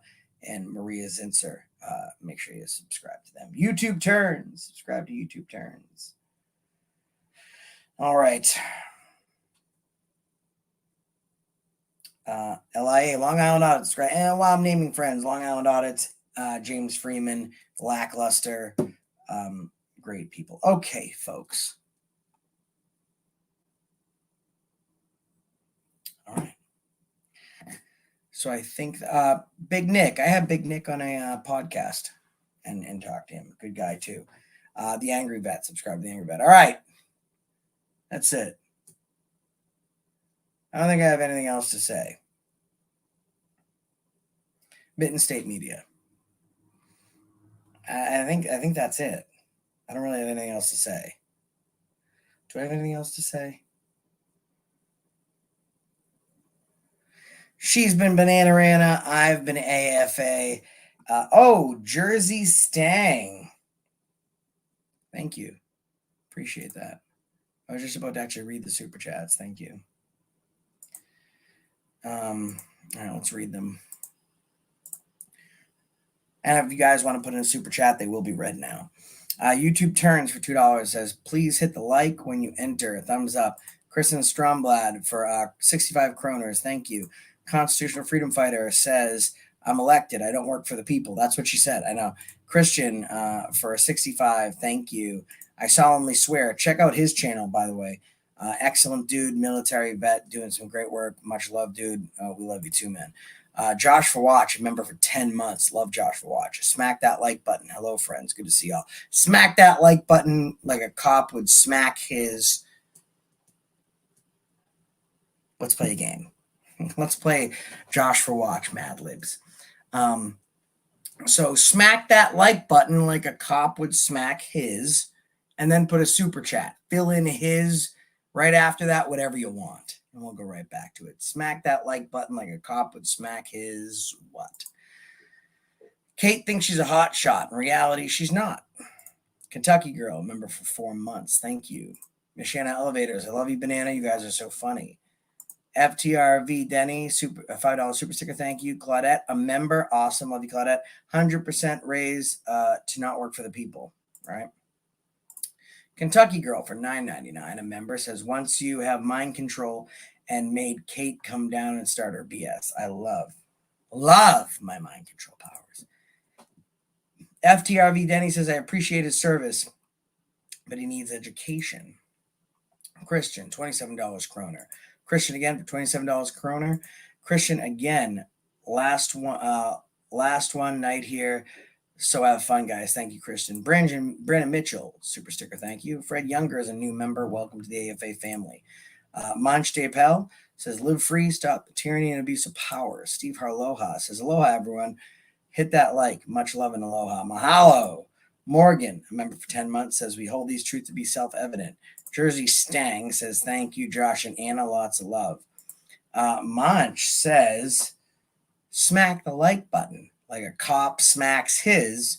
and Maria Zinser. Make sure you subscribe to them. YouTube Turns. Subscribe to YouTube Turns. All right. LIA, Long Island Audits. And while I'm naming friends, Long Island Audits, James Freeman, Lackluster, great people. Okay, folks. All right. So I think Big Nick, I had Big Nick on a podcast and talked to him. Good guy too. The Angry Vet, subscribe to The Angry Vet. All right. That's it. I don't think I have anything else to say. Mitten State Media. I think that's it. I don't really have anything else to say. Do I have anything else to say? She's been Banana Anna. I've been AFA. Jersey Stang. Thank you. Appreciate that. I was just about to actually read the super chats. Thank you. All right, let's read them. And if you guys want to put in a super chat, they will be read now. YouTube Turns for $2 says, please hit the like when you enter. Thumbs up. Kristen Stromblad for 65 kroners. Thank you. Constitutional Freedom Fighter says, I'm elected. I don't work for the people. That's what she said. I know. Christian for 65. Thank you. I solemnly swear. Check out his channel, by the way. Excellent dude, military vet, doing some great work. Much love, dude. We love you too, man. Josh for Watch, a member for 10 months. Love Josh for Watch. Smack that like button. Hello, friends. Good to see y'all. Smack that like button like a cop would smack his. Let's play a game. Let's play Josh for Watch Mad Libs. So smack that like button like a cop would smack his, and then put a super chat. Fill in his right after that, whatever you want. And we'll go right back to it. Smack that like button like a cop would smack his what? Kate thinks she's a hot shot. In reality, she's not. Kentucky girl, member for 4 months. Thank you. Michiana Elevators. I love you, Banana. You guys are so funny. FTRV Denny, a $5 super sticker. Thank you. Claudette, a member. Awesome. Love you, Claudette. 100% raise to not work for the people. Right? Kentucky girl for $9.99. A member says, once you have mind control and made Kate come down and start her BS. I love my mind control powers. FTRV Denny says, I appreciate his service, but he needs education. Christian, $27 kroner. Christian again for $27 kroner. Christian again, last one night here. So have fun, guys. Thank you, Christian. Brandon Mitchell, super sticker. Thank you. Fred Younger is a new member. Welcome to the AFA family. Manch Dapel says, live free, stop the tyranny and abuse of power. Steve Harloha says, aloha, everyone. Hit that like. Much love and aloha. Mahalo. Morgan, a member for 10 months, says, we hold these truths to be self-evident. Jersey Stang says, thank you, Josh and Anna. Lots of love. Manch says, smack the like button like a cop smacks his,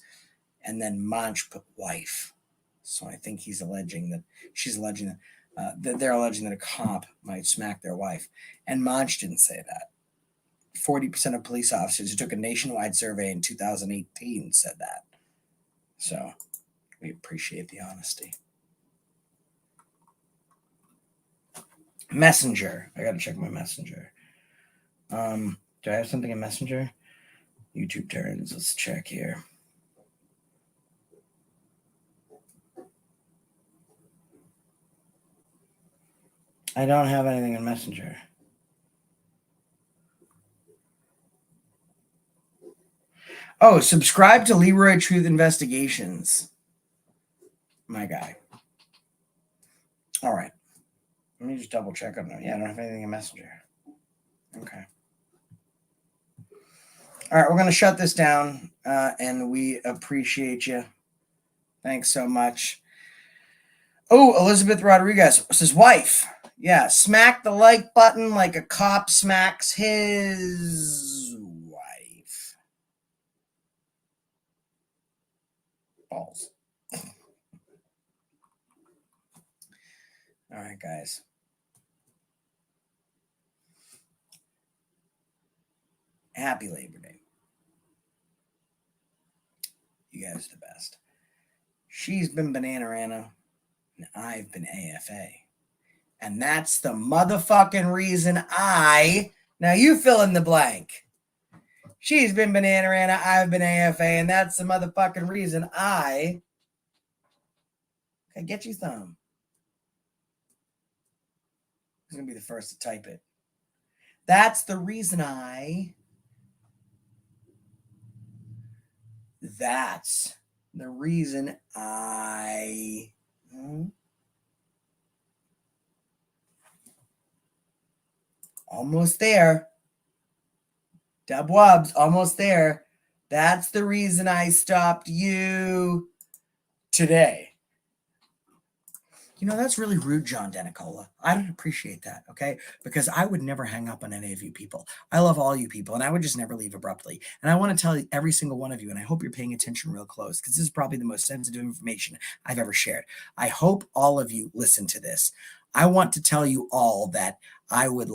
and then Manch put wife. So I think she's alleging that they're alleging that a cop might smack their wife. And Manch didn't say that. 40% of police officers who took a nationwide survey in 2018 said that. So we appreciate the honesty. Messenger. I got to check my Messenger. Do I have something in Messenger? YouTube Turns. Let's check here. I don't have anything in Messenger. Oh, subscribe to Leroy Truth Investigations. My guy. All right. Let me just double check on that. Yeah, I don't have anything in Messenger. Okay. All right, we're going to shut this down, and we appreciate you. Thanks so much. Oh, Elizabeth Rodriguez says, wife. Yeah, smack the like button like a cop smacks his wife. Balls. All right, guys. Happy Labor Day. You guys are the best. She's been Bananarana, and I've been AFA. And that's the motherfucking reason now you fill in the blank. She's been Bananarana, I've been AFA, and that's the motherfucking reason okay, get you some. Who's going to be the first to type it? That's the reason That's the reason Almost there. Dub Wubs, almost there. That's the reason I stopped you today. You know, that's really rude, John Denicola. I don't appreciate that, okay? Because I would never hang up on any of you people. I love all you people, and I would just never leave abruptly. And I want to tell every single one of you, and I hope you're paying attention real close, because this is probably the most sensitive information I've ever shared. I hope all of you listen to this. I want to tell you all that I would like